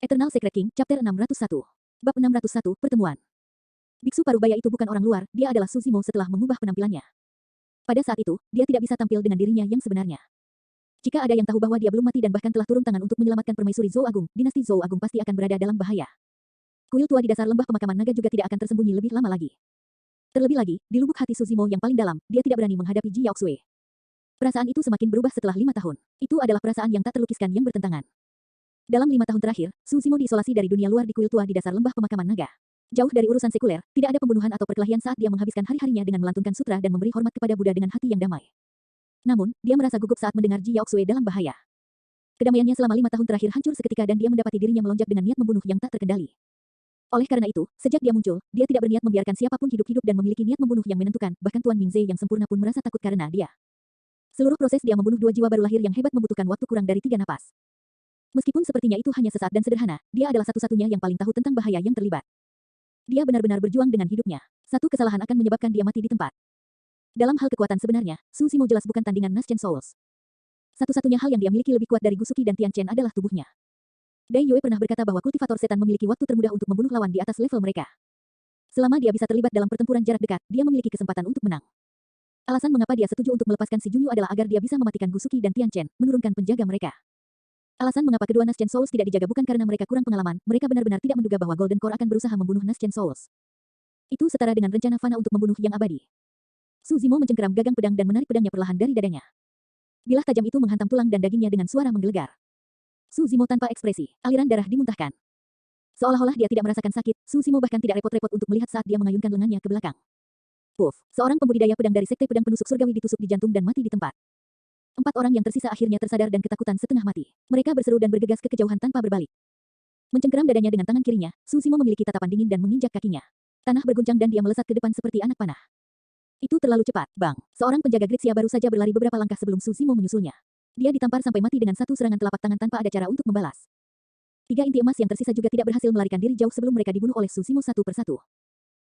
Eternal Secret King, Chapter 601. Bab 601, Pertemuan. Biksu Parubaya itu bukan orang luar, dia adalah Suzimo setelah mengubah penampilannya. Pada saat itu, dia tidak bisa tampil dengan dirinya yang sebenarnya. Jika ada yang tahu bahwa dia belum mati dan bahkan telah turun tangan untuk menyelamatkan permaisuri Zhou Agung, dinasti Zhou Agung pasti akan berada dalam bahaya. Kuil tua di dasar lembah pemakaman naga juga tidak akan tersembunyi lebih lama lagi. Terlebih lagi, di lubuk hati Suzimo yang paling dalam, dia tidak berani menghadapi Ji Yaoxue. Perasaan itu semakin berubah setelah 5 tahun. Itu adalah perasaan yang tak terlukiskan yang bertentangan. Dalam 5 tahun terakhir, Suzimo diisolasi dari dunia luar di kuil tua di dasar lembah pemakaman naga. Jauh dari urusan sekuler, tidak ada pembunuhan atau perkelahian saat dia menghabiskan hari-harinya dengan melantunkan sutra dan memberi hormat kepada Buddha dengan hati yang damai. Namun, dia merasa gugup saat mendengar Ji Yaoxue dalam bahaya. Kedamaiannya selama 5 tahun terakhir hancur seketika dan dia mendapati dirinya melonjak dengan niat membunuh yang tak terkendali. Oleh karena itu, sejak dia muncul, dia tidak berniat membiarkan siapapun hidup-hidup dan memiliki niat membunuh yang menentukan, bahkan Tuan Mingze yang sempurna pun merasa takut karena dia. Seluruh proses dia membunuh 2 jiwa baru lahir yang hebat membutuhkan waktu kurang dari 3 napas. Meskipun sepertinya itu hanya sesaat dan sederhana, dia adalah satu-satunya yang paling tahu tentang bahaya yang terlibat. Dia benar-benar berjuang dengan hidupnya. Satu kesalahan akan menyebabkan dia mati di tempat. Dalam hal kekuatan sebenarnya, Suzimo jelas bukan tandingan Naschen Souls. Satu-satunya hal yang dia miliki lebih kuat dari Gusuki dan Tian Chen adalah tubuhnya. Dai Yue pernah berkata bahwa kultivator setan memiliki waktu termudah untuk membunuh lawan di atas level mereka. Selama dia bisa terlibat dalam pertempuran jarak dekat, dia memiliki kesempatan untuk menang. Alasan mengapa dia setuju untuk melepaskan si Junyu adalah agar dia bisa mematikan Gusuki dan Tian Chen, menurunkan penjaga mereka. Alasan mengapa kedua Naschen Souls tidak dijaga bukan karena mereka kurang pengalaman, mereka benar-benar tidak menduga bahwa Golden Core akan berusaha membunuh Naschen Souls. Itu setara dengan rencana Fana untuk membunuh yang abadi. Suzimo mencengkeram gagang pedang dan menarik pedangnya perlahan dari dadanya. Bilah tajam itu menghantam tulang dan dagingnya dengan suara menggelegar. Suzimo tanpa ekspresi, aliran darah dimuntahkan. Seolah-olah dia tidak merasakan sakit, Suzimo bahkan tidak repot-repot untuk melihat saat dia mengayunkan lengannya ke belakang. Puff, seorang pembudidaya pedang dari sekte pedang penusuk surgawi ditusuk di jantung dan mati di tempat. 4 orang yang tersisa akhirnya tersadar dan ketakutan setengah mati. Mereka berseru dan bergegas ke kejauhan tanpa berbalik. Mencengkeram dadanya dengan tangan kirinya, Suzimo memiliki tatapan dingin dan menginjak kakinya. Tanah berguncang dan dia melesat ke depan seperti anak panah. Itu terlalu cepat, bang. Seorang penjaga Gritsia baru saja berlari beberapa langkah sebelum Suzimo menyusulnya. Dia ditampar sampai mati dengan satu serangan telapak tangan tanpa ada cara untuk membalas. 3 inti emas yang tersisa juga tidak berhasil melarikan diri jauh sebelum mereka dibunuh oleh Suzimo satu persatu.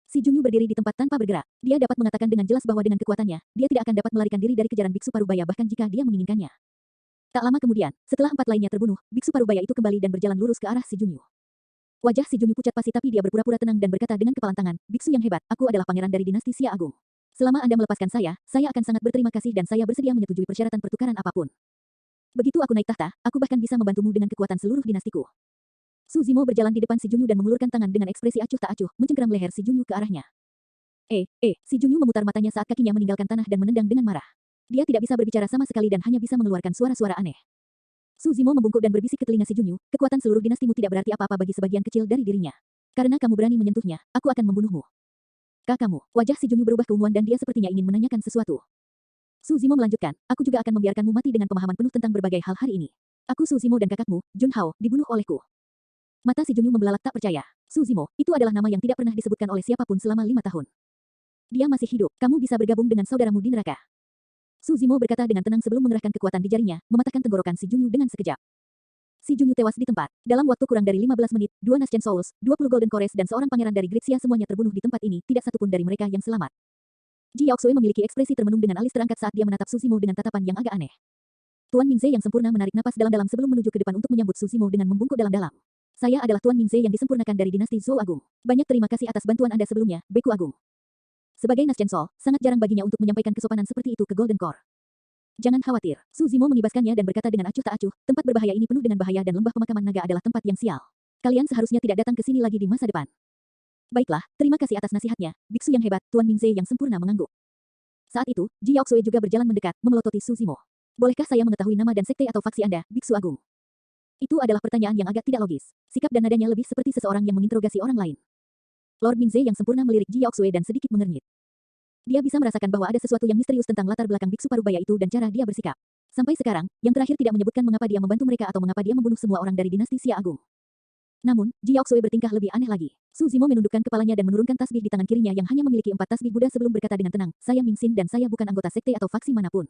Si Junyu berdiri di tempat tanpa bergerak. Dia dapat mengatakan dengan jelas bahwa dengan kekuatannya, dia tidak akan dapat melarikan diri dari kejaran Biksu Parubaya bahkan jika dia menginginkannya. Tak lama kemudian, setelah 4 lainnya terbunuh, Biksu Parubaya itu kembali dan berjalan lurus ke arah si Junyu. Wajah si Junyu pucat pasi tapi dia berpura-pura tenang dan berkata dengan kepalan tangan, "Biksu yang hebat, aku adalah pangeran dari dinasti Xia Agung. Selama Anda melepaskan saya akan sangat berterima kasih dan saya bersedia menyetujui persyaratan pertukaran apapun. Begitu aku naik tahta, aku bahkan bisa membantumu dengan kekuatan seluruh dinastiku." Suzimo berjalan di depan si Junyu dan mengulurkan tangan dengan ekspresi acuh tak acuh, mencengkeram leher si Junyu ke arahnya. Si Junyu memutar matanya saat kakinya meninggalkan tanah dan menendang dengan marah. Dia tidak bisa berbicara sama sekali dan hanya bisa mengeluarkan suara-suara aneh. Suzimo membungkuk dan berbisik ke telinga si Junyu, kekuatan seluruh dinastimu tidak berarti apa-apa bagi sebagian kecil dari dirinya. Karena kamu berani menyentuhnya, aku akan membunuhmu. Kakakmu, wajah si Junyu berubah keunguan dan dia sepertinya ingin menanyakan sesuatu. Suzimo melanjutkan, aku juga akan membiarkanmu mati dengan pemahaman penuh tentang berbagai hal hari ini. Aku Suzimo dan kakakmu, Jun Hao, dibunuh olehku. Mata si Junyu membelalak tak percaya. Suzimo, itu adalah nama yang tidak pernah disebutkan oleh siapapun selama 5 tahun. Dia masih hidup, kamu bisa bergabung dengan saudaramu di neraka. Suzimo berkata dengan tenang sebelum mengerahkan kekuatan di jarinya, mematahkan tenggorokan si Junyu dengan sekejap. Si Junyu tewas di tempat. Dalam waktu kurang dari 15 menit, 2 Naschen Souls, 20 Golden Cores dan seorang pangeran dari Gritsia semuanya terbunuh di tempat ini, tidak satupun dari mereka yang selamat. Ji Yaoxue memiliki ekspresi termenung dengan alis terangkat saat dia menatap Suzimo dengan tatapan yang agak aneh. Tuan Mingze yang sempurna menarik napas dalam-dalam sebelum menuju ke depan untuk menyambut Suzimo dengan membungkuk dalam-dalam. Saya adalah Tuan Mingze yang disempurnakan dari dinasti Zhou Agung. Banyak terima kasih atas bantuan Anda sebelumnya, Beku Agung. Sebagai Naschen Soul, sangat jarang baginya untuk menyampaikan kesopanan seperti itu ke Golden Core. Jangan khawatir, Suzimo mengibaskannya dan berkata dengan acuh tak acuh, tempat berbahaya ini penuh dengan bahaya dan lembah pemakaman naga adalah tempat yang sial. Kalian seharusnya tidak datang ke sini lagi di masa depan. Baiklah, terima kasih atas nasihatnya, biksu yang hebat, Tuan Mingze yang sempurna mengangguk. Saat itu, Ji Yaoxue juga berjalan mendekat, memelototi Suzimo. Bolehkah saya mengetahui nama dan sekte atau faksi Anda, Biksu Agung? Itu adalah pertanyaan yang agak tidak logis. Sikap dan nadanya lebih seperti seseorang yang menginterogasi orang lain. Lord Mingze yang sempurna melirik Ji Yaoxue dan sedikit mengernyit. Dia bisa merasakan bahwa ada sesuatu yang misterius tentang latar belakang Biksu Parubaya itu dan cara dia bersikap. Sampai sekarang, yang terakhir tidak menyebutkan mengapa dia membantu mereka atau mengapa dia membunuh semua orang dari dinasti Xia Agung. Namun, Ji Yaoxue bertingkah lebih aneh lagi. Suzimo menundukkan kepalanya dan menurunkan tasbih di tangan kirinya yang hanya memiliki 4 tasbih Buddha sebelum berkata dengan tenang, saya Mingxin dan saya bukan anggota sekte atau faksi manapun.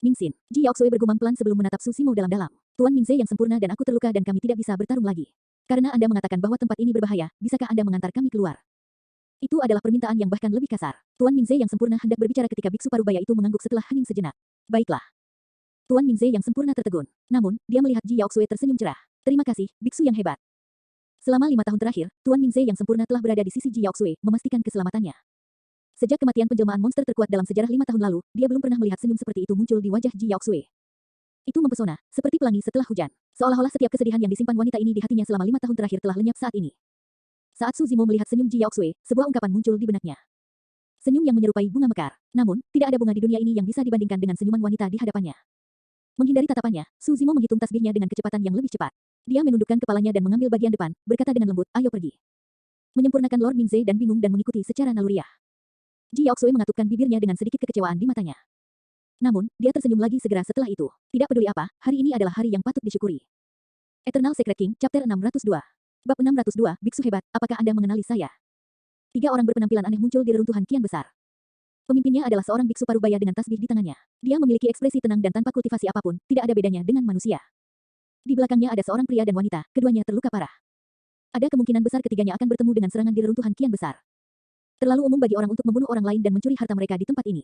Mingxin, Ji Yaoxue bergumam pelan sebelum menatap Suzimo dalam-dalam. Tuan Mingze yang sempurna dan aku terluka dan kami tidak bisa bertarung lagi. Karena Anda mengatakan bahwa tempat ini berbahaya, bisakah Anda mengantar kami keluar? Itu adalah permintaan yang bahkan lebih kasar. Tuan Mingze yang sempurna hendak berbicara ketika Biksu Parubaya itu mengangguk setelah hening sejenak. Baiklah. Tuan Mingze yang sempurna tertegun. Namun, dia melihat Ji Yaoxue tersenyum cerah. Terima kasih, Biksu yang hebat. Selama 5 tahun terakhir, Tuan Mingze yang sempurna telah berada di sisi Ji Yaoxue, memastikan keselamatannya. Sejak kematian penjelmaan monster terkuat dalam sejarah 5 tahun lalu, dia belum pernah melihat senyum seperti itu muncul di wajah Ji Yaoxue. Itu mempesona, seperti pelangi setelah hujan. Seolah-olah setiap kesedihan yang disimpan wanita ini di hatinya selama 5 tahun terakhir telah lenyap saat ini. Saat Su Zimo melihat senyum Ji Yaoxue, sebuah ungkapan muncul di benaknya. Senyum yang menyerupai bunga mekar. Namun, tidak ada bunga di dunia ini yang bisa dibandingkan dengan senyuman wanita di hadapannya. Menghindari tatapannya, Su Zimo menghitung tasbihnya dengan kecepatan yang lebih cepat. Dia menundukkan kepalanya dan mengambil bagian depan, berkata dengan lembut, "Ayo pergi." Menyempurnakan Lord Mingze dan bingung dan mengikuti secara naluriah. Ji Yaoxue mengatupkan bibirnya dengan sedikit kekecewaan di matanya. Namun, dia tersenyum lagi segera setelah itu. Tidak peduli apa, hari ini adalah hari yang patut disyukuri. Eternal Secret King, Chapter 602. Bab 602, Biksu hebat, apakah Anda mengenali saya? 3 orang berpenampilan aneh muncul di reruntuhan kian besar. Pemimpinnya adalah seorang biksu parubaya dengan tasbih di tangannya. Dia memiliki ekspresi tenang dan tanpa kultivasi apapun, tidak ada bedanya dengan manusia. Di belakangnya ada seorang pria dan wanita, keduanya terluka parah. Ada kemungkinan besar ketiganya akan bertemu dengan serangan di reruntuhan kian besar. Terlalu umum bagi orang untuk membunuh orang lain dan mencuri harta mereka di tempat ini.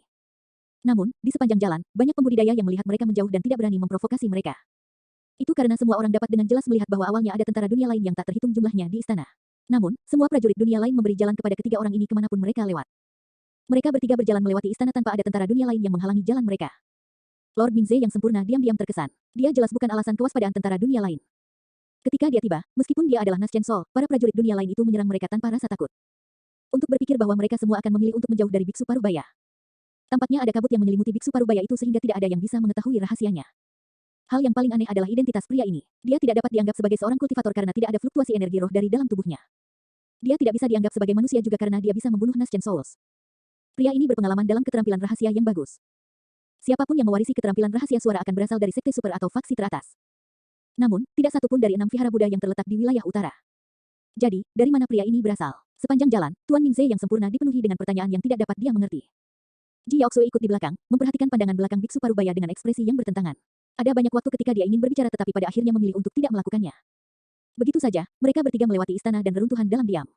Namun, di sepanjang jalan, banyak pembudidaya yang melihat mereka menjauh dan tidak berani memprovokasi mereka. Itu karena semua orang dapat dengan jelas melihat bahwa awalnya ada tentara dunia lain yang tak terhitung jumlahnya di istana. Namun, semua prajurit dunia lain memberi jalan kepada ketiga orang ini kemanapun mereka lewat. Mereka bertiga berjalan melewati istana tanpa ada tentara dunia lain yang menghalangi jalan mereka. Lord Mingze yang sempurna diam-diam terkesan. Dia jelas bukan alasan kewaspadaan tentara dunia lain. Ketika dia tiba, meskipun dia adalah Nas Chen Sol, para prajurit dunia lain itu menyerang mereka tanpa rasa takut. Untuk berpikir bahwa mereka semua akan memilih untuk menjauh dari biksu parubaya. Tampaknya ada kabut yang menyelimuti biksu parubaya itu sehingga tidak ada yang bisa mengetahui rahasianya. Hal yang paling aneh adalah identitas pria ini. Dia tidak dapat dianggap sebagai seorang kultivator karena tidak ada fluktuasi energi roh dari dalam tubuhnya. Dia tidak bisa dianggap sebagai manusia juga karena dia bisa membunuh Nas Chen Souls. Pria ini berpengalaman dalam keterampilan rahasia yang bagus. Siapapun yang mewarisi keterampilan rahasia suara akan berasal dari sekte super atau faksi teratas. Namun, tidak satu pun dari 6 vihara Buddha yang terletak di wilayah utara. Jadi, dari mana pria ini berasal? Sepanjang jalan, Tuan Mingze yang sempurna dipenuhi dengan pertanyaan yang tidak dapat dia mengerti. Ji Yaoxue ikut di belakang, memperhatikan pandangan belakang biksu parubaya dengan ekspresi yang bertentangan. Ada banyak waktu ketika dia ingin berbicara tetapi pada akhirnya memilih untuk tidak melakukannya. Begitu saja, mereka bertiga melewati istana dan reruntuhan dalam diam.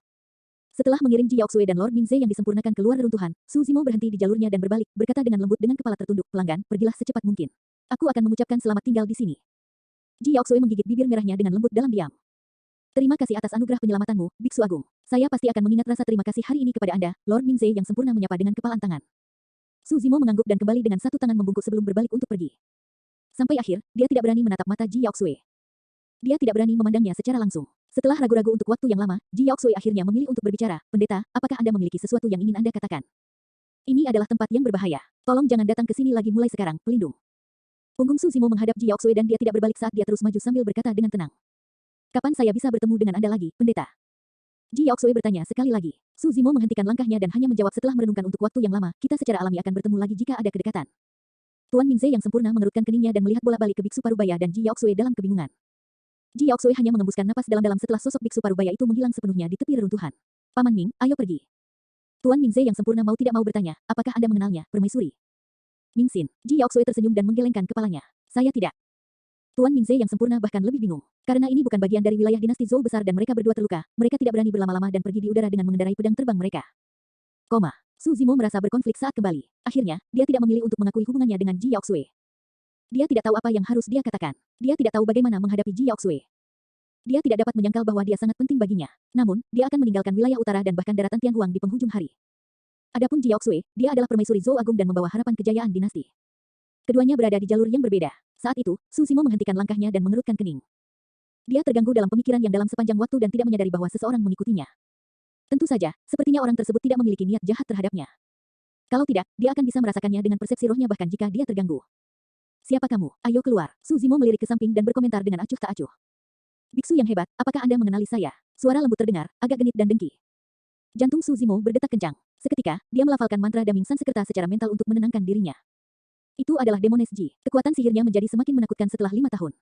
Setelah mengirim Ji Yaoxue dan Lord Mingze yang disempurnakan keluar reruntuhan, Su Zimo berhenti di jalurnya dan berbalik, berkata dengan lembut dengan kepala tertunduk, "Pelanggan, pergilah secepat mungkin. Aku akan mengucapkan selamat tinggal di sini." Ji Yaoxue menggigit bibir merahnya dengan lembut dalam diam. "Terima kasih atas anugerah penyelamatanmu, Biksu Agung. Saya pasti akan mengingat rasa terima kasih hari ini kepada Anda." Lord Mingze yang sempurna menyapa dengan kepalan tangan. Su Zimo mengangguk dan kembali dengan satu tangan membungkuk sebelum berbalik untuk pergi. Sampai akhir, dia tidak berani menatap mata Ji Yaoxue. Dia tidak berani memandangnya secara langsung. Setelah ragu-ragu untuk waktu yang lama, Ji Yaoxue akhirnya memilih untuk berbicara. "Pendeta, apakah Anda memiliki sesuatu yang ingin Anda katakan? Ini adalah tempat yang berbahaya. Tolong jangan datang ke sini lagi mulai sekarang, pelindung." Punggung Su Zimo menghadap Ji Yaoxue dan dia tidak berbalik saat dia terus maju sambil berkata dengan tenang. "Kapan saya bisa bertemu dengan Anda lagi, pendeta?" Ji Yaoxue bertanya sekali lagi. Su Zimo menghentikan langkahnya dan hanya menjawab setelah merenungkan untuk waktu yang lama, "Kita secara alami akan bertemu lagi jika ada kedekatan." Tuan Mingze yang sempurna mengerutkan keningnya dan melihat bolak-balik ke biksu parubaya dan Ji Yaoxue dalam kebingungan. Ji Yaoxue hanya mengembuskan napas dalam-dalam setelah sosok biksu parubaya itu menghilang sepenuhnya di tepi reruntuhan. "Paman Ming, ayo pergi." Tuan Mingze yang sempurna mau tidak mau bertanya, "Apakah Anda mengenalnya, permaisuri?" "Ming Xin." Ji Yaoxue tersenyum dan menggelengkan kepalanya. "Saya tidak." Tuan Mingze yang sempurna bahkan lebih bingung. Karena ini bukan bagian dari wilayah dinasti Zhou besar dan mereka berdua terluka, mereka tidak berani berlama-lama dan pergi di udara dengan mengendarai pedang terbang mereka. Koma. Su Zimo merasa berkonflik saat kembali. Akhirnya, dia tidak memilih untuk mengakui hubungannya dengan Ji Yaoxue. Dia tidak tahu apa yang harus dia katakan. Dia tidak tahu bagaimana menghadapi Ji Yaoxue. Dia tidak dapat menyangkal bahwa dia sangat penting baginya. Namun, dia akan meninggalkan wilayah utara dan bahkan daratan Tianhuang di penghujung hari. Adapun Ji Yaoxue, dia adalah permaisuri Zhou Agung dan membawa harapan kejayaan dinasti. Keduanya berada di jalur yang berbeda. Saat itu, Su Zimo menghentikan langkahnya dan mengerutkan kening. Dia terganggu dalam pemikiran yang dalam sepanjang waktu dan tidak menyadari bahwa seseorang mengikutinya. Tentu saja, sepertinya orang tersebut tidak memiliki niat jahat terhadapnya. Kalau tidak, dia akan bisa merasakannya dengan persepsi rohnya bahkan jika dia terganggu. "Siapa kamu? Ayo keluar." Su Zimo melirik ke samping dan berkomentar dengan acuh tak acuh. "Biksu yang hebat, apakah Anda mengenali saya?" Suara lembut terdengar, agak genit dan dengki. Jantung Su Zimo berdetak kencang. Seketika, dia melafalkan mantra Daming Sansekerta secara mental untuk menenangkan dirinya. Itu adalah Demones Ji. Kekuatan sihirnya menjadi semakin menakutkan setelah 5 tahun.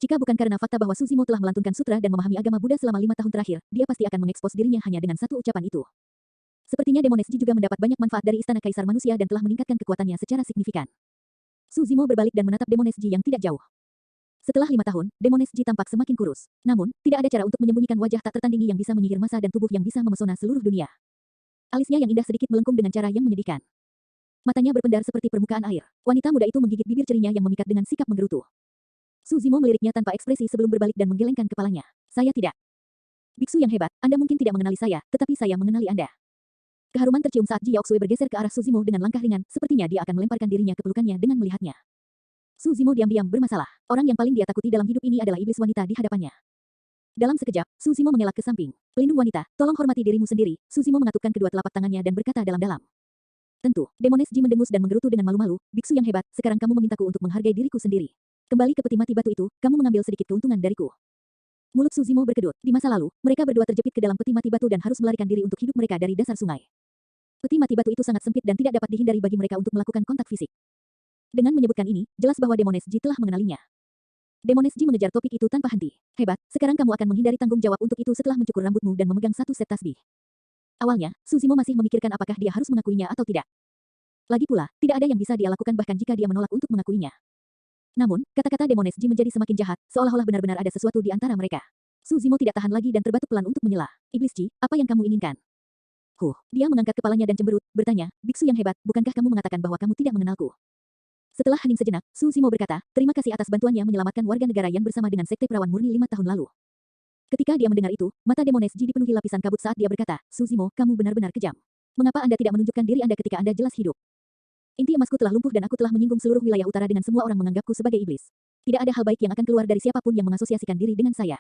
Jika bukan karena fakta bahwa Su Zimo telah melantunkan sutra dan memahami agama Buddha selama 5 tahun terakhir, dia pasti akan mengekspos dirinya hanya dengan satu ucapan itu. Sepertinya Demones Ji juga mendapat banyak manfaat dari Istana Kaisar Manusia dan telah meningkatkan kekuatannya secara signifikan. Su Zimo berbalik dan menatap Demones Ji yang tidak jauh. Setelah 5 tahun, Demones Ji tampak semakin kurus. Namun, tidak ada cara untuk menyembunyikan wajah tak tertandingi yang bisa menyihir masa dan tubuh yang bisa memesona seluruh dunia. Alisnya yang indah sedikit melengkung dengan cara yang menyedihkan. Matanya berpendar seperti permukaan air. Wanita muda itu menggigit bibir cerinya yang memikat dengan sikap menggerutu. Su Zimo meliriknya tanpa ekspresi sebelum berbalik dan menggelengkan kepalanya. "Saya tidak." Biksu yang hebat, Anda mungkin tidak mengenali saya, tetapi saya mengenali Anda. Keharuman tercium saat Ji Yaoxue bergeser ke arah Suzimo dengan langkah ringan, sepertinya dia akan melemparkan dirinya ke pelukannya dengan melihatnya. Suzimo diam-diam bermasalah. Orang yang paling dia takuti dalam hidup ini adalah iblis wanita di hadapannya. Dalam sekejap, Suzimo mengelak ke samping. Pelindung wanita, tolong hormati dirimu sendiri. Suzimo mengatupkan kedua telapak tangannya dan berkata dalam-dalam. Tentu, Demones Ji mendengus dan menggerutu dengan malu-malu. Biksu yang hebat, sekarang kamu memintaku untuk menghargai diriku sendiri. Kembali ke peti mati batu itu, kamu mengambil sedikit keuntungan dariku. Mulut Suzimo berkedut. Di masa lalu, mereka berdua terjepit ke dalam peti mati batu dan harus melarikan diri untuk hidup mereka dari dasar sungai. Peti mati batu itu sangat sempit dan tidak dapat dihindari bagi mereka untuk melakukan kontak fisik. Dengan menyebutkan ini, jelas bahwa Demones Ji telah mengenalinya. Demones Ji mengejar topik itu tanpa henti. Hebat, sekarang kamu akan menghindari tanggung jawab untuk itu setelah mencukur rambutmu dan memegang satu set tasbih. Awalnya, Suzimo masih memikirkan apakah dia harus mengakuinya atau tidak. Lagi pula, tidak ada yang bisa dia lakukan bahkan jika dia menolak untuk mengakuinya. Namun, kata-kata Demones Ji menjadi semakin jahat, seolah-olah benar-benar ada sesuatu di antara mereka. Suzimo tidak tahan lagi dan terbatuk pelan untuk menyela. Iblis Ji, apa yang kamu inginkan? Dia mengangkat kepalanya dan cemberut, bertanya, Biksu yang hebat, bukankah kamu mengatakan bahwa kamu tidak mengenalku? Setelah hening sejenak, Suzimo berkata, terima kasih atas bantuannya menyelamatkan warga negara yang bersama dengan Sekte Perawan Murni 5 tahun lalu. Ketika dia mendengar itu, mata Demones Ji dipenuhi lapisan kabut saat dia berkata, Suzimo, kamu benar-benar kejam. Mengapa Anda tidak menunjukkan diri Anda ketika Anda jelas hidup? Inti emasku telah lumpuh dan aku telah menyinggung seluruh wilayah utara dengan semua orang menganggapku sebagai iblis. Tidak ada hal baik yang akan keluar dari siapapun yang mengasosiasikan diri dengan saya.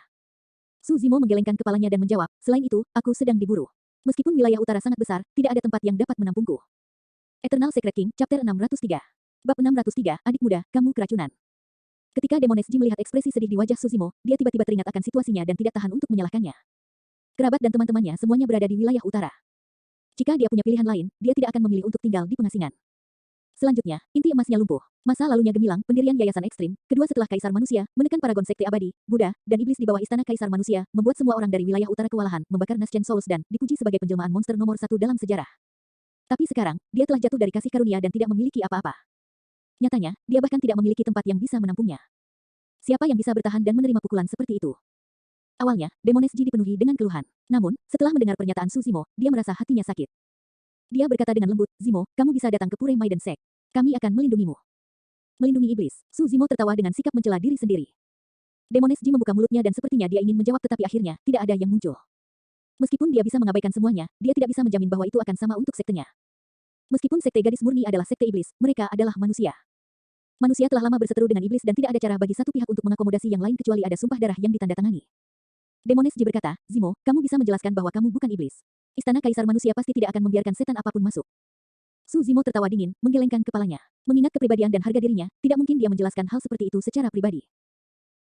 Suzimo menggelengkan kepalanya dan menjawab, selain itu, aku sedang diburu. Meskipun wilayah utara sangat besar, tidak ada tempat yang dapat menampungku. Eternal Secret King, Chapter 603. Bab 603, adik muda, kamu keracunan. Ketika Demones Ji melihat ekspresi sedih di wajah Suzimo, dia tiba-tiba teringat akan situasinya dan tidak tahan untuk menyalahkannya. Kerabat dan teman-temannya semuanya berada di wilayah utara. Jika dia punya pilihan lain, dia tidak akan memilih untuk tinggal di pengasingan. Selanjutnya, inti emasnya lumpuh. Masa lalunya gemilang, pendirian yayasan ekstrim, kedua setelah Kaisar Manusia, menekan paragon sekte abadi, Buddha, dan iblis di bawah istana Kaisar Manusia, membuat semua orang dari wilayah utara kewalahan, membakar Nasgen Souls dan dipuji sebagai penjelmaan monster nomor 1 dalam sejarah. Tapi sekarang, dia telah jatuh dari kasih karunia dan tidak memiliki apa-apa. Nyatanya, dia bahkan tidak memiliki tempat yang bisa menampungnya. Siapa yang bisa bertahan dan menerima pukulan seperti itu? Awalnya, Demones Ji dipenuhi dengan keluhan. Namun, setelah mendengar pernyataan Suzimo, dia merasa hatinya sakit. Dia berkata dengan lembut, Zimo, kamu bisa datang ke Pure Maiden Sek. Kami akan melindungimu. Melindungi iblis. Suzimo tertawa dengan sikap mencela diri sendiri. Demones Ji membuka mulutnya dan sepertinya dia ingin menjawab tetapi akhirnya, tidak ada yang muncul. Meskipun dia bisa mengabaikan semuanya, dia tidak bisa menjamin bahwa itu akan sama untuk sektenya. Meskipun sekte gadis murni adalah sekte iblis, mereka adalah manusia. Manusia telah lama berseteru dengan iblis dan tidak ada cara bagi satu pihak untuk mengakomodasi yang lain kecuali ada sumpah darah yang ditandatangani. Demones Ji berkata, Zimo, kamu bisa menjelaskan bahwa kamu bukan iblis. Istana Kaisar Manusia pasti tidak akan membiarkan setan apapun masuk. Suzimo tertawa dingin, menggelengkan kepalanya. Mengingat kepribadian dan harga dirinya, tidak mungkin dia menjelaskan hal seperti itu secara pribadi.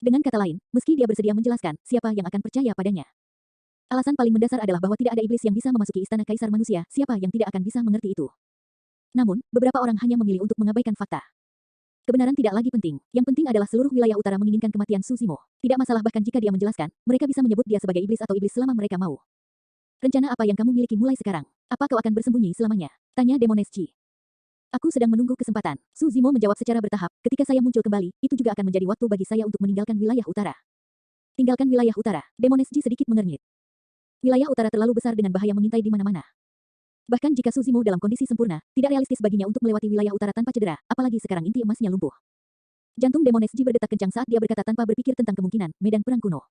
Dengan kata lain, meski dia bersedia menjelaskan, siapa yang akan percaya padanya? Alasan paling mendasar adalah bahwa tidak ada iblis yang bisa memasuki Istana Kaisar Manusia, siapa yang tidak akan bisa mengerti itu. Namun, beberapa orang hanya memilih untuk mengabaikan fakta. Kebenaran tidak lagi penting. Yang penting adalah seluruh wilayah utara menginginkan kematian Suzimo. Tidak masalah bahkan jika dia menjelaskan, mereka bisa menyebut dia sebagai iblis atau iblis selama mereka mau. Rencana apa yang kamu miliki mulai sekarang? Apa kau akan bersembunyi selamanya? Tanya Demones Ji. Aku sedang menunggu kesempatan. Suzimo menjawab secara bertahap, ketika saya muncul kembali, itu juga akan menjadi waktu bagi saya untuk meninggalkan wilayah utara. Tinggalkan wilayah utara. Demones Ji sedikit mengernyit. Wilayah utara terlalu besar dengan bahaya mengintai di mana-mana. Bahkan jika Suzimo dalam kondisi sempurna, tidak realistis baginya untuk melewati wilayah utara tanpa cedera, apalagi sekarang inti emasnya lumpuh. Jantung Demones Ji berdetak kencang saat dia berkata tanpa berpikir tentang kemungkinan, medan perang kuno.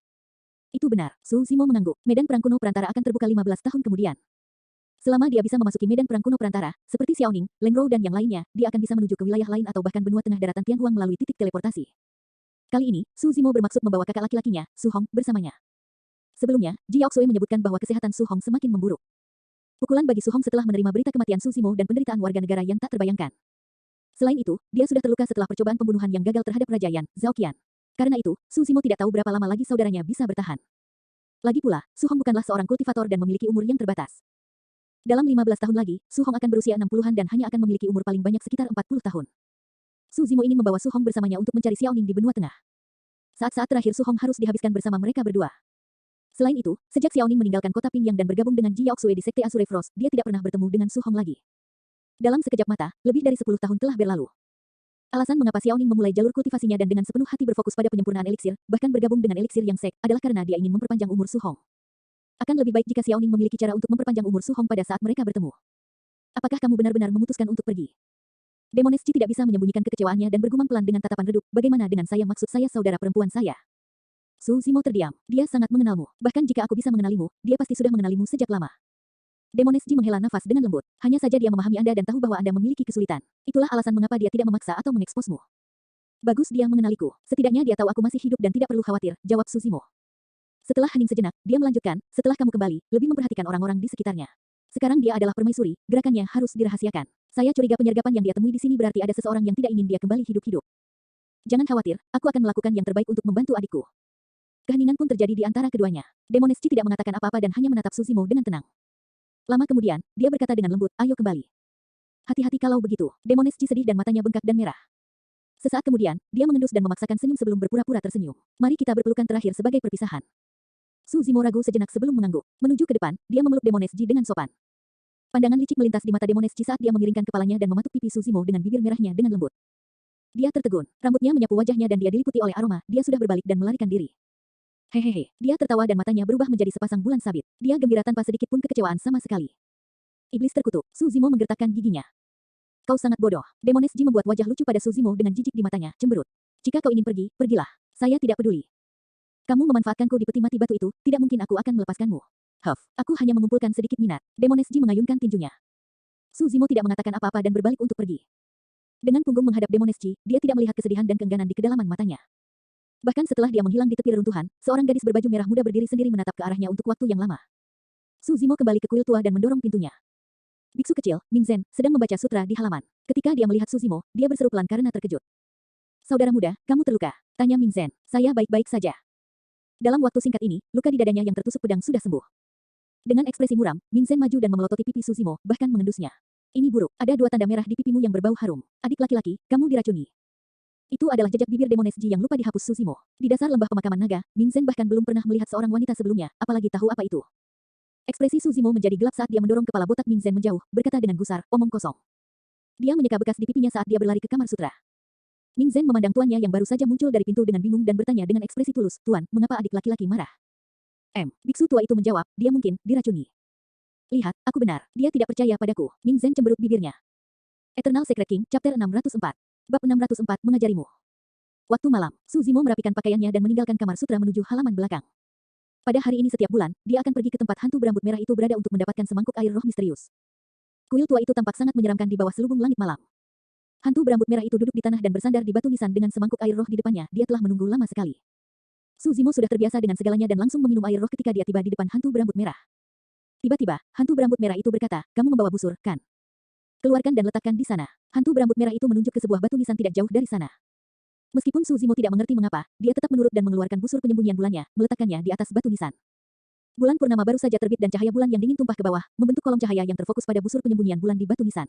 Itu benar, Suzimo mengangguk. Medan perang kuno perantara akan terbuka 15 tahun kemudian. Selama dia bisa memasuki medan perang kuno perantara, seperti Xiaoning, Leng Rou dan yang lainnya, dia akan bisa menuju ke wilayah lain atau bahkan benua tengah daratan Tianhuang melalui titik teleportasi. Kali ini, Suzimo bermaksud membawa kakak laki-lakinya, Su Hong, bersamanya. Sebelumnya, Ji Yaoxue menyebutkan bahwa kesehatan Su Hong semakin memburuk. Pukulan bagi Su Hong setelah menerima berita kematian Suzimo dan penderitaan warga negara yang tak terbayangkan. Selain itu, dia sudah terluka setelah percobaan pembunuhan yang gagal terhadap Raja Yan, Zhao Qian. Karena itu, Suzimo tidak tahu berapa lama lagi saudaranya bisa bertahan. Lagi pula, Su Hong bukanlah seorang kultivator dan memiliki umur yang terbatas. Dalam 15 tahun lagi, Su Hong akan berusia 60-an dan hanya akan memiliki umur paling banyak sekitar 40 tahun. Suzimo ingin membawa Su Hong bersamanya untuk mencari Xiaoning di benua tengah. Saat-saat terakhir Su Hong harus dihabiskan bersama mereka berdua. Selain itu, sejak Xiaoning meninggalkan kota Pingyang dan bergabung dengan Ji Yaoxue di Sekte Azure Frost, dia tidak pernah bertemu dengan Su Hong lagi. Dalam sekejap mata, lebih dari 10 tahun telah berlalu. Alasan mengapa Xiaoning memulai jalur kultivasinya dan dengan sepenuh hati berfokus pada penyempurnaan eliksir, bahkan bergabung dengan eliksir yang sek, adalah karena dia ingin memperpanjang umur Su Hong. Akan lebih baik jika Xiaoning memiliki cara untuk memperpanjang umur Su Hong pada saat mereka bertemu. Apakah kamu benar-benar memutuskan untuk pergi? Demones Ji tidak bisa menyembunyikan kekecewaannya dan bergumam pelan dengan tatapan redup, bagaimana dengan saya maksud saya saudara perempuan saya? Su Zimo terdiam. Dia sangat mengenalmu. Bahkan jika aku bisa mengenalimu, dia pasti sudah mengenalimu sejak lama. Demones Ji menghela nafas dengan lembut. Hanya saja dia memahami Anda dan tahu bahwa Anda memiliki kesulitan. Itulah alasan mengapa dia tidak memaksa atau mengeksposmu. Bagus dia mengenaliku. Setidaknya dia tahu aku masih hidup dan tidak perlu khawatir, jawab Su Zimo. Setelah hening sejenak, dia melanjutkan, setelah kamu kembali, lebih memperhatikan orang-orang di sekitarnya. Sekarang dia adalah permaisuri, gerakannya harus dirahasiakan. Saya curiga penyergapan yang dia temui di sini berarti ada seseorang yang tidak ingin dia kembali hidup-hidup. Jangan khawatir, aku akan melakukan yang terbaik untuk membantu adikku. Keheningan pun terjadi di antara keduanya. Demones Ji tidak mengatakan apa-apa dan hanya menatap Su Zimo dengan tenang. Lama kemudian, dia berkata dengan lembut, ayo kembali. Hati-hati kalau begitu. Demones Ji sedih dan matanya bengkak dan merah. Sesaat kemudian, dia mengendus dan memaksakan senyum sebelum berpura-pura tersenyum. Mari kita berpelukan terakhir sebagai perpisahan. Su Zimo ragu sejenak sebelum mengangguk. Menuju ke depan, dia memeluk Demones Ji dengan sopan. Pandangan licik melintas di mata Demones Ji saat dia memiringkan kepalanya dan mematuk pipi Su Zimo dengan bibir merahnya dengan lembut. Dia tertegun. Rambutnya menyapu wajahnya dan dia diliputi oleh aroma. Dia sudah berbalik dan melarikan diri. Hehehe. Dia tertawa dan matanya berubah menjadi sepasang bulan sabit. Dia gembira tanpa sedikit pun kekecewaan sama sekali. Iblis terkutuk. Su Zimo menggertakkan giginya. Kau sangat bodoh. Demones Ji membuat wajah lucu pada Su Zimo dengan jijik di matanya, cemberut. Jika kau ingin pergi, pergilah. Saya tidak peduli. Kamu memanfaatkanku di peti mati batu itu, tidak mungkin aku akan melepaskanmu. Huff, aku hanya mengumpulkan sedikit minat. Demones Ji mengayunkan tinjunya. Su Zimo tidak mengatakan apa-apa dan berbalik untuk pergi. Dengan punggung menghadap Demones Ji, dia tidak melihat kesedihan dan keengganan di kedalaman matanya. Bahkan setelah dia menghilang di tepi reruntuhan, seorang gadis berbaju merah muda berdiri sendiri menatap ke arahnya untuk waktu yang lama. Su Zimo kembali ke kuil tua dan mendorong pintunya. Biksu kecil, Ming Zhen, sedang membaca sutra di halaman. Ketika dia melihat Su Zimo, dia berseru pelan karena terkejut. Saudara muda, kamu terluka? Tanya Ming Zhen. Saya baik-baik saja. Dalam waktu singkat ini, luka di dadanya yang tertusuk pedang sudah sembuh. Dengan ekspresi muram, Ming Zhen maju dan memelototi pipi Su Zimo, bahkan mengendusnya. Ini buruk, ada 2 tanda merah di pipimu yang berbau harum. Adik laki-laki, kamu diracuni. Itu adalah jejak bibir Demones Ji yang lupa dihapus Su Zimo. Di dasar lembah pemakaman naga, Ming Zhen bahkan belum pernah melihat seorang wanita sebelumnya, apalagi tahu apa itu. Ekspresi Su Zimo menjadi gelap saat dia mendorong kepala botak Ming Zhen menjauh, berkata dengan gusar, omong kosong. Dia menyeka bekas di pipinya saat dia berlari ke kamar sutra. Ming Zhen memandang tuannya yang baru saja muncul dari pintu dengan bingung dan bertanya dengan ekspresi tulus, Tuan, mengapa adik laki-laki marah? Biksu tua itu menjawab, dia mungkin diracuni. Lihat, aku benar, dia tidak percaya padaku. Ming Zhen cemberut bibirnya. Eternal Secret King, Chapter 604. Bab 604 mengajarimu. Waktu malam, Su Zimo merapikan pakaiannya dan meninggalkan kamar sutra menuju halaman belakang. Pada hari ini setiap bulan, dia akan pergi ke tempat hantu berambut merah itu berada untuk mendapatkan semangkuk air roh misterius. Kuil tua itu tampak sangat menyeramkan di bawah selubung langit malam. Hantu berambut merah itu duduk di tanah dan bersandar di batu nisan dengan semangkuk air roh di depannya. Dia telah menunggu lama sekali. Su Zimo sudah terbiasa dengan segalanya dan langsung meminum air roh ketika dia tiba di depan hantu berambut merah. Tiba-tiba, hantu berambut merah itu berkata, kamu membawa busur, kan? Keluarkan dan letakkan di sana. Hantu berambut merah itu menunjuk ke sebuah batu nisan tidak jauh dari sana. Meskipun Su Zimo tidak mengerti mengapa, dia tetap menurut dan mengeluarkan busur penyembunyian bulannya, meletakkannya di atas batu nisan. Bulan purnama baru saja terbit dan cahaya bulan yang dingin tumpah ke bawah, membentuk kolom cahaya yang terfokus pada busur penyembunyian bulan di batu nisan.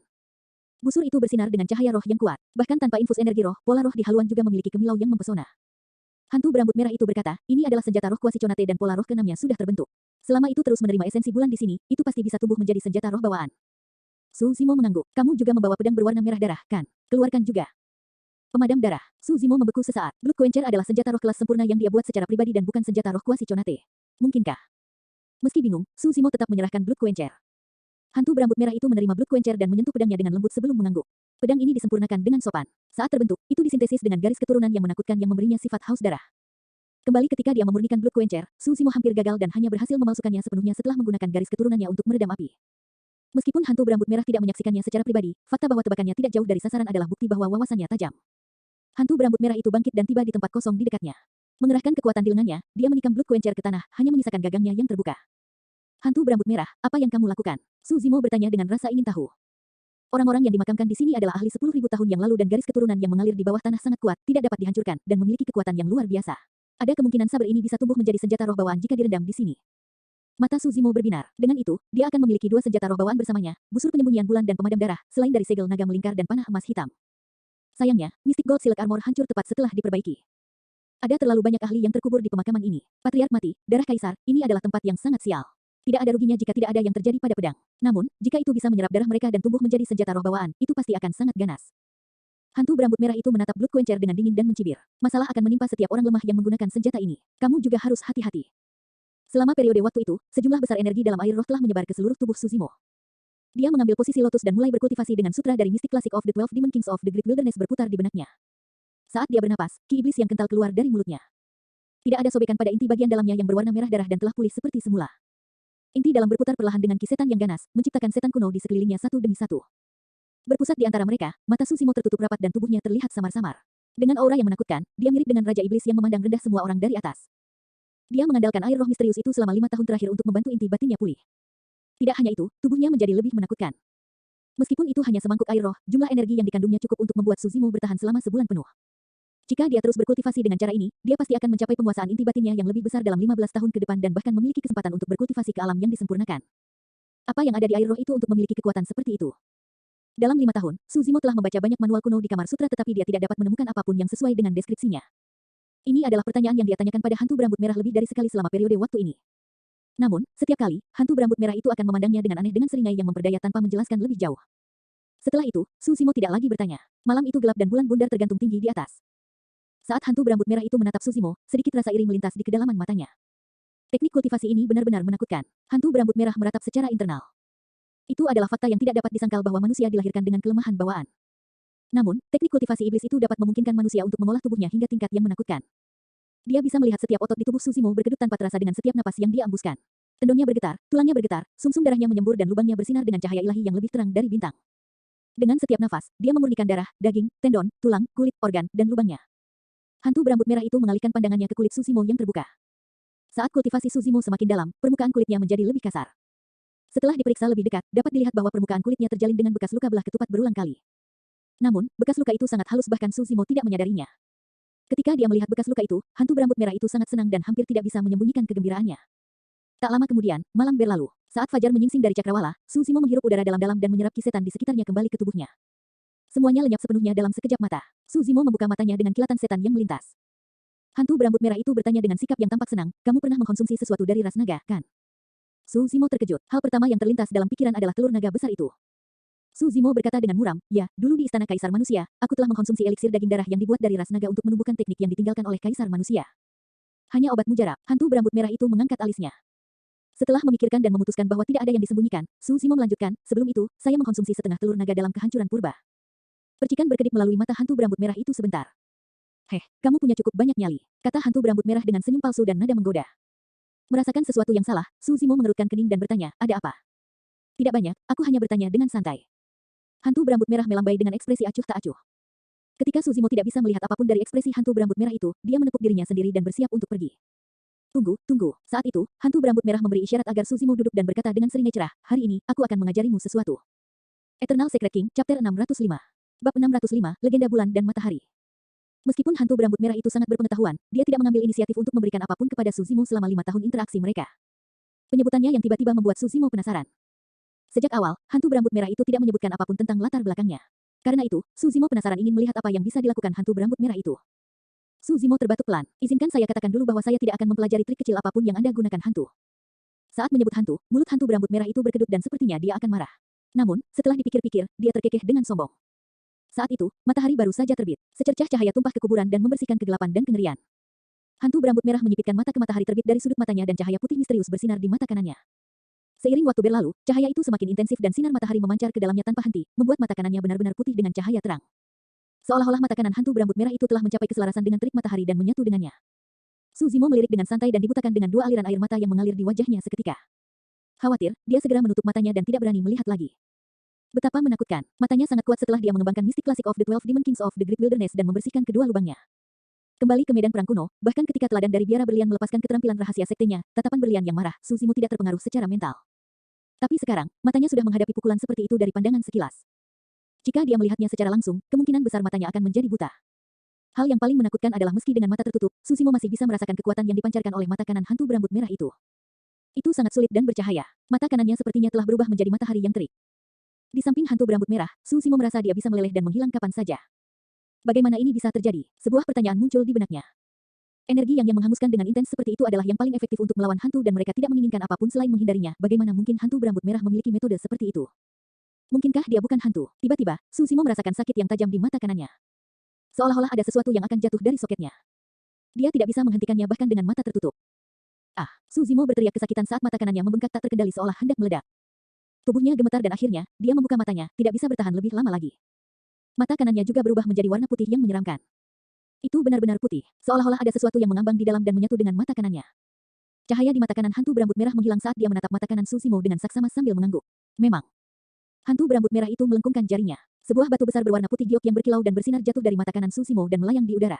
Busur itu bersinar dengan cahaya roh yang kuat, bahkan tanpa infus energi roh, pola roh di haluan juga memiliki kemilau yang mempesona. Hantu berambut merah itu berkata, ini adalah senjata roh kuasi Conate dan pola roh keenamnya sudah terbentuk. Selama itu terus menerima esensi bulan di sini, itu pasti bisa tumbuh menjadi senjata roh bawaan. Su Zimo mengangguk, kamu juga membawa pedang berwarna merah darah, kan? Keluarkan juga. Pemadam darah. Su Zimo membeku sesaat. Blood Quencher adalah senjata roh kelas sempurna yang dia buat secara pribadi dan bukan senjata roh kuasi Conate. Mungkinkah? Meski bingung, Su Zimo tetap menyerahkan Blood Quencher. Hantu berambut merah itu menerima Blood Quencher dan menyentuh pedangnya dengan lembut sebelum mengangguk. Pedang ini disempurnakan dengan sopan. Saat terbentuk, itu disintesis dengan garis keturunan yang menakutkan yang memberinya sifat haus darah. Kembali ketika dia memurnikan Blood Quencher, Su Zimo hampir gagal dan hanya berhasil memalsukannya sepenuhnya setelah menggunakan garis keturunannya untuk meredam api. Meskipun hantu berambut merah tidak menyaksikannya secara pribadi, fakta bahwa tebakannya tidak jauh dari sasaran adalah bukti bahwa wawasannya tajam. Hantu berambut merah itu bangkit dan tiba di tempat kosong di dekatnya. Mengerahkan kekuatan di lengannya, dia menikam Blood Quencher ke tanah, hanya menyisakan gagangnya yang terbuka. Hantu berambut merah, apa yang kamu lakukan? Su Zimo bertanya dengan rasa ingin tahu. Orang-orang yang dimakamkan di sini adalah ahli 10.000 tahun yang lalu dan garis keturunan yang mengalir di bawah tanah sangat kuat, tidak dapat dihancurkan, dan memiliki kekuatan yang luar biasa. Ada kemungkinan saber ini bisa tumbuh menjadi senjata roh bawaan jika direndam di sini. Mata Su Zimo berbinar. Dengan itu, dia akan memiliki 2 senjata roh bawaan bersamanya, busur penyembunyian bulan dan pemadam darah, selain dari segel naga melingkar dan panah emas hitam. Sayangnya, Mystic Gold Silk Armor hancur tepat setelah diperbaiki. Ada terlalu banyak ahli yang terkubur di pemakaman ini. Patriark mati, darah kaisar, ini adalah tempat yang sangat sial. Tidak ada ruginya jika tidak ada yang terjadi pada pedang. Namun, jika itu bisa menyerap darah mereka dan tumbuh menjadi senjata roh bawaan, itu pasti akan sangat ganas. Hantu berambut merah itu menatap Blood Quencher dengan dingin dan mencibir. Masalah akan menimpa setiap orang lemah yang menggunakan senjata ini. Kamu juga harus hati-hati. Selama periode waktu itu, sejumlah besar energi dalam air roh telah menyebar ke seluruh tubuh Su Zimo. Dia mengambil posisi lotus dan mulai berkultivasi dengan sutra dari Mystic Classic of the 12 Demon Kings of the Great Wilderness berputar di benaknya. Saat dia bernapas, ki iblis yang kental keluar dari mulutnya. Tidak ada sobekan pada inti bagian dalamnya yang berwarna merah darah dan telah pulih seperti semula. Inti dalam berputar perlahan dengan kisetan yang ganas, menciptakan setan kuno di sekelilingnya satu demi satu. Berpusat di antara mereka, mata Susimo tertutup rapat dan tubuhnya terlihat samar-samar. Dengan aura yang menakutkan, dia mirip dengan Raja Iblis yang memandang rendah semua orang dari atas. Dia mengandalkan air roh misterius itu selama 5 tahun terakhir untuk membantu inti batinnya pulih. Tidak hanya itu, tubuhnya menjadi lebih menakutkan. Meskipun itu hanya semangkuk air roh, jumlah energi yang dikandungnya cukup untuk membuat Susimo bertahan selama sebulan penuh. Jika dia terus berkultivasi dengan cara ini, dia pasti akan mencapai penguasaan inti batinnya yang lebih besar dalam 15 tahun ke depan dan bahkan memiliki kesempatan untuk berkultivasi ke alam yang disempurnakan. Apa yang ada di air roh itu untuk memiliki kekuatan seperti itu? Dalam 5 tahun, Susimo telah membaca banyak manual kuno di Kamar Sutra tetapi dia tidak dapat menemukan apapun yang sesuai dengan deskripsinya. Ini adalah pertanyaan yang dia tanyakan pada hantu berambut merah lebih dari sekali selama periode waktu ini. Namun, setiap kali, hantu berambut merah itu akan memandangnya dengan aneh dengan seringai yang memperdaya tanpa menjelaskan lebih jauh. Setelah itu, Susimo tidak lagi bertanya. Malam itu gelap dan bulan bundar tergantung tinggi di atas. Saat hantu berambut merah itu menatap Susimo, sedikit rasa iri melintas di kedalaman matanya. Teknik kultivasi ini benar-benar menakutkan. Hantu berambut merah meratap secara internal. Itu adalah fakta yang tidak dapat disangkal bahwa manusia dilahirkan dengan kelemahan bawaan. Namun, teknik kultivasi iblis itu dapat memungkinkan manusia untuk mengolah tubuhnya hingga tingkat yang menakutkan. Dia bisa melihat setiap otot di tubuh Susimo berkedut tanpa terasa dengan setiap napas yang dia embuskan. Tendonnya bergetar, tulangnya bergetar, sumsum darahnya menyembur dan lubangnya bersinar dengan cahaya ilahi yang lebih terang dari bintang. Dengan setiap nafas, dia memurnikan darah, daging, tendon, tulang, kulit, organ, dan lubangnya. Hantu berambut merah itu mengalihkan pandangannya ke kulit Susimo yang terbuka. Saat kultivasi Susimo semakin dalam, permukaan kulitnya menjadi lebih kasar. Setelah diperiksa lebih dekat, dapat dilihat bahwa permukaan kulitnya terjalin dengan bekas luka belah ketupat berulang kali. Namun, bekas luka itu sangat halus bahkan Susimo tidak menyadarinya. Ketika dia melihat bekas luka itu, hantu berambut merah itu sangat senang dan hampir tidak bisa menyembunyikan kegembiraannya. Tak lama kemudian, malam berlalu. Saat fajar menyingsing dari cakrawala, Susimo menghirup udara dalam-dalam dan menyerap kisetan di sekitarnya kembali ke tubuhnya. Semuanya lenyap sepenuhnya dalam sekejap mata. Susimo membuka matanya dengan kilatan setan yang melintas. Hantu berambut merah itu bertanya dengan sikap yang tampak senang, "Kamu pernah mengkonsumsi sesuatu dari ras naga, kan?" Susimo terkejut. Hal pertama yang terlintas dalam pikiran adalah telur naga besar itu. Susimo berkata dengan muram, "Ya, dulu di Istana Kaisar Manusia, aku telah mengkonsumsi eliksir daging darah yang dibuat dari ras naga untuk menumbuhkan teknik yang ditinggalkan oleh Kaisar Manusia." Hanya obat mujarab. Hantu berambut merah itu mengangkat alisnya. Setelah memikirkan dan memutuskan bahwa tidak ada yang disembunyikan, Susimo melanjutkan, "Sebelum itu, saya mengkonsumsi setengah telur naga dalam kehancuran purba." Percikan berkedip melalui mata hantu berambut merah itu sebentar. "Heh, kamu punya cukup banyak nyali," kata hantu berambut merah dengan senyum palsu dan nada menggoda. Merasakan sesuatu yang salah, Susimo mengerutkan kening dan bertanya, "Ada apa?" "Tidak banyak, aku hanya bertanya dengan santai." Hantu berambut merah melambai dengan ekspresi acuh tak acuh. Ketika Susimo tidak bisa melihat apapun dari ekspresi hantu berambut merah itu, dia menepuk dirinya sendiri dan bersiap untuk pergi. "Tunggu, tunggu." Saat itu, hantu berambut merah memberi isyarat agar Susimo duduk dan berkata dengan seringai cerah, "Hari ini, aku akan mengajarimu sesuatu." Eternal Secret King, Chapter 605. Bab 605, Legenda Bulan dan Matahari. Meskipun hantu berambut merah itu sangat berpengetahuan, dia tidak mengambil inisiatif untuk memberikan apapun kepada Susimo selama 5 tahun interaksi mereka. Penyebutannya yang tiba-tiba membuat Susimo penasaran. Sejak awal, hantu berambut merah itu tidak menyebutkan apapun tentang latar belakangnya. Karena itu, Susimo penasaran ingin melihat apa yang bisa dilakukan hantu berambut merah itu. Susimo terbatuk pelan. "Izinkan saya katakan dulu bahwa saya tidak akan mempelajari trik kecil apapun yang Anda gunakan hantu." Saat menyebut hantu, mulut hantu berambut merah itu berkedut dan sepertinya dia akan marah. Namun, setelah dipikir-pikir, dia terkekeh dengan sombong. Saat itu, matahari baru saja terbit. Secercah cahaya tumpah ke kuburan dan membersihkan kegelapan dan kengerian. Hantu berambut merah menyipitkan mata ke matahari terbit dari sudut matanya dan cahaya putih misterius bersinar di mata kanannya. Seiring waktu berlalu, cahaya itu semakin intensif dan sinar matahari memancar ke dalamnya tanpa henti, membuat mata kanannya benar-benar putih dengan cahaya terang. Seolah-olah mata kanan hantu berambut merah itu telah mencapai keselarasan dengan terik matahari dan menyatu dengannya. Susimo melirik dengan santai dan dibutakan dengan 2 aliran air mata yang mengalir di wajahnya seketika. Khawatir, dia segera menutup matanya dan tidak berani melihat lagi. Betapa menakutkan. Matanya sangat kuat setelah dia mengembangkan Mystic Classic of the 12 Demon Kings of the Great Wilderness dan membersihkan kedua lubangnya. Kembali ke medan perang kuno, bahkan ketika teladan dari biara berlian melepaskan keterampilan rahasia sektenya, tatapan berlian yang marah, Susimo tidak terpengaruh secara mental. Tapi sekarang, matanya sudah menghadapi pukulan seperti itu dari pandangan sekilas. Jika dia melihatnya secara langsung, kemungkinan besar matanya akan menjadi buta. Hal yang paling menakutkan adalah meski dengan mata tertutup, Susimo masih bisa merasakan kekuatan yang dipancarkan oleh mata kanan hantu berambut merah itu. Itu sangat sulit dan bercahaya. Mata kanannya sepertinya telah berubah menjadi matahari yang terik. Di samping hantu berambut merah, Susimo merasa dia bisa meleleh dan menghilang kapan saja. Bagaimana ini bisa terjadi? Sebuah pertanyaan muncul di benaknya. Energi yang menghanguskan dengan intens seperti itu adalah yang paling efektif untuk melawan hantu dan mereka tidak menginginkan apapun selain menghindarinya. Bagaimana mungkin hantu berambut merah memiliki metode seperti itu? Mungkinkah dia bukan hantu? Tiba-tiba, Susimo merasakan sakit yang tajam di mata kanannya. Seolah-olah ada sesuatu yang akan jatuh dari soketnya. Dia tidak bisa menghentikannya bahkan dengan mata tertutup. "Ah!" Susimo berteriak kesakitan saat mata kanannya membengkak tak terkendali seolah hendak meledak. Tubuhnya gemetar dan akhirnya, dia membuka matanya, tidak bisa bertahan lebih lama lagi. Mata kanannya juga berubah menjadi warna putih yang menyeramkan. Itu benar-benar putih, seolah-olah ada sesuatu yang mengambang di dalam dan menyatu dengan mata kanannya. Cahaya di mata kanan hantu berambut merah menghilang saat dia menatap mata kanan Susimo dengan saksama sambil mengangguk. Memang, hantu berambut merah itu melengkungkan jarinya. Sebuah batu besar berwarna putih giok yang berkilau dan bersinar jatuh dari mata kanan Susimo dan melayang di udara.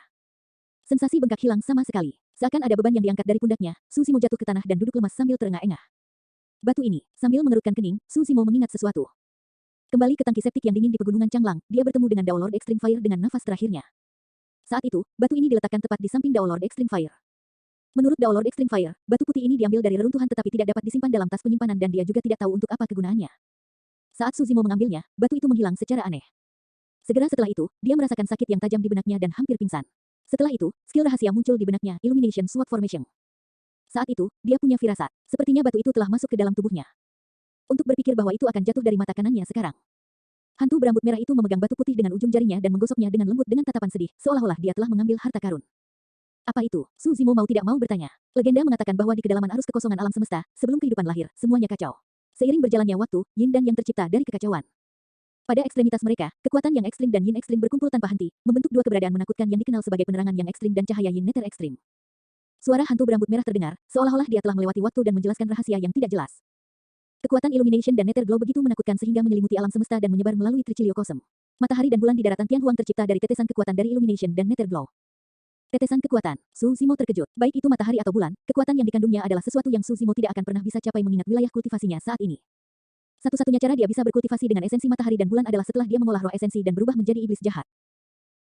Sensasi bengkak hilang sama sekali. Seakan ada beban yang diangkat dari pundaknya, Susimo jatuh ke tanah dan duduk lemas sambil terengah-engah. Batu ini, sambil mengerutkan kening, Susimo mengingat sesuatu. Kembali ke tangki septik yang dingin di pegunungan Changlang, dia bertemu dengan Dao Lord Extreme Fire dengan nafas terakhirnya. Saat itu, batu ini diletakkan tepat di samping Dao Lord Extreme Fire. Menurut Dao Lord Extreme Fire, batu putih ini diambil dari reruntuhan tetapi tidak dapat disimpan dalam tas penyimpanan dan dia juga tidak tahu untuk apa kegunaannya. Saat Susimo mengambilnya, batu itu menghilang secara aneh. Segera setelah itu, dia merasakan sakit yang tajam di benaknya dan hampir pingsan. Setelah itu, skill rahasia muncul di benaknya, Illumination Sword Formation. Saat itu, dia punya firasat. Sepertinya batu itu telah masuk ke dalam tubuhnya. Untuk berpikir bahwa itu akan jatuh dari mata kanannya sekarang. Hantu berambut merah itu memegang batu putih dengan ujung jarinya dan menggosoknya dengan lembut dengan tatapan sedih, seolah-olah dia telah mengambil harta karun. Apa itu? Susimo mau tidak mau bertanya. Legenda mengatakan bahwa di kedalaman arus kekosongan alam semesta, sebelum kehidupan lahir, semuanya kacau. Seiring berjalannya waktu, yin dan yang tercipta dari kekacauan. Pada ekstremitas mereka, kekuatan yang ekstrim dan yin ekstrim berkumpul tanpa henti, membentuk dua keberadaan menakutkan yang dikenal sebagai penerangan yang ekstrim dan cahaya yin nether ekstrim. Suara hantu berambut merah terdengar, seolah-olah dia telah melewati waktu dan menjelaskan rahasia yang tidak jelas. Kekuatan Illumination dan Nether Glow begitu menakutkan sehingga menyelimuti alam semesta dan menyebar melalui Tricilio Kosem. Matahari dan bulan di daratan Tianhuang tercipta dari tetesan kekuatan dari Illumination dan Nether Glow. Tetesan kekuatan. Susimo terkejut. Baik itu matahari atau bulan, kekuatan yang dikandungnya adalah sesuatu yang Susimo tidak akan pernah bisa capai mengingat wilayah kultivasinya saat ini. Satu-satunya cara dia bisa berkultivasi dengan esensi matahari dan bulan adalah setelah dia mengolah roh esensi dan berubah menjadi iblis jahat.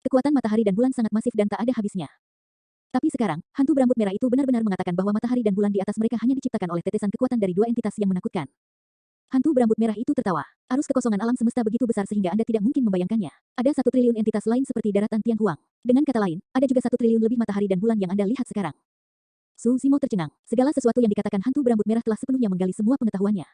Kekuatan matahari dan bulan sangat masif dan tak ada habisnya. Tapi sekarang, hantu berambut merah itu benar-benar mengatakan bahwa matahari dan bulan di atas mereka hanya diciptakan oleh tetesan kekuatan dari dua entitas yang menakutkan. Hantu berambut merah itu tertawa. Arus kekosongan alam semesta begitu besar sehingga Anda tidak mungkin membayangkannya. Ada 1 triliun entitas lain seperti daratan Tianhuang. Dengan kata lain, ada juga 1 triliun lebih matahari dan bulan yang Anda lihat sekarang. Susimo tercengang. Segala sesuatu yang dikatakan hantu berambut merah telah sepenuhnya menggali semua pengetahuannya.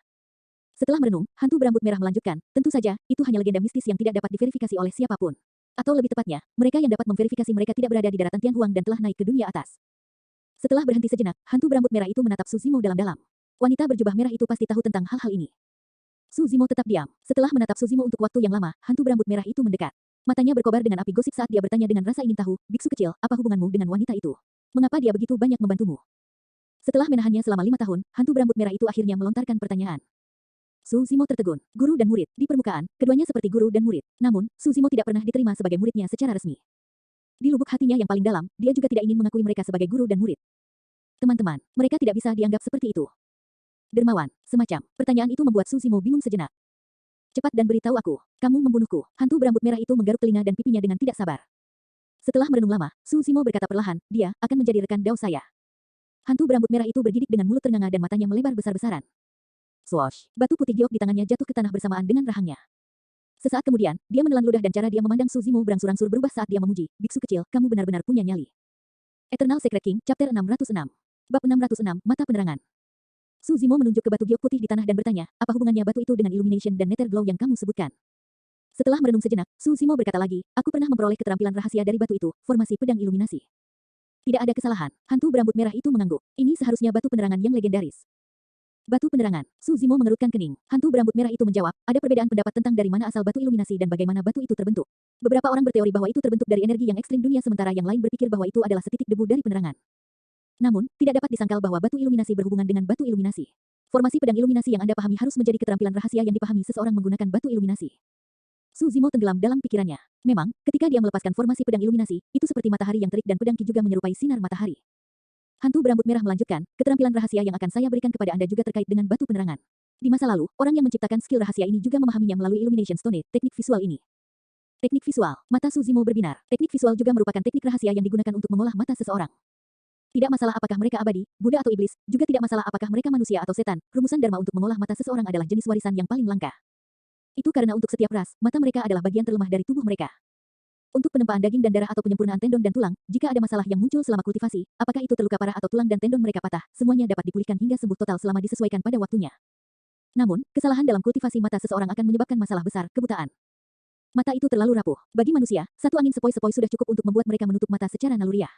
Setelah merenung, hantu berambut merah melanjutkan, tentu saja, itu hanya legenda mistis yang tidak dapat diverifikasi oleh siapapun. Atau lebih tepatnya, mereka yang dapat memverifikasi mereka tidak berada di daratan Tianhuang dan telah naik ke dunia atas. Setelah berhenti sejenak, hantu berambut merah itu menatap Susimo dalam-dalam. Wanita berjubah merah itu pasti tahu tentang hal-hal ini. Susimo tetap diam. Setelah menatap Susimo untuk waktu yang lama, hantu berambut merah itu mendekat. Matanya berkobar dengan api gosip saat dia bertanya dengan rasa ingin tahu, biksu kecil, apa hubunganmu dengan wanita itu? Mengapa dia begitu banyak membantumu? Setelah menahannya selama 5 tahun, hantu berambut merah itu akhirnya melontarkan pertanyaan. Susimo tertegun. Guru dan murid, di permukaan, keduanya seperti guru dan murid. Namun, Susimo tidak pernah diterima sebagai muridnya secara resmi. Di lubuk hatinya yang paling dalam, dia juga tidak ingin mengakui mereka sebagai guru dan murid. Teman-teman, mereka tidak bisa dianggap seperti itu. Dermawan, semacam. Pertanyaan itu membuat Susimo bingung sejenak. Cepat dan beritahu aku, kamu membunuhku. Hantu berambut merah itu menggaruk telinga dan pipinya dengan tidak sabar. Setelah merenung lama, Susimo berkata perlahan, dia akan menjadi rekan Dao saya. Hantu berambut merah itu bergidik dengan mulut ternganga dan matanya melebar besar-besaran. Swoosh, batu putih giok di tangannya jatuh ke tanah bersamaan dengan rahangnya. Sesaat kemudian, dia menelan ludah dan cara dia memandang Susimo berangsur-angsur berubah saat dia memuji, biksu kecil, kamu benar-benar punya nyali. Eternal Secret King, Chapter 606. Bab 606, Mata Penerangan. Susimo menunjuk ke batu giok putih di tanah dan bertanya, apa hubungannya batu itu dengan Illumination dan Nether Glow yang kamu sebutkan? Setelah merenung sejenak, Susimo berkata lagi, aku pernah memperoleh keterampilan rahasia dari batu itu, formasi pedang iluminasi. Tidak ada kesalahan, hantu berambut merah itu mengangguk. Ini seharusnya batu penerangan yang legendaris. Batu penerangan. Susimo mengerutkan kening. Hantu berambut merah itu menjawab, ada perbedaan pendapat tentang dari mana asal batu iluminasi dan bagaimana batu itu terbentuk. Beberapa orang berteori bahwa itu terbentuk dari energi yang ekstrim dunia sementara yang lain berpikir bahwa itu adalah setitik debu dari penerangan. Namun, tidak dapat disangkal bahwa batu iluminasi berhubungan dengan batu iluminasi. Formasi pedang iluminasi yang Anda pahami harus menjadi keterampilan rahasia yang dipahami seseorang menggunakan batu iluminasi. Susimo tenggelam dalam pikirannya. Memang, ketika dia melepaskan formasi pedang iluminasi, itu seperti matahari yang terik dan pedang Ki juga menyerupai sinar matahari. Hantu berambut merah melanjutkan, keterampilan rahasia yang akan saya berikan kepada Anda juga terkait dengan batu penerangan. Di masa lalu, orang yang menciptakan skill rahasia ini juga memahaminya melalui Illumination Stone, teknik visual ini. Teknik visual, mata Susimo berbinar. Teknik visual juga merupakan teknik rahasia yang digunakan untuk mengolah mata seseorang. Tidak masalah apakah mereka abadi, Buddha atau iblis, juga tidak masalah apakah mereka manusia atau setan, rumusan Dharma untuk mengolah mata seseorang adalah jenis warisan yang paling langka. Itu karena untuk setiap ras, mata mereka adalah bagian terlemah dari tubuh mereka. Untuk penempaan daging dan darah atau penyempurnaan tendon dan tulang, jika ada masalah yang muncul selama kultivasi, apakah itu terluka parah atau tulang dan tendon mereka patah, semuanya dapat dipulihkan hingga sembuh total selama disesuaikan pada waktunya. Namun, kesalahan dalam kultivasi mata seseorang akan menyebabkan masalah besar, kebutaan. Mata itu terlalu rapuh. Bagi manusia, satu angin sepoi-sepoi sudah cukup untuk membuat mereka menutup mata secara naluriah.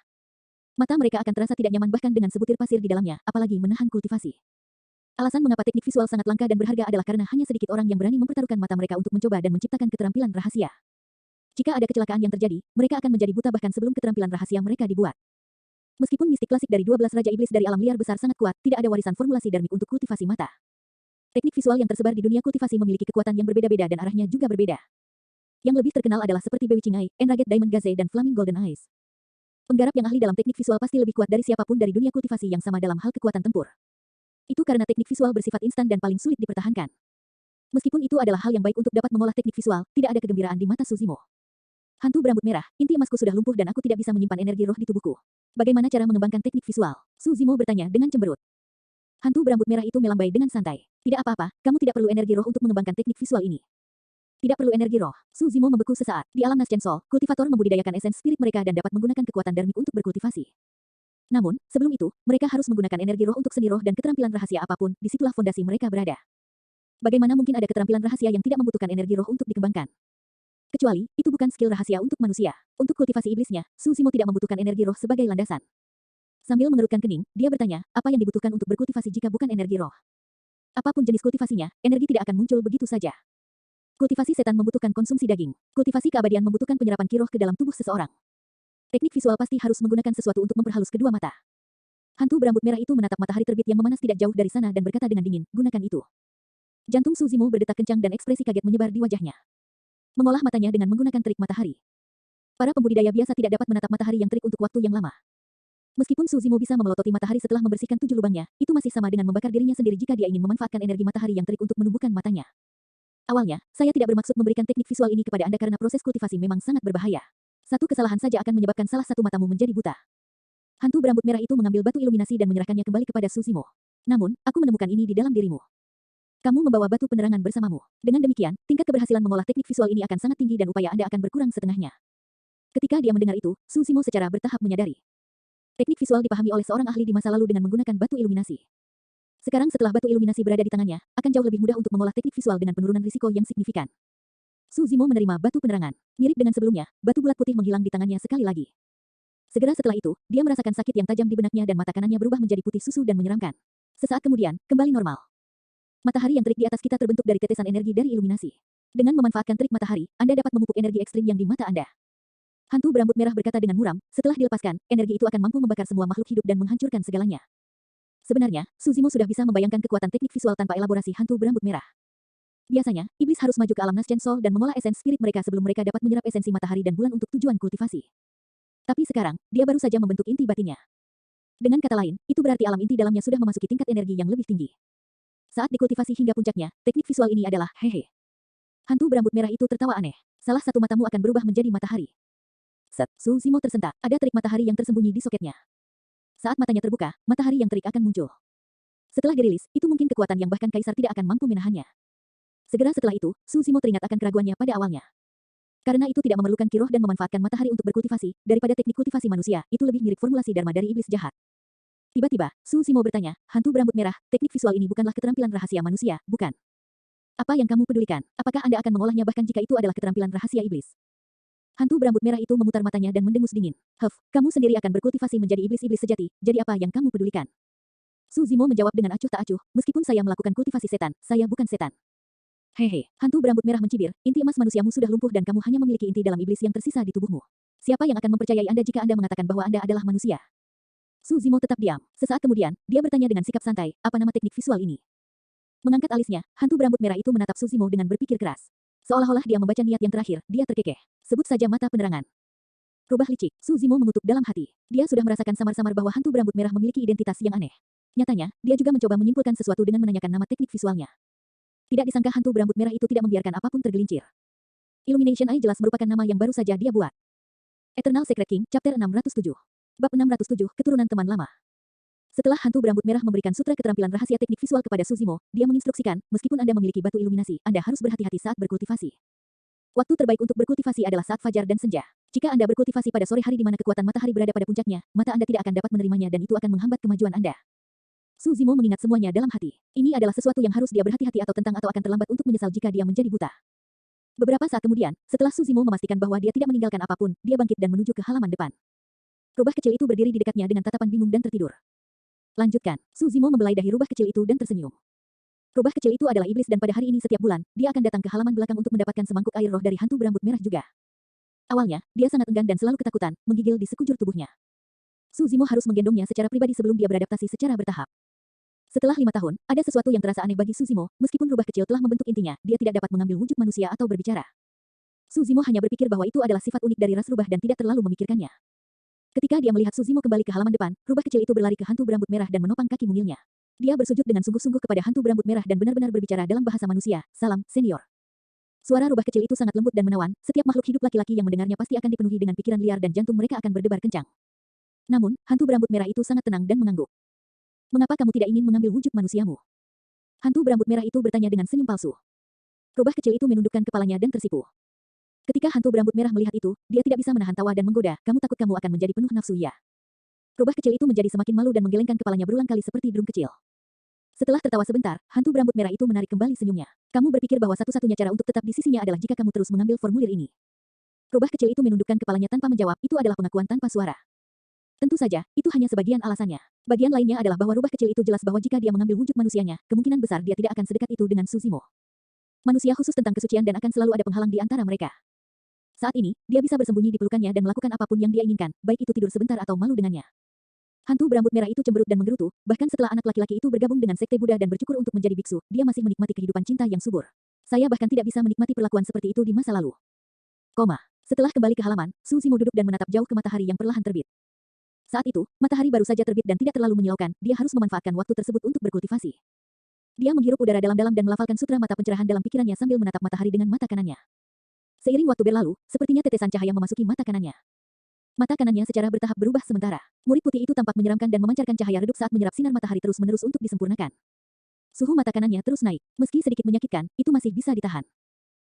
Mata mereka akan terasa tidak nyaman bahkan dengan sebutir pasir di dalamnya, apalagi menahan kultivasi. Alasan mengapa teknik visual sangat langka dan berharga adalah karena hanya sedikit orang yang berani mempertaruhkan mata mereka untuk mencoba dan menciptakan keterampilan rahasia. Jika ada kecelakaan yang terjadi, mereka akan menjadi buta bahkan sebelum keterampilan rahasia mereka dibuat. Meskipun mistik klasik dari 12 Raja Iblis dari alam liar besar sangat kuat, tidak ada warisan formulasi darmik untuk kultivasi mata. Teknik visual yang tersebar di dunia kultivasi memiliki kekuatan yang berbeda-beda dan arahnya juga berbeda. Yang lebih terkenal adalah seperti Bewitching Eye, Enraged Diamond Gaze dan Flaming Golden Eyes. Penggarap yang ahli dalam teknik visual pasti lebih kuat dari siapapun dari dunia kultivasi yang sama dalam hal kekuatan tempur. Itu karena teknik visual bersifat instan dan paling sulit dipertahankan. Meskipun itu adalah hal yang baik untuk dapat mengolah teknik visual, tidak ada kegembiraan di mata Suzimo. Hantu berambut merah, inti emasku sudah lumpuh dan aku tidak bisa menyimpan energi roh di tubuhku. Bagaimana cara mengembangkan teknik visual? Suzimo bertanya dengan cemberut. Hantu berambut merah itu melambai dengan santai. Tidak apa-apa, kamu tidak perlu energi roh untuk mengembangkan teknik visual ini. Tidak perlu energi roh. Suzimo membeku sesaat. Di alam Naschen Sol, kultivator membudidayakan esens spirit mereka dan dapat menggunakan kekuatan darmik untuk berkultivasi. Namun, sebelum itu, mereka harus menggunakan energi roh untuk seni roh dan keterampilan rahasia apapun, disitulah fondasi mereka berada. Bagaimana mungkin ada keterampilan rahasia yang tidak membutuhkan energi roh untuk dikembangkan? Kecuali, itu bukan skill rahasia untuk manusia. Untuk kultivasi iblisnya, Suzimo tidak membutuhkan energi roh sebagai landasan. Sambil mengerutkan kening, dia bertanya, apa yang dibutuhkan untuk berkultivasi jika bukan energi roh? Apapun jenis kultivasinya, energi tidak akan muncul begitu saja. Kultivasi setan membutuhkan konsumsi daging. Kultivasi keabadian membutuhkan penyerapan ki roh ke dalam tubuh seseorang. Teknik visual pasti harus menggunakan sesuatu untuk memperhalus kedua mata. Hantu berambut merah itu menatap matahari terbit yang memanas tidak jauh dari sana dan berkata dengan dingin, gunakan itu. Jantung Suzimo berdetak kencang dan ekspresi kaget menyebar di wajahnya. Mengolah matanya dengan menggunakan trik matahari. Para pembudidaya biasa tidak dapat menatap matahari yang terik untuk waktu yang lama. Meskipun Suzimo bisa memelototi matahari setelah membersihkan 7 lubangnya, itu masih sama dengan membakar dirinya sendiri jika dia ingin memanfaatkan energi matahari yang terik untuk menumbuhkan matanya. Awalnya, saya tidak bermaksud memberikan teknik visual ini kepada Anda karena proses kultivasi memang sangat berbahaya. Satu kesalahan saja akan menyebabkan salah satu matamu menjadi buta. Hantu berambut merah itu mengambil batu iluminasi dan menyerahkannya kembali kepada Suzimo. Namun, aku menemukan ini di dalam dirimu. Kamu membawa batu penerangan bersamamu. Dengan demikian, tingkat keberhasilan mengolah teknik visual ini akan sangat tinggi dan upaya Anda akan berkurang setengahnya. Ketika dia mendengar itu, Suzimo secara bertahap menyadari. Teknik visual dipahami oleh seorang ahli di masa lalu dengan menggunakan batu iluminasi. Sekarang setelah batu iluminasi berada di tangannya, akan jauh lebih mudah untuk mengolah teknik visual dengan penurunan risiko yang signifikan. Suzimo menerima batu penerangan. Mirip dengan sebelumnya, batu bulat putih menghilang di tangannya sekali lagi. Segera setelah itu, dia merasakan sakit yang tajam di benaknya dan mata kanannya berubah menjadi putih susu dan menyeramkan. Sesaat kemudian, kembali normal. Matahari yang terik di atas kita terbentuk dari tetesan energi dari iluminasi. Dengan memanfaatkan trik matahari, Anda dapat memupuk energi ekstrim yang di mata Anda. Hantu berambut merah berkata dengan muram, setelah dilepaskan, energi itu akan mampu membakar semua makhluk hidup dan menghancurkan segalanya. Sebenarnya, Suzimo sudah bisa membayangkan kekuatan teknik visual tanpa elaborasi hantu berambut merah. Biasanya, iblis harus maju ke alam Naschen Sol dan mengolah esens spirit mereka sebelum mereka dapat menyerap esensi matahari dan bulan untuk tujuan kultivasi. Tapi sekarang, dia baru saja membentuk inti batinnya. Dengan kata lain, itu berarti alam inti dalamnya sudah memasuki tingkat energi yang lebih tinggi. Saat dikultivasi hingga puncaknya, teknik visual ini adalah hehe. Hantu berambut merah itu tertawa aneh. Salah satu matamu akan berubah menjadi matahari. Set, Suzimo tersentak. Ada terik matahari yang tersembunyi di soketnya. Saat matanya terbuka, matahari yang terik akan muncul. Setelah dirilis, itu mungkin kekuatan yang bahkan kaisar tidak akan mampu menahannya. Segera setelah itu, Suzimo teringat akan keraguannya pada awalnya. Karena itu tidak memerlukan ki roh dan memanfaatkan matahari untuk berkultivasi, daripada teknik kultivasi manusia, itu lebih mirip formulasi dharma dari iblis jahat. Tiba-tiba, Suzimo bertanya, hantu berambut merah, teknik visual ini bukanlah keterampilan rahasia manusia, bukan? Apa yang kamu pedulikan? Apakah Anda akan mengolahnya bahkan jika itu adalah keterampilan rahasia iblis? Hantu berambut merah itu memutar matanya dan mendengus dingin. Kamu sendiri akan berkultivasi menjadi iblis-iblis sejati, jadi apa yang kamu pedulikan? Suzimo menjawab dengan acuh tak acuh, meskipun saya melakukan kultivasi setan, saya bukan setan. Hehe, hantu berambut merah mencibir, inti emas manusiamu sudah lumpuh dan kamu hanya memiliki inti dalam iblis yang tersisa di tubuhmu. Siapa yang akan mempercayai Anda jika Anda mengatakan bahwa Anda adalah manusia? Suzimo tetap diam. Sesaat kemudian, dia bertanya dengan sikap santai, apa nama teknik visual ini? Mengangkat alisnya, hantu berambut merah itu menatap Suzimo dengan berpikir keras. Seolah-olah dia membaca niat yang terakhir, dia terkekeh. Sebut saja mata penerangan. Rubah licik, Suzimo mengutuk dalam hati. Dia sudah merasakan samar-samar bahwa hantu berambut merah memiliki identitas yang aneh. Nyatanya, dia juga mencoba menyimpulkan sesuatu dengan menanyakan nama teknik visualnya. Tidak disangka hantu berambut merah itu tidak membiarkan apapun tergelincir. Illumination Eye jelas merupakan nama yang baru saja dia buat. Eternal Secret King, Chapter 607. Bab 607, Keturunan Teman Lama. Setelah hantu berambut merah memberikan sutra keterampilan rahasia teknik visual kepada Suzimo, dia menginstruksikan, meskipun Anda memiliki batu iluminasi, Anda harus berhati-hati saat berkultivasi. Waktu terbaik untuk berkultivasi adalah saat fajar dan senja. Jika Anda berkultivasi pada sore hari di mana kekuatan matahari berada pada puncaknya, mata Anda tidak akan dapat menerimanya dan itu akan menghambat kemajuan Anda. Suzimo mengingat semuanya dalam hati. Ini adalah sesuatu yang harus dia berhati-hati atau akan terlambat untuk menyesal jika dia menjadi buta. Beberapa saat kemudian, setelah Suzimo memastikan bahwa dia tidak meninggalkan apapun, dia bangkit dan menuju ke halaman depan. Rubah kecil itu berdiri di dekatnya dengan tatapan bingung dan tertidur. Lanjutkan. Suzimo membelai dahi rubah kecil itu dan tersenyum. Rubah kecil itu adalah iblis dan pada hari ini setiap bulan, dia akan datang ke halaman belakang untuk mendapatkan semangkuk air roh dari hantu berambut merah juga. Awalnya, dia sangat enggan dan selalu ketakutan, menggigil di sekujur tubuhnya. Su Zimo harus menggendongnya secara pribadi sebelum dia beradaptasi secara bertahap. Setelah 5 tahun, ada sesuatu yang terasa aneh bagi Su Zimo, meskipun rubah kecil telah membentuk intinya, dia tidak dapat mengambil wujud manusia atau berbicara. Su Zimo hanya berpikir bahwa itu adalah sifat unik dari ras rubah dan tidak terlalu memikirkannya. Ketika dia melihat Su Zimo kembali ke halaman depan, rubah kecil itu berlari ke hantu berambut merah dan menopang kaki mungilnya. Dia bersujud dengan sungguh-sungguh kepada hantu berambut merah dan benar-benar berbicara dalam bahasa manusia. Salam, senior. Suara rubah kecil itu sangat lembut dan menawan, setiap makhluk hidup laki-laki yang mendengarnya pasti akan dipenuhi dengan pikiran liar dan jantung mereka akan berdebar kencang. Namun, hantu berambut merah itu sangat tenang dan mengangguk. Mengapa kamu tidak ingin mengambil wujud manusiamu? Hantu berambut merah itu bertanya dengan senyum palsu. Rubah kecil itu menundukkan kepalanya dan tersipu. Ketika hantu berambut merah melihat itu, dia tidak bisa menahan tawa dan menggoda, kamu takut kamu akan menjadi penuh nafsu ya? Rubah kecil itu menjadi semakin malu dan menggelengkan kepalanya berulang kali seperti drum kecil. Setelah tertawa sebentar, hantu berambut merah itu menarik kembali senyumnya. Kamu berpikir bahwa satu-satunya cara untuk tetap di sisinya adalah jika kamu terus mengambil formulir ini. Rubah kecil itu menundukkan kepalanya tanpa menjawab, itu adalah pengakuan tanpa suara. Tentu saja, itu hanya sebagian alasannya. Bagian lainnya adalah bahwa rubah kecil itu jelas bahwa jika dia mengambil wujud manusianya, kemungkinan besar dia tidak akan sedekat itu dengan Su Zimo. Manusia khusus tentang kesucian dan akan selalu ada penghalang di antara mereka. Saat ini, dia bisa bersembunyi di pelukannya dan melakukan apapun yang dia inginkan, baik itu tidur sebentar atau malu dengannya. Hantu berambut merah itu cemberut dan menggerutu, bahkan setelah anak laki-laki itu bergabung dengan sekte Buddha dan bercukur untuk menjadi biksu, dia masih menikmati kehidupan cinta yang subur. Saya bahkan tidak bisa menikmati perlakuan seperti itu di masa lalu. Setelah kembali ke halaman, Su Zimo duduk dan menatap jauh ke matahari yang perlahan terbit. Saat itu, matahari baru saja terbit dan tidak terlalu menyilaukan, dia harus memanfaatkan waktu tersebut untuk berkultivasi. Dia menghirup udara dalam-dalam dan melafalkan sutra mata pencerahan dalam pikirannya sambil menatap matahari dengan mata kanannya. Seiring waktu berlalu, sepertinya tetesan cahaya memasuki mata kanannya. Mata kanannya secara bertahap berubah sementara. Murid putih itu tampak menyeramkan dan memancarkan cahaya redup saat menyerap sinar matahari terus-menerus untuk disempurnakan. Suhu mata kanannya terus naik, meski sedikit menyakitkan, itu masih bisa ditahan.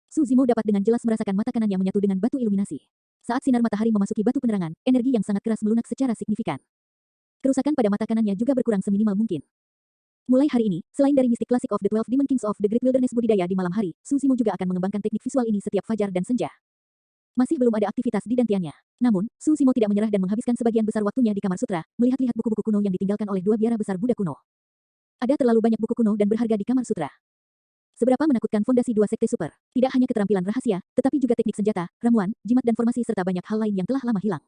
Su Zimo dapat dengan jelas merasakan mata kanannya menyatu dengan batu iluminasi. Saat sinar matahari memasuki batu penerangan, energi yang sangat keras melunak secara signifikan. Kerusakan pada mata kanannya juga berkurang seminimal mungkin. Mulai hari ini, selain dari mistik klasik of the 12 Demon Kings of the Great Wilderness budidaya di malam hari, Su Zimo juga akan mengembangkan teknik visual ini setiap fajar dan senja. Masih belum ada aktivitas di dantiannya. Namun, Su Zimo tidak menyerah dan menghabiskan sebagian besar waktunya di kamar sutra, melihat-lihat buku-buku kuno yang ditinggalkan oleh dua biara besar Buddha kuno. Ada terlalu banyak buku kuno dan berharga di kamar sutra. Seberapa menakutkan fondasi dua sekte super. Tidak hanya keterampilan rahasia, tetapi juga teknik senjata, ramuan, jimat dan formasi serta banyak hal lain yang telah lama hilang.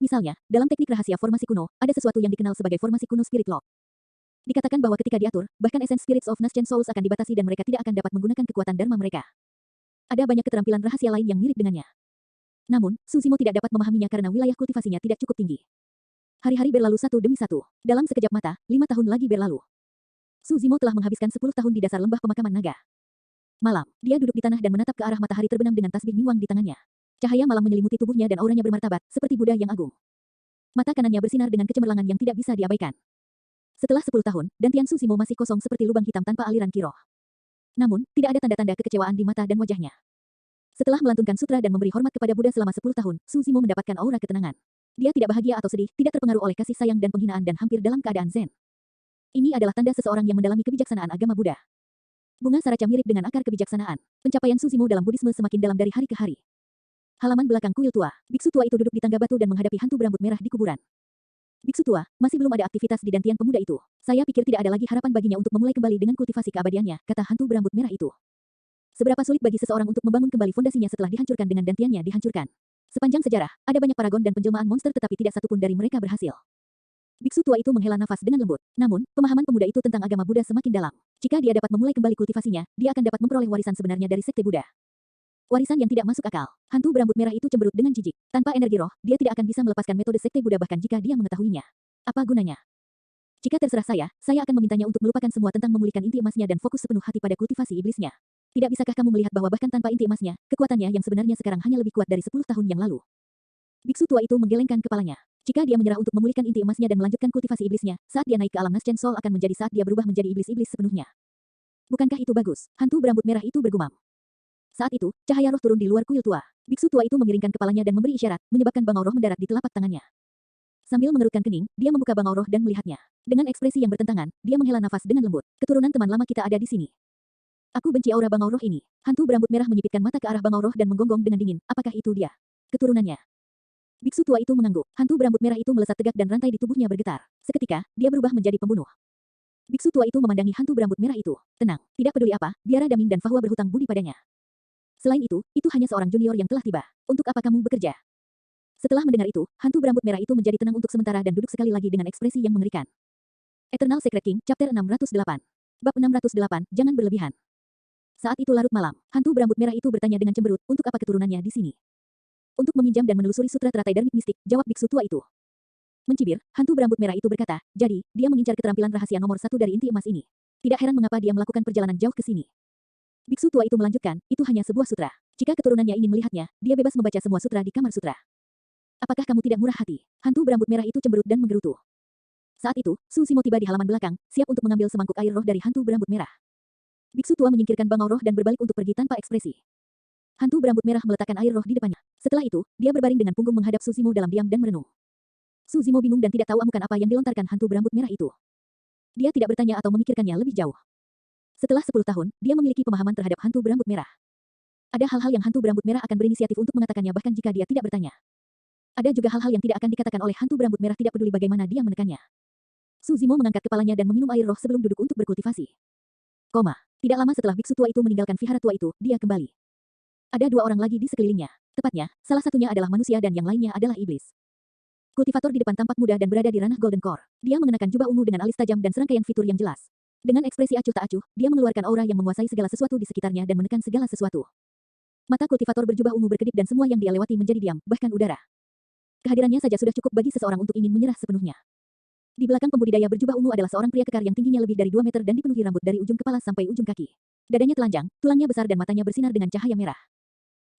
Misalnya, dalam teknik rahasia formasi kuno, ada sesuatu yang dikenal sebagai formasi kuno Spirit Lock. Dikatakan bahwa ketika diatur, bahkan essence Spirits of Nascent Souls akan dibatasi dan mereka tidak akan dapat menggunakan kekuatan Dharma mereka. Ada banyak keterampilan rahasia lain yang mirip dengannya. Namun, Su Zimo tidak dapat memahaminya karena wilayah kultivasinya tidak cukup tinggi. Hari-hari berlalu satu demi satu. Dalam sekejap mata, 5 tahun lagi berlalu. Su Zimo telah menghabiskan 10 tahun di dasar lembah pemakaman naga. Malam, dia duduk di tanah dan menatap ke arah matahari terbenam dengan tasbih Miwang di tangannya. Cahaya malam menyelimuti tubuhnya dan auranya bermartabat, seperti Buddha yang agung. Mata kanannya bersinar dengan kecemerlangan yang tidak bisa diabaikan. Setelah 10 tahun, dantian Su Zimo masih kosong seperti lubang hitam tanpa aliran kiroh. Namun, tidak ada tanda-tanda kekecewaan di mata dan wajahnya. Setelah melantunkan sutra dan memberi hormat kepada Buddha selama 10 tahun, Su Zimo mendapatkan aura ketenangan. Dia tidak bahagia atau sedih, tidak terpengaruh oleh kasih sayang dan penghinaan dan hampir dalam keadaan zen. Ini adalah tanda seseorang yang mendalami kebijaksanaan agama Buddha. Bunga saraca mirip dengan akar kebijaksanaan. Pencapaian Su Zimo dalam Buddhisme semakin dalam dari hari ke hari. Halaman belakang kuil tua. Biksu tua itu duduk di tangga batu dan menghadapi hantu berambut merah di kuburan. Biksu tua, masih belum ada aktivitas di dantian pemuda itu. Saya pikir tidak ada lagi harapan baginya untuk memulai kembali dengan kultivasi keabadiannya, kata hantu berambut merah itu. Seberapa sulit bagi seseorang untuk membangun kembali fondasinya setelah dihancurkan dengan dantiannya dihancurkan. Sepanjang sejarah, ada banyak paragon dan penjelmaan monster tetapi tidak satupun dari mereka berhasil. Biksu tua itu menghela nafas dengan lembut. Namun, pemahaman pemuda itu tentang agama Buddha semakin dalam. Jika dia dapat memulai kembali kultivasinya, dia akan dapat memperoleh warisan sebenarnya dari sekte Buddha. Warisan yang tidak masuk akal. Hantu berambut merah itu cemberut dengan jijik. Tanpa energi roh, dia tidak akan bisa melepaskan metode sekte Buddha bahkan jika dia mengetahuinya. Apa gunanya? Jika terserah saya akan memintanya untuk melupakan semua tentang memulihkan inti emasnya dan fokus sepenuh hati pada kultivasi iblisnya. Tidak bisakah kamu melihat bahwa bahkan tanpa inti emasnya, kekuatannya yang sebenarnya sekarang hanya lebih kuat dari 10 tahun yang lalu? Biksu tua itu menggelengkan kepalanya. Jika dia menyerah untuk memulihkan inti emasnya dan melanjutkan kultivasi iblisnya, saat dia naik ke alam Nascent Soul akan menjadi saat dia berubah menjadi iblis-iblis sepenuhnya. Bukankah itu bagus? Hantu berambut merah itu bergumam. Saat itu, cahaya roh turun di luar kuil tua. Biksu tua itu memiringkan kepalanya dan memberi isyarat, menyebabkan bangau roh mendarat di telapak tangannya. Sambil mengerutkan kening, dia membuka bangau roh dan melihatnya. Dengan ekspresi yang bertentangan, dia menghela nafas dengan lembut. Keturunan teman lama kita ada di sini. Aku benci aura bangau roh ini. Hantu berambut merah menyipitkan mata ke arah bangau roh dan menggonggong dengan dingin. Apakah itu dia? Keturunannya. Biksu tua itu mengangguk. Hantu berambut merah itu melesat tegak dan rantai di tubuhnya bergetar. Seketika, dia berubah menjadi pembunuh. Biksu tua itu memandangi hantu berambut merah itu. Tenang, tidak peduli apa, biara Daming dan Fahua berhutang budi padanya. Selain itu hanya seorang junior yang telah tiba. Untuk apa kamu bekerja? Setelah mendengar itu, hantu berambut merah itu menjadi tenang untuk sementara dan duduk sekali lagi dengan ekspresi yang mengerikan. Eternal Secret King, Chapter 608. Bab 608, jangan berlebihan. Saat itu larut malam, hantu berambut merah itu bertanya dengan cemberut, untuk apa keturunannya di sini? Untuk meminjam dan menelusuri sutra teratai dermit mistik, jawab biksu tua itu. Mencibir, hantu berambut merah itu berkata, jadi, dia mengincar keterampilan rahasia nomor 1 dari inti emas ini. Tidak heran mengapa dia melakukan perjalanan jauh ke sini. Biksu tua itu melanjutkan, itu hanya sebuah sutra. Jika keturunannya ingin melihatnya, dia bebas membaca semua sutra di kamar sutra. Apakah kamu tidak murah hati? Hantu berambut merah itu cemberut dan menggerutu. Saat itu, Su Zimo tiba di halaman belakang, siap untuk mengambil semangkuk air roh dari hantu berambut merah. Biksu tua menyingkirkan bangau roh dan berbalik untuk pergi tanpa ekspresi. Hantu berambut merah meletakkan air roh di depannya. Setelah itu, dia berbaring dengan punggung menghadap Su Zimo dalam diam dan merenung. Su Zimo bingung dan tidak tahu amukan apa yang dilontarkan hantu berambut merah itu. Dia tidak bertanya atau memikirkannya lebih jauh. Setelah 10 tahun, dia memiliki pemahaman terhadap hantu berambut merah. Ada hal-hal yang hantu berambut merah akan berinisiatif untuk mengatakannya bahkan jika dia tidak bertanya. Ada juga hal-hal yang tidak akan dikatakan oleh hantu berambut merah tidak peduli bagaimana dia menekannya. Su Zimo mengangkat kepalanya dan meminum air roh sebelum duduk untuk berkultivasi. Tidak lama setelah biksu tua itu meninggalkan vihara tua itu, dia kembali. Ada 2 orang lagi di sekelilingnya. Tepatnya, salah satunya adalah manusia dan yang lainnya adalah iblis. Kultivator di depan tampak muda dan berada di ranah Golden Core. Dia mengenakan jubah ungu dengan alis tajam dan serangkaian fitur yang jelas. Dengan ekspresi acuh tak acuh, dia mengeluarkan aura yang menguasai segala sesuatu di sekitarnya dan menekan segala sesuatu. Mata kultivator berjubah ungu berkedip dan semua yang dia lewati menjadi diam, bahkan udara. Kehadirannya saja sudah cukup bagi seseorang untuk ingin menyerah sepenuhnya. Di belakang pembudidaya berjubah ungu adalah seorang pria kekar yang tingginya lebih dari 2 meter dan dipenuhi rambut dari ujung kepala sampai ujung kaki. Dadanya telanjang, tulangnya besar dan matanya bersinar dengan cahaya merah.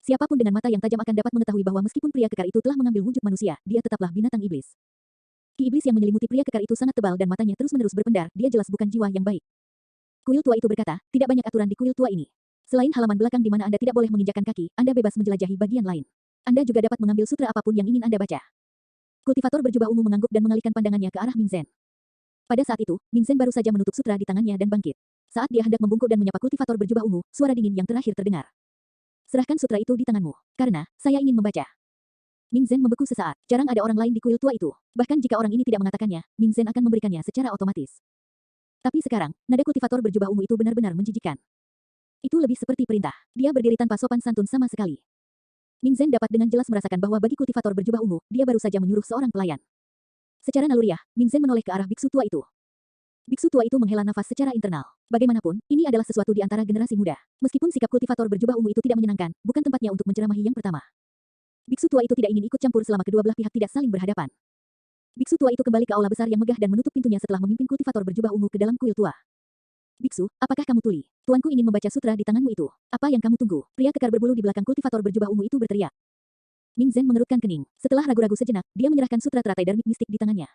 Siapapun dengan mata yang tajam akan dapat mengetahui bahwa meskipun pria kekar itu telah mengambil wujud manusia, dia tetaplah binatang iblis. Ki iblis yang menyelimuti pria kekar itu sangat tebal dan matanya terus-menerus berpendar, dia jelas bukan jiwa yang baik. Kuil tua itu berkata, tidak banyak aturan di kuil tua ini. Selain halaman belakang di mana Anda tidak boleh menginjakkan kaki, Anda bebas menjelajahi bagian lain. Anda juga dapat mengambil sutra apapun yang ingin Anda baca. Kultivator berjubah ungu mengangguk dan mengalihkan pandangannya ke arah Ming Zhen. Pada saat itu, Ming Zhen baru saja menutup sutra di tangannya dan bangkit. Saat dia hendak membungkuk dan menyapa kultivator berjubah ungu, suara dingin yang terakhir terdengar. Serahkan sutra itu di tanganmu, karena saya ingin membaca. Ming Zhen membeku sesaat. Jarang ada orang lain di kuil tua itu. Bahkan jika orang ini tidak mengatakannya, Ming Zhen akan memberikannya secara otomatis. Tapi sekarang, nada kultivator berjubah ungu itu benar-benar menjijikan. Itu lebih seperti perintah. Dia berdiri tanpa sopan santun sama sekali. Ming Zhen dapat dengan jelas merasakan bahwa bagi kultivator berjubah ungu, dia baru saja menyuruh seorang pelayan. Secara naluriah, Ming Zhen menoleh ke arah biksu tua itu. Biksu tua itu menghela nafas secara internal. Bagaimanapun, ini adalah sesuatu di antara generasi muda. Meskipun sikap kultivator berjubah ungu itu tidak menyenangkan, bukan tempatnya untuk menceramahi yang pertama. Biksu tua itu tidak ingin ikut campur selama kedua belah pihak tidak saling berhadapan. Biksu tua itu kembali ke aula besar yang megah dan menutup pintunya setelah memimpin kultivator berjubah ungu ke dalam kuil tua. Biksu, apakah kamu tuli? Tuanku ingin membaca sutra di tanganmu itu. Apa yang kamu tunggu? Pria kekar berbulu di belakang kultivator berjubah ungu itu berteriak. Ming Zhen mengerutkan kening. Setelah ragu-ragu sejenak, dia menyerahkan sutra teratai dermit mistik di tangannya.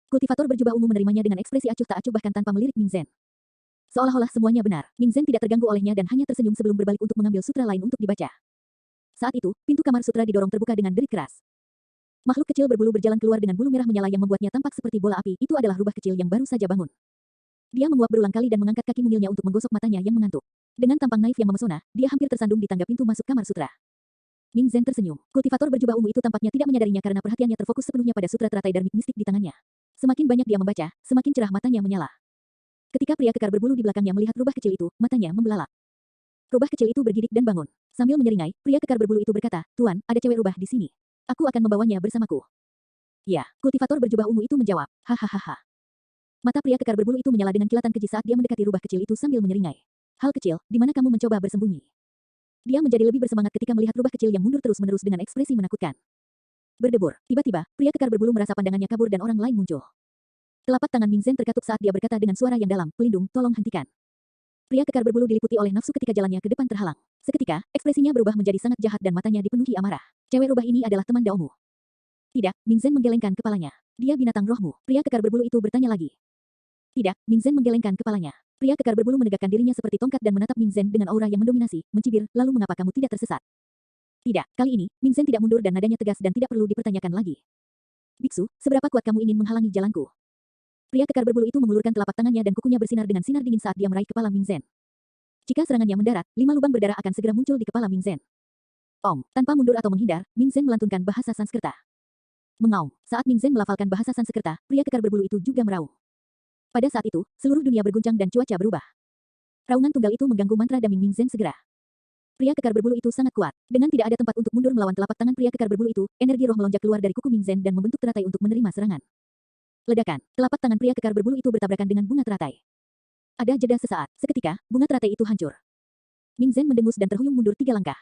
Kultivator berjubah ungu menerimanya dengan ekspresi acuh tak acuh bahkan tanpa melirik Ming Zhen. Seolah-olah semuanya benar, Ming Zhen tidak terganggu olehnya dan hanya tersenyum sebelum berbalik untuk mengambil sutra lain untuk dibaca. Saat itu, pintu kamar sutra didorong terbuka dengan derik keras. Makhluk kecil berbulu berjalan keluar dengan bulu merah menyala yang membuatnya tampak seperti bola api. Itu adalah rubah kecil yang baru saja bangun. Dia menguap berulang kali dan mengangkat kaki mungilnya untuk menggosok matanya yang mengantuk. Dengan tampang naif yang memesona, dia hampir tersandung di tangga pintu masuk kamar sutra. Ming Zhen tersenyum. Kultivator berjubah ungu itu tampaknya tidak menyadarinya karena perhatiannya terfokus sepenuhnya pada sutra teratai dermit mistik di tangannya. Semakin banyak dia membaca, semakin cerah matanya menyala. Ketika pria kekar berbulu di belakangnya melihat rubah kecil itu, matanya membelalak. Rubah kecil itu bergidik dan bangun. Sambil menyeringai, pria kekar berbulu itu berkata, "Tuan, ada cewek rubah di sini. Aku akan membawanya bersamaku." "Ya," kultivator berjubah ungu itu menjawab. Hahaha. Mata pria kekar berbulu itu menyala dengan kilatan keji saat dia mendekati rubah kecil itu sambil menyeringai. "Hal kecil, di mana kamu mencoba bersembunyi?" Dia menjadi lebih bersemangat ketika melihat rubah kecil yang mundur terus-menerus dengan ekspresi menakutkan. Berdebur, tiba-tiba, pria kekar berbulu merasa pandangannya kabur dan orang lain muncul. Telapak tangan Ming Zhen terkatup saat dia berkata dengan suara yang dalam, "Pelindung, tolong hentikan." Pria kekar berbulu diliputi oleh nafsu ketika jalannya ke depan terhalang. Seketika, ekspresinya berubah menjadi sangat jahat dan matanya dipenuhi amarah. "Cewek rubah ini adalah teman Daomu." "Tidak," Ming Zhen menggelengkan kepalanya. "Dia binatang rohmu." Pria kekar berbulu itu bertanya lagi. "Tidak," Ming Zhen menggelengkan kepalanya. Pria kekar berbulu menegakkan dirinya seperti tongkat dan menatap Ming Zhen dengan aura yang mendominasi, mencibir, "Lalu mengapa kamu tidak tersesat?" "Tidak." Kali ini, Ming Zhen tidak mundur dan nadanya tegas dan tidak perlu dipertanyakan lagi. "Biksu, seberapa kuat kamu ingin menghalangi jalanku?" Pria kekar berbulu itu mengulurkan telapak tangannya dan kukunya bersinar dengan sinar dingin saat dia meraih kepala Ming Zhen. Jika serangannya mendarat, 5 lubang berdarah akan segera muncul di kepala Ming Zhen. Om, tanpa mundur atau menghindar, Ming Zhen melantunkan bahasa Sanskerta. Mengaum. Saat Ming Zhen melafalkan bahasa Sanskerta, pria kekar berbulu itu juga meraung. Pada saat itu, seluruh dunia berguncang dan cuaca berubah. Raungan tunggal itu mengganggu mantra daming Ming Zhen segera. Pria kekar berbulu itu sangat kuat. Dengan tidak ada tempat untuk mundur melawan telapak tangan pria kekar berbulu itu, energi roh melonjak keluar dari kuku Ming Zhen dan membentuk teratai untuk menerima serangan. Ledakan. Telapak tangan pria kekar berbulu itu bertabrakan dengan bunga teratai. Ada jeda sesaat. Seketika, bunga teratai itu hancur. Ming Zhen mendengus dan terhuyung mundur 3 langkah.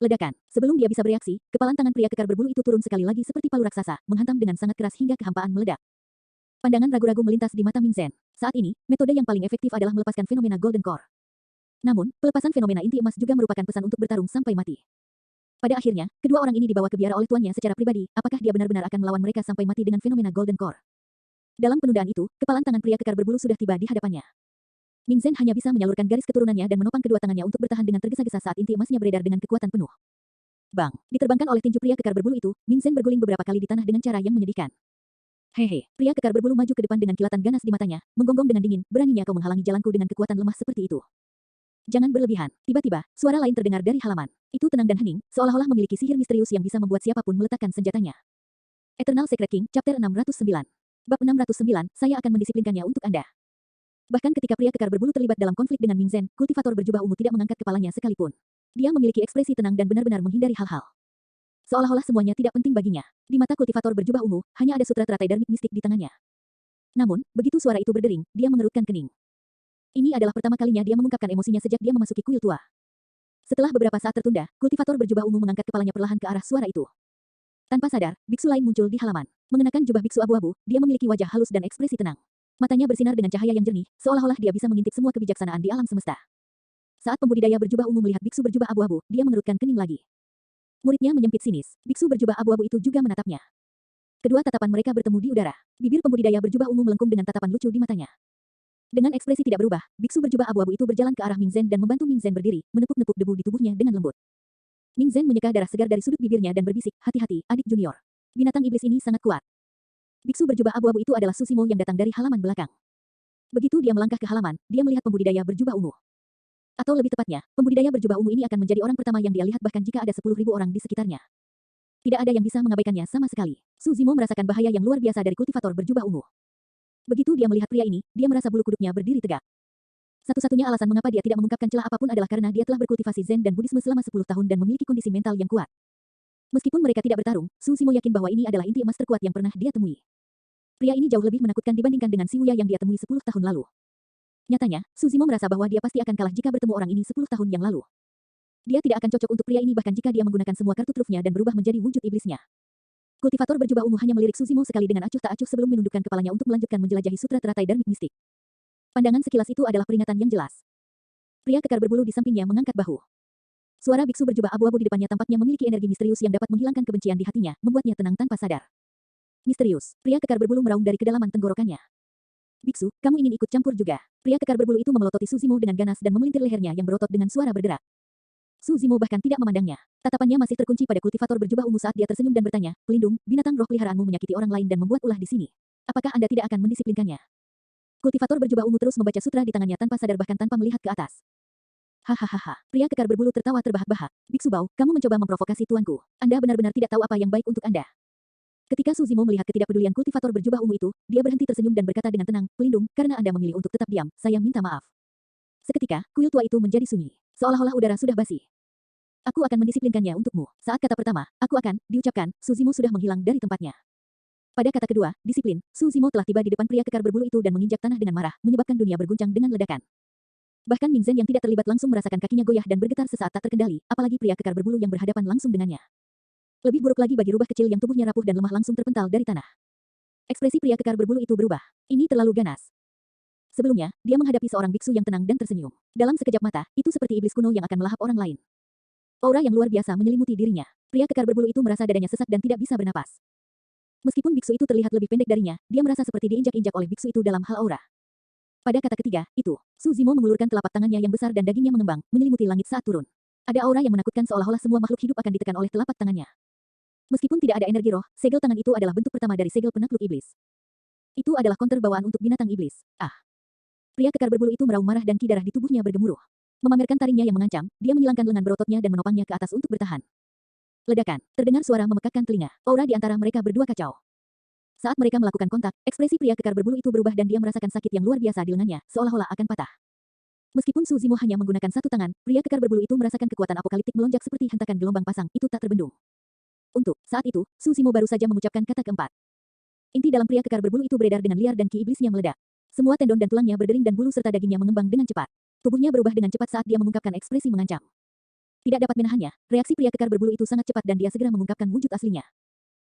Ledakan. Sebelum dia bisa bereaksi, kepalan tangan pria kekar berbulu itu turun sekali lagi seperti palu raksasa, menghantam dengan sangat keras hingga kehampaan meledak. Pandangan ragu-ragu melintas di mata Ming Zhen. Saat ini, metode yang paling efektif adalah melepaskan fenomena Golden Core. Namun, pelepasan fenomena inti emas juga merupakan pesan untuk bertarung sampai mati. Pada akhirnya, kedua orang ini dibawa ke biara oleh tuannya secara pribadi, apakah dia benar-benar akan melawan mereka sampai mati dengan fenomena Golden Core. Dalam penundaan itu, kepalan tangan pria kekar berbulu sudah tiba di hadapannya. Ming Zhen hanya bisa menyalurkan garis keturunannya dan menopang kedua tangannya untuk bertahan dengan tergesa-gesa saat inti emasnya beredar dengan kekuatan penuh. Bang! Diterbangkan oleh tinju pria kekar berbulu itu, Ming Zhen berguling beberapa kali di tanah dengan cara yang menyedihkan. Hehe, pria kekar berbulu maju ke depan dengan kilatan ganas di matanya, menggonggong dengan dingin, beraninya kau menghalangi jalanku dengan kekuatan lemah seperti itu. Jangan berlebihan. Tiba-tiba, suara lain terdengar dari halaman. Itu tenang dan hening, seolah-olah memiliki sihir misterius yang bisa membuat siapapun meletakkan senjatanya. Eternal Secret King, Chapter 609. Bab 609, saya akan mendisiplinkannya untuk Anda. Bahkan ketika pria kekar berbulu terlibat dalam konflik dengan Ming Zhen, kultivator berjubah ungu tidak mengangkat kepalanya sekalipun. Dia memiliki ekspresi tenang dan benar-benar menghindari hal-hal. Seolah-olah semuanya tidak penting baginya. Di mata kultivator berjubah ungu, hanya ada sutra teratai darmik mistik di tangannya. Namun, begitu suara itu berdering, dia mengerutkan kening. Ini adalah pertama kalinya dia mengungkapkan emosinya sejak dia memasuki kuil tua. Setelah beberapa saat tertunda, kultivator berjubah ungu mengangkat kepalanya perlahan ke arah suara itu. Tanpa sadar, biksu lain muncul di halaman. Mengenakan jubah biksu abu-abu, dia memiliki wajah halus dan ekspresi tenang. Matanya bersinar dengan cahaya yang jernih, seolah-olah dia bisa mengintip semua kebijaksanaan di alam semesta. Saat pembudidaya berjubah ungu melihat biksu berjubah abu-abu, dia mengerutkan kening lagi. Muridnya menyempit sinis. Biksu berjubah abu-abu itu juga menatapnya. Kedua tatapan mereka bertemu di udara. Bibir pembudidaya berjubah ungu melengkung dengan tatapan lucu di matanya. Dengan ekspresi tidak berubah, biksu berjubah abu-abu itu berjalan ke arah Ming Zhen dan membantu Ming Zhen berdiri, menepuk-nepuk debu di tubuhnya dengan lembut. Ming Zhen menyeka darah segar dari sudut bibirnya dan berbisik, hati-hati, adik junior. Binatang iblis ini sangat kuat. Biksu berjubah abu-abu itu adalah Susimo yang datang dari halaman belakang. Begitu dia melangkah ke halaman, dia melihat pembudidaya berjubah ungu. Atau lebih tepatnya, pembudidaya berjubah ungu ini akan menjadi orang pertama yang dia lihat bahkan jika ada 10.000 orang di sekitarnya. Tidak ada yang bisa mengabaikannya sama sekali. Suzimo merasakan bahaya yang luar biasa dari kultivator berjubah ungu. Begitu dia melihat pria ini, dia merasa bulu kuduknya berdiri tegak. Satu-satunya alasan mengapa dia tidak mengungkapkan celah apapun adalah karena dia telah berkultivasi Zen dan Buddhisme selama 10 tahun dan memiliki kondisi mental yang kuat. Meskipun mereka tidak bertarung, Suzimo yakin bahwa ini adalah inti emas terkuat yang pernah dia temui. Pria ini jauh lebih menakutkan dibandingkan dengan Si Wuya yang dia temui 10 tahun lalu. Nyatanya, Suzimo merasa bahwa dia pasti akan kalah jika bertemu orang ini 10 tahun yang lalu. Dia tidak akan cocok untuk pria ini bahkan jika dia menggunakan semua kartu trufnya dan berubah menjadi wujud iblisnya. Kultivator berjubah ungu hanya melirik Suzimo sekali dengan acuh tak acuh sebelum menundukkan kepalanya untuk melanjutkan menjelajahi sutra teratai darmik mistik. Pandangan sekilas itu adalah peringatan yang jelas. Pria kekar berbulu di sampingnya mengangkat bahu. Suara biksu berjubah abu-abu di depannya tampaknya memiliki energi misterius yang dapat menghilangkan kebencian di hatinya, membuatnya tenang tanpa sadar. Misterius, pria kekar berbulu meraung dari kedalaman tenggorokannya. Biksu, kamu ingin ikut campur juga? Pria kekar berbulu itu memelototi Suzimo dengan ganas dan memelintir lehernya yang berotot dengan suara berderak. Suzimo bahkan tidak memandangnya. Tatapannya masih terkunci pada kultivator berjubah ungu saat dia tersenyum dan bertanya, pelindung, binatang roh peliharaanmu menyakiti orang lain dan membuat ulah di sini. Apakah Anda tidak akan mendisiplinkannya? Kultivator berjubah ungu terus membaca sutra di tangannya tanpa sadar bahkan tanpa melihat ke atas. Hahaha, pria kekar berbulu tertawa terbahak-bahak. Biksu Bao, kamu mencoba memprovokasi tuanku. Anda benar-benar tidak tahu apa yang baik untuk Anda. Ketika Suzimo melihat ketidakpedulian kultivator berjubah ungu itu, dia berhenti tersenyum dan berkata dengan tenang, pelindung, karena Anda memilih untuk tetap diam, saya minta maaf. Seketika, kuil tua itu menjadi sunyi. Seolah-olah udara sudah basi. Aku akan mendisiplinkannya untukmu. Saat kata pertama, aku akan, diucapkan, Suzimo sudah menghilang dari tempatnya. Pada kata kedua, disiplin, Suzimo telah tiba di depan pria kekar berbulu itu dan menginjak tanah dengan marah, menyebabkan dunia berguncang dengan ledakan. Bahkan Ming Zhen yang tidak terlibat langsung merasakan kakinya goyah dan bergetar sesaat tak terkendali, apalagi pria kekar berbulu yang berhadapan langsung dengannya. Lebih buruk lagi bagi rubah kecil yang tubuhnya rapuh dan lemah langsung terpental dari tanah. Ekspresi pria kekar berbulu itu berubah. Ini terlalu ganas. Sebelumnya, dia menghadapi seorang biksu yang tenang dan tersenyum. Dalam sekejap mata, itu seperti iblis kuno yang akan melahap orang lain. Aura yang luar biasa menyelimuti dirinya. Pria kekar berbulu itu merasa dadanya sesak dan tidak bisa bernapas. Meskipun biksu itu terlihat lebih pendek darinya, dia merasa seperti diinjak-injak oleh biksu itu dalam hal aura. Pada kata ketiga, itu, Suzimo mengulurkan telapak tangannya yang besar dan dagingnya mengembang, menyelimuti langit saat turun. Ada aura yang menakutkan seolah-olah semua makhluk hidup akan ditekan oleh telapak tangannya. Meskipun tidak ada energi roh, segel tangan itu adalah bentuk pertama dari segel penakluk iblis. Itu adalah counter bawaan untuk binatang iblis. Ah! Pria kekar berbulu itu meraung marah dan ki darah di tubuhnya bergemuruh. Memamerkan taringnya yang mengancam, dia menyilangkan lengan berototnya dan menopangnya ke atas untuk bertahan. Ledakan, terdengar suara memekakkan telinga. Aura di antara mereka berdua kacau. Saat mereka melakukan kontak, ekspresi pria kekar berbulu itu berubah dan dia merasakan sakit yang luar biasa di lengannya, seolah-olah akan patah. Meskipun Suzimo hanya menggunakan satu tangan, pria kekar berbulu itu merasakan kekuatan apokaliptik melonjak seperti hentakan gelombang pasang, itu tak terbendung. Untuk saat itu, Suzimo baru saja mengucapkan kata keempat. Inti dalam pria kekar berbulu itu beredar dengan liar dan ki iblisnya meledak. Semua tendon dan tulangnya berdering dan bulu serta dagingnya mengembang dengan cepat. Tubuhnya berubah dengan cepat saat dia mengungkapkan ekspresi mengancam. Tidak dapat menahannya, reaksi pria kekar berbulu itu sangat cepat dan dia segera mengungkapkan wujud aslinya.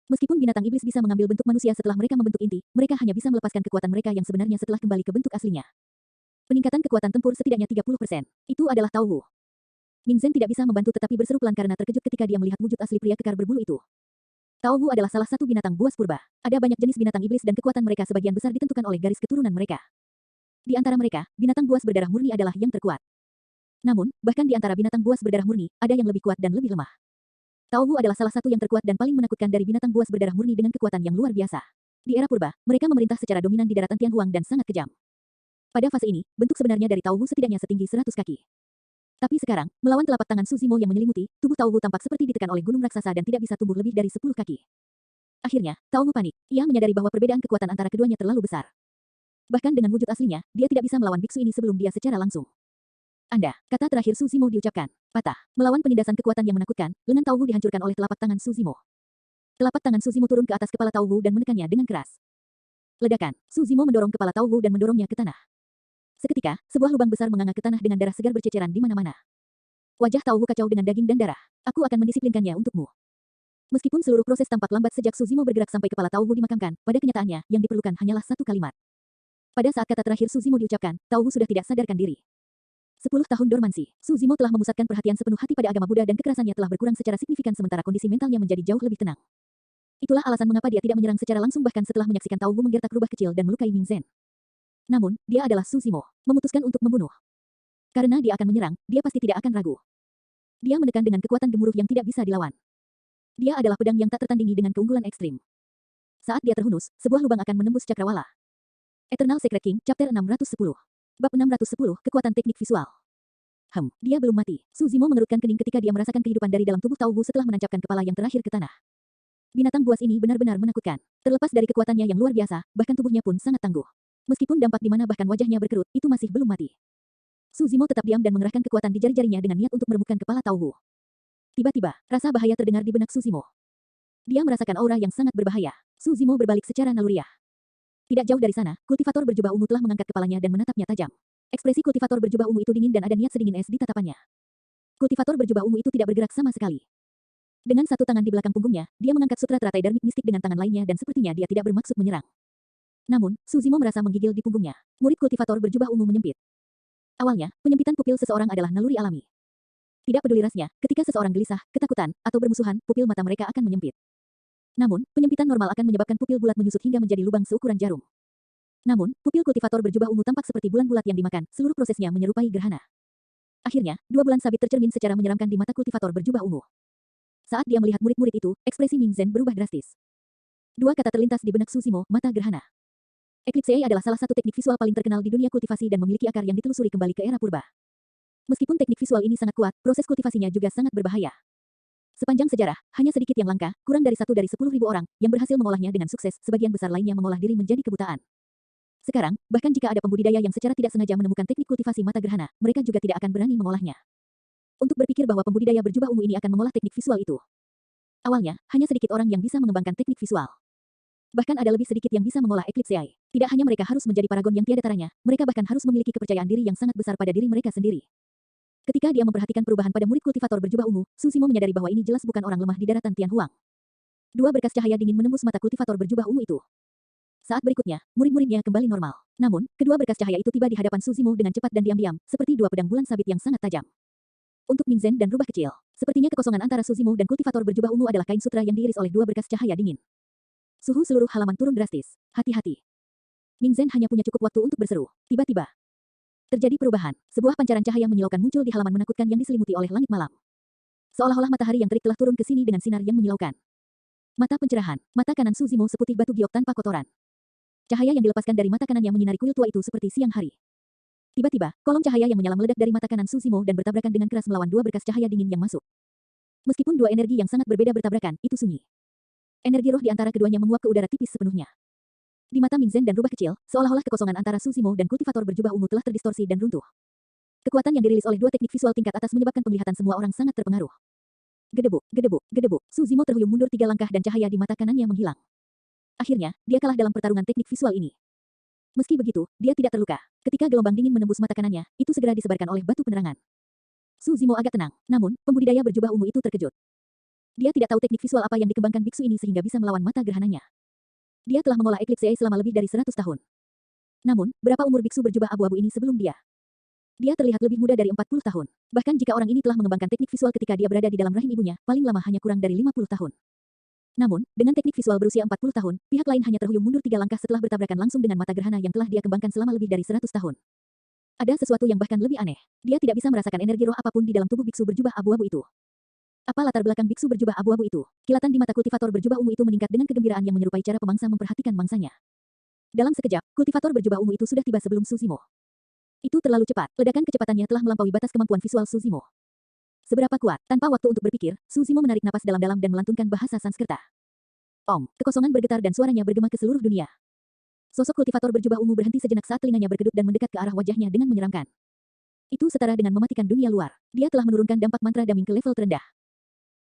Meskipun binatang iblis bisa mengambil bentuk manusia setelah mereka membentuk inti, mereka hanya bisa melepaskan kekuatan mereka yang sebenarnya setelah kembali ke bentuk aslinya. Peningkatan kekuatan tempur setidaknya 30%. Itu adalah Tao Wu. Ming Zhen tidak bisa membantu tetapi berseru pelan karena terkejut ketika dia melihat wujud asli pria kekar berbulu itu. Tao Wu adalah salah satu binatang buas purba. Ada banyak jenis binatang iblis dan kekuatan mereka sebagian besar ditentukan oleh garis keturunan mereka. Di antara mereka, binatang buas berdarah murni adalah yang terkuat. Namun, bahkan di antara binatang buas berdarah murni, ada yang lebih kuat dan lebih lemah. Tao Wu adalah salah satu yang terkuat dan paling menakutkan dari binatang buas berdarah murni dengan kekuatan yang luar biasa. Di era purba, mereka memerintah secara dominan di daratan Tianhuang dan sangat kejam. Pada fase ini, bentuk sebenarnya dari Tao Wu setidaknya setinggi 100 kaki. Tapi sekarang, melawan telapak tangan Suzimo yang menyelimuti, tubuh Tao Wu tampak seperti ditekan oleh gunung raksasa dan tidak bisa tumbuh lebih dari 10 kaki. Akhirnya, Tao Wu panik. Ia menyadari bahwa perbedaan kekuatan antara keduanya terlalu besar. Bahkan dengan wujud aslinya, dia tidak bisa melawan biksu ini sebelum dia secara langsung. Anda, kata terakhir Suzimo diucapkan. Patah. Melawan penindasan kekuatan yang menakutkan, lengan Tao Wu dihancurkan oleh telapak tangan Suzimo. Telapak tangan Suzimo turun ke atas kepala Tao Wu dan menekannya dengan keras. Ledakan. Suzimo mendorong kepala Tao Wu dan mendorongnya ke tanah. Seketika, sebuah lubang besar menganga ke tanah dengan darah segar berceceran di mana-mana. Wajah Tao Wu kacau dengan daging dan darah. Aku akan mendisiplinkannya untukmu. Meskipun seluruh proses tampak lambat sejak Suzimo bergerak sampai kepala Tao Wu dimakamkan, pada kenyataannya, yang diperlukan hanyalah satu kalimat. Pada saat kata terakhir Suzimo diucapkan, Tao Wu sudah tidak sadarkan diri. 10 tahun dormansi, Suzimo telah memusatkan perhatian sepenuh hati pada agama Buddha dan kekerasannya telah berkurang secara signifikan sementara kondisi mentalnya menjadi jauh lebih tenang. Itulah alasan mengapa dia tidak menyerang secara langsung bahkan setelah menyaksikan Tao Wu menggertak rubah kecil dan melukai Ming Zhen. Namun, dia adalah Suzimo, memutuskan untuk membunuh. Karena dia akan menyerang, dia pasti tidak akan ragu. Dia menekan dengan kekuatan gemuruh yang tidak bisa dilawan. Dia adalah pedang yang tak tertandingi dengan keunggulan ekstrim. Saat dia terhunus, sebuah lubang akan menembus cakrawala. Eternal Secret King, Chapter 610. Bab 610, Kekuatan Teknik Visual. Dia belum mati. Suzimo mengerutkan kening ketika dia merasakan kehidupan dari dalam tubuh Tao Wu setelah menancapkan kepala yang terakhir ke tanah. Binatang buas ini benar-benar menakutkan. Terlepas dari kekuatannya yang luar biasa, bahkan tubuhnya pun sangat tangguh. Meskipun dampak di mana bahkan wajahnya berkerut, itu masih belum mati. Suzimo tetap diam dan mengerahkan kekuatan di jari-jarinya dengan niat untuk meremukkan kepala Tao Wu. Tiba-tiba, rasa bahaya terdengar di benak Suzimo. Dia merasakan aura yang sangat berbahaya. Suzimo berbalik secara naluriah. Tidak jauh dari sana, kultivator berjubah ungu telah mengangkat kepalanya dan menatapnya tajam. Ekspresi kultivator berjubah ungu itu dingin dan ada niat sedingin es di tatapannya. Kultivator berjubah ungu itu tidak bergerak sama sekali. Dengan satu tangan di belakang punggungnya, dia mengangkat sutra teratai darmik mistik dengan tangan lainnya dan sepertinya dia tidak bermaksud menyerang. Namun, Suzimo merasa menggigil di punggungnya. Murid kultivator berjubah ungu menyempit. Awalnya, penyempitan pupil seseorang adalah naluri alami. Tidak peduli rasnya, ketika seseorang gelisah, ketakutan, atau bermusuhan, pupil mata mereka akan menyempit. Namun, penyempitan normal akan menyebabkan pupil bulat menyusut hingga menjadi lubang seukuran jarum. Namun, pupil kultivator berjubah ungu tampak seperti bulan bulat yang dimakan, seluruh prosesnya menyerupai gerhana. Akhirnya, dua bulan sabit tercermin secara menyeramkan di mata kultivator berjubah ungu. Saat dia melihat murid-murid itu, ekspresi Ming Zhen berubah drastis. Dua kata terlintas di benak Suzimo, mata gerhana. Eclipse Eye adalah salah satu teknik visual paling terkenal di dunia kultivasi dan memiliki akar yang ditelusuri kembali ke era purba. Meskipun teknik visual ini sangat kuat, proses kultivasinya juga sangat berbahaya. Sepanjang sejarah, hanya sedikit yang langka, kurang dari 1 dari 10.000 orang, yang berhasil mengolahnya dengan sukses, sebagian besar lainnya mengolah diri menjadi kebutaan. Sekarang, bahkan jika ada pembudidaya yang secara tidak sengaja menemukan teknik kultivasi mata gerhana, mereka juga tidak akan berani mengolahnya. Untuk berpikir bahwa pembudidaya berjubah ungu ini akan mengolah teknik visual itu. Awalnya, hanya sedikit orang yang bisa mengembangkan teknik visual. Bahkan ada lebih sedikit yang bisa mengolah Eclipse Eye. Tidak hanya mereka harus menjadi paragon yang tiada taranya, mereka bahkan harus memiliki kepercayaan diri yang sangat besar pada diri mereka sendiri. Ketika dia memperhatikan perubahan pada murid kultivator berjubah ungu, Suzimo menyadari bahwa ini jelas bukan orang lemah di daratan Tianhuang. Dua berkas cahaya dingin menembus mata kultivator berjubah ungu itu. Saat berikutnya, murid-muridnya kembali normal. Namun, kedua berkas cahaya itu tiba di hadapan Suzimo dengan cepat dan diam-diam, seperti dua pedang bulan sabit yang sangat tajam. Untuk Ming Zhen dan rubah kecil, sepertinya kekosongan antara Suzimo dan kultivator berjubah ungu adalah kain sutra yang diiris oleh dua berkas cahaya dingin. Suhu seluruh halaman turun drastis. Hati-hati. Ming Zhen hanya punya cukup waktu untuk berseru. Tiba-tiba, terjadi perubahan. Sebuah pancaran cahaya menyilaukan muncul di halaman menakutkan yang diselimuti oleh langit malam. Seolah-olah matahari yang terik telah turun ke sini dengan sinar yang menyilaukan. Mata pencerahan. Mata kanan Suzimo seputih batu giok tanpa kotoran. Cahaya yang dilepaskan dari mata kanannya menyinari kuil tua itu seperti siang hari. Tiba-tiba, kolom cahaya yang menyala meledak dari mata kanan Suzimo dan bertabrakan dengan keras melawan dua berkas cahaya dingin yang masuk. Meskipun dua energi yang sangat berbeda bertabrakan, itu sunyi. Energi roh di antara keduanya menguap ke udara tipis sepenuhnya. Di mata Ming Zhen dan rubah kecil, seolah-olah kekosongan antara Suzimo dan kultivator berjubah ungu telah terdistorsi dan runtuh. Kekuatan yang dirilis oleh dua teknik visual tingkat atas menyebabkan penglihatan semua orang sangat terpengaruh. Gedebuk, gedebuk, gedebuk. Suzimo terhuyung mundur 3 langkah dan cahaya di mata kanannya menghilang. Akhirnya, dia kalah dalam pertarungan teknik visual ini. Meski begitu, dia tidak terluka. Ketika gelombang dingin menembus mata kanannya, itu segera disebarkan oleh batu penerangan. Suzimo agak tenang, namun, pembudidaya berjubah ungu itu terkejut. Dia tidak tahu teknik visual apa yang dikembangkan biksu ini sehingga bisa melawan mata gerhananya. Dia telah mengolah Eclipse Eye selama lebih dari 100 tahun. Namun, berapa umur biksu berjubah abu-abu ini sebelum dia? Dia terlihat lebih muda dari 40 tahun. Bahkan jika orang ini telah mengembangkan teknik visual ketika dia berada di dalam rahim ibunya, paling lama hanya kurang dari 50 tahun. Namun, dengan teknik visual berusia 40 tahun, pihak lain hanya terhuyung mundur 3 langkah setelah bertabrakan langsung dengan mata gerhana yang telah dia kembangkan selama lebih dari 100 tahun. Ada sesuatu yang bahkan lebih aneh. Dia tidak bisa merasakan energi roh apapun di dalam tubuh biksu berjubah abu-abu itu. Apa latar belakang biksu berjubah abu-abu itu? Kilatan di mata kultivator berjubah ungu itu meningkat dengan kegembiraan yang menyerupai cara pemangsa memperhatikan mangsanya. Dalam sekejap, kultivator berjubah ungu itu sudah tiba sebelum Suzimo. Itu terlalu cepat. Ledakan kecepatannya telah melampaui batas kemampuan visual Suzimo. Seberapa kuat? Tanpa waktu untuk berpikir, Suzimo menarik napas dalam-dalam dan melantunkan bahasa Sanskerta. Om, kekosongan bergetar dan suaranya bergema ke seluruh dunia. Sosok kultivator berjubah ungu berhenti sejenak saat telinganya berkedut dan mendekat ke arah wajahnya dengan menyeramkan. Itu setara dengan mematikan dunia luar. Dia telah menurunkan dampak mantra daming ke level terendah.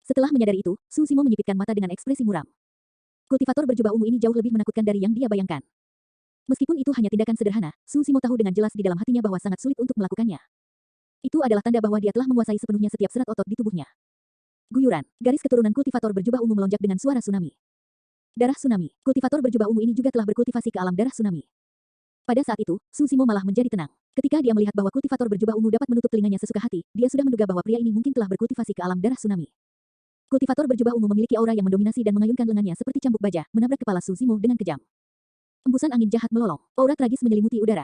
Setelah menyadari itu, Suzimo menyipitkan mata dengan ekspresi muram. Kultivator berjubah ungu ini jauh lebih menakutkan dari yang dia bayangkan. Meskipun itu hanya tindakan sederhana, Suzimo tahu dengan jelas di dalam hatinya bahwa sangat sulit untuk melakukannya. Itu adalah tanda bahwa dia telah menguasai sepenuhnya setiap serat otot di tubuhnya. Guyuran, garis keturunan kultivator berjubah ungu melonjak dengan suara tsunami. Darah tsunami. Kultivator berjubah ungu ini juga telah berkultivasi ke alam darah tsunami. Pada saat itu, Suzimo malah menjadi tenang. Ketika dia melihat bahwa kultivator berjubah ungu dapat menutup telinganya sesuka hati, dia sudah menduga bahwa pria ini mungkin telah berkultivasi ke alam darah tsunami. Kultivator berjubah ungu memiliki aura yang mendominasi dan mengayunkan lengannya seperti cambuk baja, menabrak kepala Suzimo dengan kejam. Embusan angin jahat melolong, aura tragis menyelimuti udara.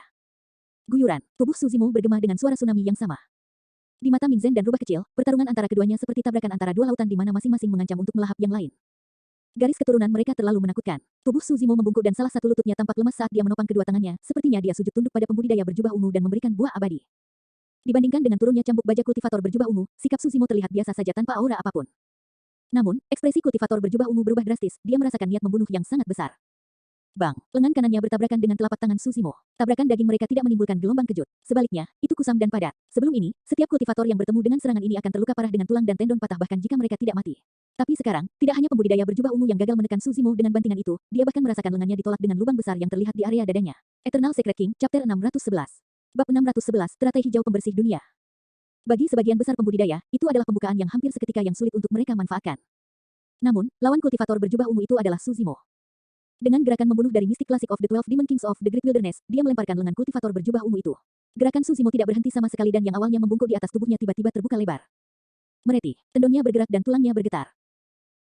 Guyuran, tubuh Suzimo bergema dengan suara tsunami yang sama. Di mata Mingzhen dan rubah kecil, pertarungan antara keduanya seperti tabrakan antara dua lautan di mana masing-masing mengancam untuk melahap yang lain. Garis keturunan mereka terlalu menakutkan. Tubuh Suzimo membungkuk dan salah satu lututnya tampak lemas saat dia menopang kedua tangannya, sepertinya dia sujud tunduk pada pembudidaya berjubah ungu dan memberikan buah abadi. Dibandingkan dengan turunnya cambuk baja kultivator berjubah ungu, sikap Suzimo terlihat biasa saja tanpa aura apapun. Namun, ekspresi kultivator berjubah ungu berubah drastis, dia merasakan niat membunuh yang sangat besar. Bang, lengan kanannya bertabrakan dengan telapak tangan Suzimo. Tabrakan daging mereka tidak menimbulkan gelombang kejut. Sebaliknya, itu kusam dan padat. Sebelum ini, setiap kultivator yang bertemu dengan serangan ini akan terluka parah dengan tulang dan tendon patah bahkan jika mereka tidak mati. Tapi sekarang, tidak hanya pembudidaya berjubah ungu yang gagal menekan Suzimo dengan bantingan itu, dia bahkan merasakan lengannya ditolak dengan lubang besar yang terlihat di area dadanya. Eternal Secret King, Chapter 611. Bab 611, Teratai Hijau Pembersih Dunia. Bagi sebagian besar pembudidaya, itu adalah pembukaan yang hampir seketika yang sulit untuk mereka manfaatkan. Namun, lawan kultivator berjubah ungu itu adalah Suzimo. Dengan gerakan membunuh dari Mystic Classic of the 12 Demon Kings of the Great Wilderness, dia melemparkan lengan kultivator berjubah ungu itu. Gerakan Suzimo tidak berhenti sama sekali dan yang awalnya membungkuk di atas tubuhnya tiba-tiba terbuka lebar. Mereti, tendonnya bergerak dan tulangnya bergetar.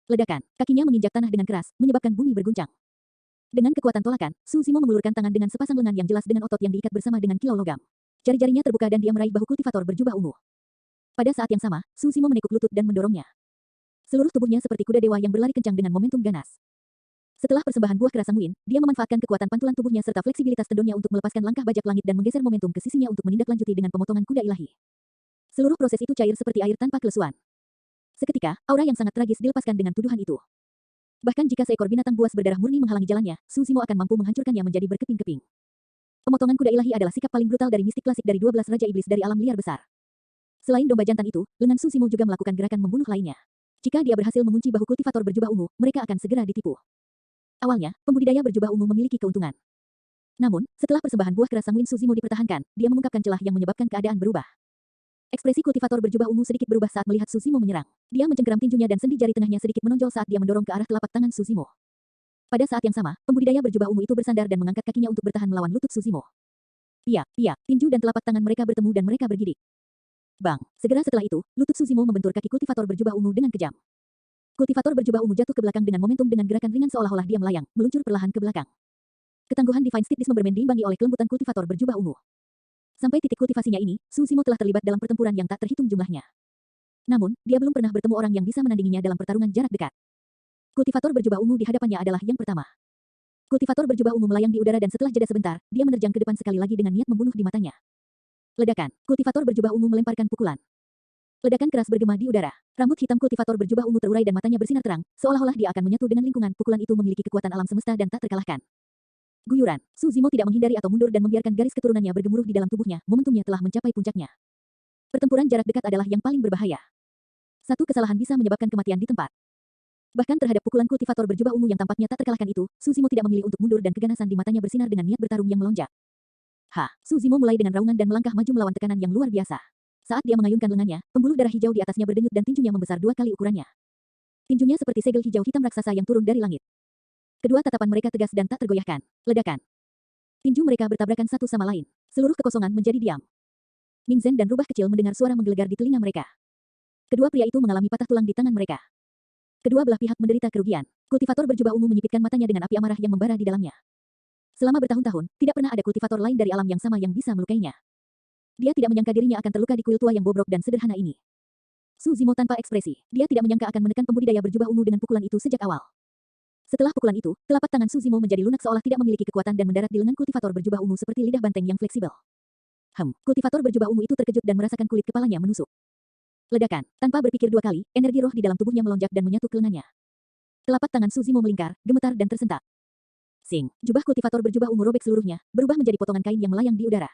Ledakan, kakinya menginjak tanah dengan keras, menyebabkan bumi berguncang. Dengan kekuatan tolakan, Suzimo mengulurkan tangan dengan sepasang lengan yang jelas dengan otot yang diikat bersama dengan kilau logam. Jari-jarinya terbuka dan dia meraih bahu kultivator berjubah ungu. Pada saat yang sama, Suzimo menekuk lutut dan mendorongnya. Seluruh tubuhnya seperti kuda dewa yang berlari kencang dengan momentum ganas. Setelah persembahan buah kerasang Win, dia memanfaatkan kekuatan pantulan tubuhnya serta fleksibilitas tendonnya untuk melepaskan langkah bajak langit dan menggeser momentum ke sisinya untuk menindaklanjuti dengan pemotongan kuda ilahi. Seluruh proses itu cair seperti air tanpa kelesuan. Seketika, aura yang sangat tragis dilepaskan dengan tuduhan itu. Bahkan jika seekor binatang buas berdarah murni menghalangi jalannya, Suzimo akan mampu menghancurkannya menjadi berkeping-keping. Pemotongan kuda ilahi adalah sikap paling brutal dari mistik klasik dari 12 Raja Iblis dari alam liar besar. Selain domba jantan itu, lengan Suzimo juga melakukan gerakan membunuh lainnya. Jika dia berhasil mengunci bahu kultivator berjubah ungu, mereka akan segera ditipu. Awalnya, pembudidaya berjubah ungu memiliki keuntungan. Namun, setelah persembahan buah kerasang Win Suzimo dipertahankan, dia mengungkapkan celah yang menyebabkan keadaan berubah. Ekspresi kultivator berjubah ungu sedikit berubah saat melihat Suzimo menyerang. Dia mencengkeram tinjunya dan sendi jari tengahnya sedikit menonjol saat dia mendorong ke arah telapak tangan Suzimo. Pada saat yang sama, pembudidaya berjubah ungu itu bersandar dan mengangkat kakinya untuk bertahan melawan lutut Suzimo. Piak, piak, tinju dan telapak tangan mereka bertemu dan mereka bergidik. Bang, segera setelah itu, lutut Suzimo membentur kaki kultivator berjubah ungu dengan kejam. Kultivator berjubah ungu jatuh ke belakang dengan momentum dengan gerakan ringan seolah-olah dia melayang, meluncur perlahan ke belakang. Ketangguhan Divine Steed Dismemberment diimbangi oleh kelembutan kultivator berjubah ungu. Sampai titik kultivasinya ini, Suzimo telah terlibat dalam pertempuran yang tak terhitung jumlahnya. Namun, dia belum pernah bertemu orang yang bisa menandinginya dalam pertarungan jarak dekat. Kultivator berjubah ungu di hadapannya adalah yang pertama. Kultivator berjubah ungu melayang di udara dan setelah jeda sebentar, dia menerjang ke depan sekali lagi dengan niat membunuh di matanya. Ledakan, kultivator berjubah ungu melemparkan pukulan. Ledakan keras bergema di udara. Rambut hitam kultivator berjubah ungu terurai dan matanya bersinar terang, seolah-olah dia akan menyatu dengan lingkungan. Pukulan itu memiliki kekuatan alam semesta dan tak terkalahkan. Guyuran, Suzimo tidak menghindari atau mundur dan membiarkan garis keturunannya bergemuruh di dalam tubuhnya, momentumnya telah mencapai puncaknya. Pertempuran jarak dekat adalah yang paling berbahaya. Satu kesalahan bisa menyebabkan kematian di tempat. Bahkan terhadap pukulan kultivator berjubah ungu yang tampaknya tak terkalahkan itu, Suzimo tidak memilih untuk mundur dan keganasan di matanya bersinar dengan niat bertarung yang melonjak. Suzimo mulai dengan raungan dan melangkah maju melawan tekanan yang luar biasa. Saat dia mengayunkan lengannya, pembuluh darah hijau di atasnya berdenyut dan tinjunya membesar 2 kali ukurannya. Tinjunya seperti segel hijau hitam raksasa yang turun dari langit. Kedua tatapan mereka tegas dan tak tergoyahkan. Ledakan. Tinju mereka bertabrakan satu sama lain. Seluruh kekosongan menjadi diam. Ming Zhen dan rubah kecil mendengar suara menggelegar di telinga mereka. Kedua pria itu mengalami patah tulang di tangan mereka. Kedua belah pihak menderita kerugian. Kultivator berjubah ungu menyipitkan matanya dengan api amarah yang membara di dalamnya. Selama bertahun-tahun, tidak pernah ada kultivator lain dari alam yang sama yang bisa melukainya. Dia tidak menyangka dirinya akan terluka di kuil tua yang bobrok dan sederhana ini. Suzimo tanpa ekspresi. Dia tidak menyangka akan menekan pembudidaya berjubah ungu dengan pukulan itu sejak awal. Setelah pukulan itu, telapak tangan Suzimo menjadi lunak seolah tidak memiliki kekuatan dan mendarat di lengan kultivator berjubah ungu seperti lidah banteng yang fleksibel. Kultivator berjubah ungu itu terkejut dan merasakan kulit kepalanya menusuk. Ledakan. Tanpa berpikir 2 kali, energi roh di dalam tubuhnya melonjak dan menyatu ke lengannya. Telapak tangan Suzimo melingkar, gemetar dan tersentak. Sing. Jubah kultivator berjubah ungu robek seluruhnya, berubah menjadi potongan kain yang melayang di udara.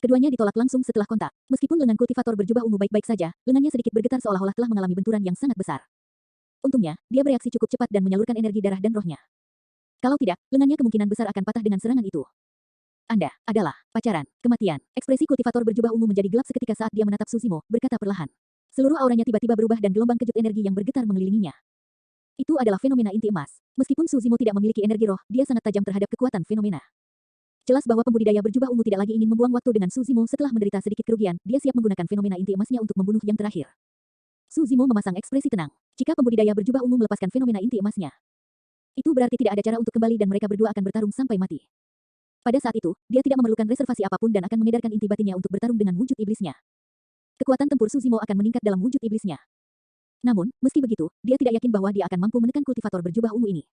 Keduanya ditolak langsung setelah kontak. Meskipun lengan kultivator berjubah ungu baik-baik saja, lengannya sedikit bergetar seolah-olah telah mengalami benturan yang sangat besar. Untungnya, dia bereaksi cukup cepat dan menyalurkan energi darah dan rohnya. Kalau tidak, lengannya kemungkinan besar akan patah dengan serangan itu. Anda adalah pacaran, kematian. Ekspresi kultivator berjubah ungu menjadi gelap seketika saat dia menatap Suzimo, berkata perlahan. Seluruh auranya tiba-tiba berubah dan gelombang kejut energi yang bergetar mengelilinginya. Itu adalah fenomena inti emas. Meskipun Suzimo tidak memiliki energi roh, dia sangat tajam terhadap kekuatan fenomena. Jelas bahwa pembudidaya berjubah ungu tidak lagi ingin membuang waktu dengan Suzimo setelah menderita sedikit kerugian, dia siap menggunakan fenomena inti emasnya untuk membunuh yang terakhir. Suzimo memasang ekspresi tenang. Jika pembudidaya berjubah ungu melepaskan fenomena inti emasnya, itu berarti tidak ada cara untuk kembali dan mereka berdua akan bertarung sampai mati. Pada saat itu, dia tidak memerlukan reservasi apapun dan akan mengedarkan inti batinnya untuk bertarung dengan wujud iblisnya. Kekuatan tempur Suzimo akan meningkat dalam wujud iblisnya. Namun, meski begitu, dia tidak yakin bahwa dia akan mampu menekan kultivator berjubah ungu ini.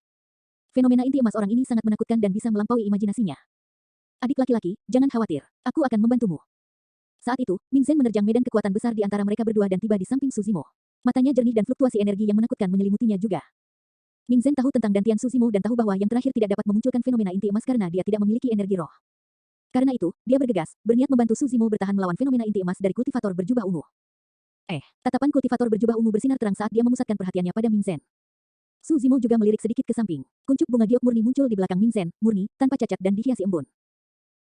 Fenomena inti emas orang ini sangat menakutkan dan bisa melampaui imajinasinya. Adik laki-laki, jangan khawatir. Aku akan membantumu. Saat itu, Ming Zhen menerjang medan kekuatan besar di antara mereka berdua dan tiba di samping Suzimo. Matanya jernih dan fluktuasi energi yang menakutkan menyelimutinya juga. Ming Zhen tahu tentang dantian Suzimo dan tahu bahwa yang terakhir tidak dapat memunculkan fenomena inti emas karena dia tidak memiliki energi roh. Karena itu, dia bergegas, berniat membantu Suzimo bertahan melawan fenomena inti emas dari kultivator berjubah ungu. Tatapan kultivator berjubah ungu bersinar terang saat dia memusatkan perhatiannya pada Ming Zhen. Suzimo juga melirik sedikit ke samping. Kuncup bunga giok murni muncul di belakang Ming Zhen, murni, tanpa cacat dan dihiasi embun.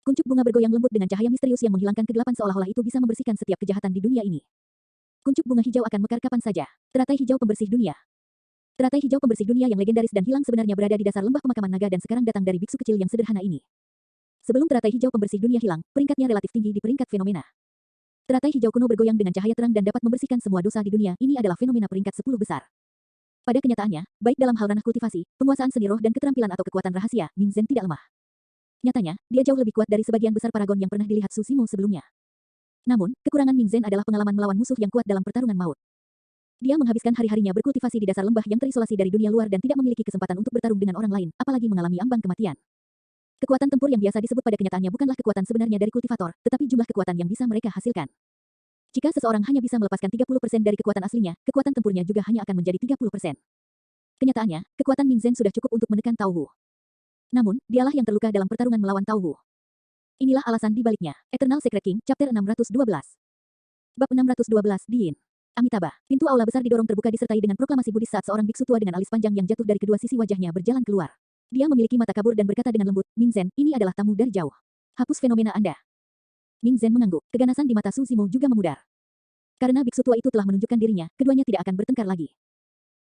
Kuncup bunga bergoyang lembut dengan cahaya misterius yang menghilangkan kegelapan seolah-olah itu bisa membersihkan setiap kejahatan di dunia ini. Kuncup bunga hijau akan mekar kapan saja. Teratai hijau pembersih dunia. Teratai hijau pembersih dunia yang legendaris dan hilang sebenarnya berada di dasar lembah pemakaman naga dan sekarang datang dari biksu kecil yang sederhana ini. Sebelum teratai hijau pembersih dunia hilang, peringkatnya relatif tinggi di peringkat fenomena. Teratai hijau kuno bergoyang dengan cahaya terang dan dapat membersihkan semua dosa di dunia. Ini adalah fenomena peringkat 10 besar. Pada kenyataannya, baik dalam hal ranah kultivasi, penguasaan seni roh dan keterampilan atau kekuatan rahasia, Ming Zhen tidak lemah. Nyatanya, dia jauh lebih kuat dari sebagian besar paragon yang pernah dilihat Suzimo sebelumnya. Namun, kekurangan Ming Zhen adalah pengalaman melawan musuh yang kuat dalam pertarungan maut. Dia menghabiskan hari-harinya berkultivasi di dasar lembah yang terisolasi dari dunia luar dan tidak memiliki kesempatan untuk bertarung dengan orang lain, apalagi mengalami ambang kematian. Kekuatan tempur yang biasa disebut pada kenyataannya bukanlah kekuatan sebenarnya dari kultivator, tetapi jumlah kekuatan yang bisa mereka hasilkan. Jika seseorang hanya bisa melepaskan 30% dari kekuatan aslinya, kekuatan tempurnya juga hanya akan menjadi 30%. Kenyataannya, kekuatan Ming Zhen sudah cukup untuk menekan Tao Wu. Namun, dialah yang terluka dalam pertarungan melawan Tao Wu. Inilah alasan di baliknya. Eternal Secret King, Chapter 612. Bab 612, Diin. Amitabha. Pintu aula besar didorong terbuka disertai dengan proklamasi Buddhis saat seorang biksu tua dengan alis panjang yang jatuh dari kedua sisi wajahnya berjalan keluar. Dia memiliki mata kabur dan berkata dengan lembut, Ming Zhen, ini adalah tamu dari jauh. Hapus fenomena Anda. Ming Zhen mengangguk. Keganasan di mata Suzimo juga memudar. Karena biksu tua itu telah menunjukkan dirinya, keduanya tidak akan bertengkar lagi.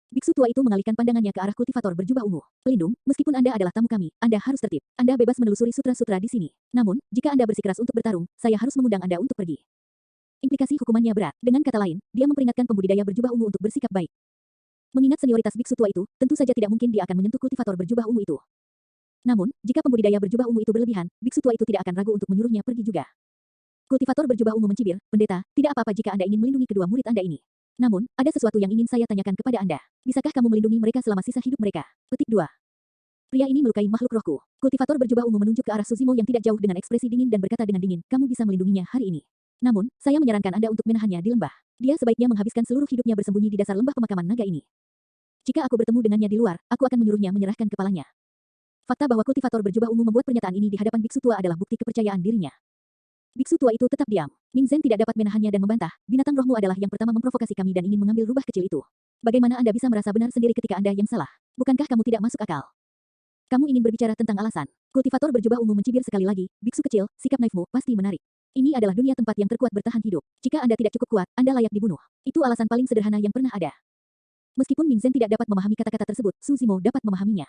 Biksu tua itu mengalihkan pandangannya ke arah kultivator berjubah ungu. Pelindung, meskipun Anda adalah tamu kami, Anda harus tertib. Anda bebas menelusuri sutra-sutra di sini. Namun, jika Anda bersikeras untuk bertarung, saya harus mengundang Anda untuk pergi. Implikasi hukumannya berat. Dengan kata lain, dia memperingatkan pembudidaya berjubah ungu untuk bersikap baik. Mengingat senioritas biksu tua itu, tentu saja tidak mungkin dia akan menyentuh kultivator berjubah ungu itu. Namun, jika pembudidaya berjubah ungu itu berlebihan, biksu tua itu tidak akan ragu untuk menyuruhnya pergi juga. Kultivator berjubah ungu mencibir, pendeta, tidak apa-apa jika Anda ingin melindungi kedua murid Anda ini. Namun, ada sesuatu yang ingin saya tanyakan kepada Anda. Bisakah kamu melindungi mereka selama sisa hidup mereka? Petik 2. Pria ini melukai makhluk rohku. Kultivator berjubah ungu menunjuk ke arah Suzimo yang tidak jauh dengan ekspresi dingin dan berkata dengan dingin, kamu bisa melindunginya hari ini. Namun, saya menyarankan Anda untuk menahannya di lembah. Dia sebaiknya menghabiskan seluruh hidupnya bersembunyi di dasar lembah pemakaman naga ini. Jika aku bertemu dengannya di luar, aku akan menyuruhnya menyerahkan kepalanya. Fakta bahwa kultivator berjubah ungu membuat pernyataan ini di hadapan biksu tua adalah bukti kepercayaan dirinya. Biksu tua itu tetap diam. Ming Zhen tidak dapat menahannya dan membantah, binatang rohmu adalah yang pertama memprovokasi kami dan ingin mengambil rubah kecil itu. Bagaimana Anda bisa merasa benar sendiri ketika Anda yang salah? Bukankah kamu tidak masuk akal? Kamu ingin berbicara tentang alasan. Kultivator berjubah ungu mencibir sekali lagi, biksu kecil, sikap naifmu pasti menarik. Ini adalah dunia tempat yang terkuat bertahan hidup. Jika Anda tidak cukup kuat, Anda layak dibunuh. Itu alasan paling sederhana yang pernah ada. Meskipun Ming Zhen tidak dapat memahami kata-kata tersebut, Su Zimo dapat memahaminya.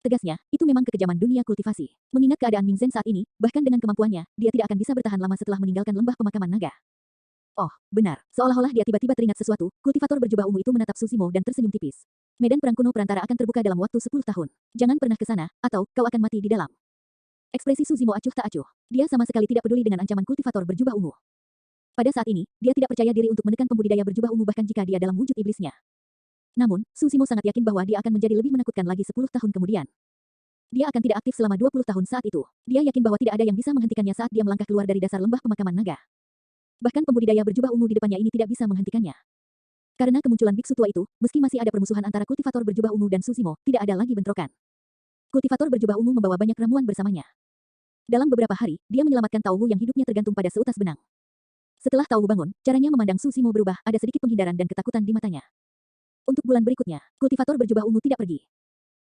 Tegasnya, itu memang kekejaman dunia kultivasi. Mengingat keadaan Ming Zhen saat ini, bahkan dengan kemampuannya, dia tidak akan bisa bertahan lama setelah meninggalkan lembah pemakaman naga. Oh, benar. Seolah-olah dia tiba-tiba teringat sesuatu, kultivator berjubah ungu itu menatap Su Zimo dan tersenyum tipis. Medan perang kuno perantara akan terbuka dalam waktu 10 tahun. Jangan pernah ke sana, atau kau akan mati di dalam. Ekspresi Su Zimo acuh tak acuh. Dia sama sekali tidak peduli dengan ancaman kultivator berjubah ungu. Pada saat ini, dia tidak percaya diri untuk menekan pembudidaya berjubah ungu bahkan jika dia dalam wujud iblisnya. Namun, Su Zimo sangat yakin bahwa dia akan menjadi lebih menakutkan lagi 10 tahun kemudian. Dia akan tidak aktif selama 20 tahun saat itu. Dia yakin bahwa tidak ada yang bisa menghentikannya saat dia melangkah keluar dari dasar lembah pemakaman naga. Bahkan pembudidaya berjubah ungu di depannya ini tidak bisa menghentikannya. Karena kemunculan biksu tua itu, meski masih ada permusuhan antara kultivator berjubah ungu dan Su Zimo, tidak ada lagi bentrokan. Kultivator berjubah ungu membawa banyak ramuan bersamanya. Dalam beberapa hari, dia menyelamatkan Tao Wu yang hidupnya tergantung pada seutas benang. Setelah Tao Wu bangun, caranya memandang Su Zimo berubah, ada sedikit penghindaran dan ketakutan di matanya. Untuk bulan berikutnya, kultivator berjubah ungu tidak pergi.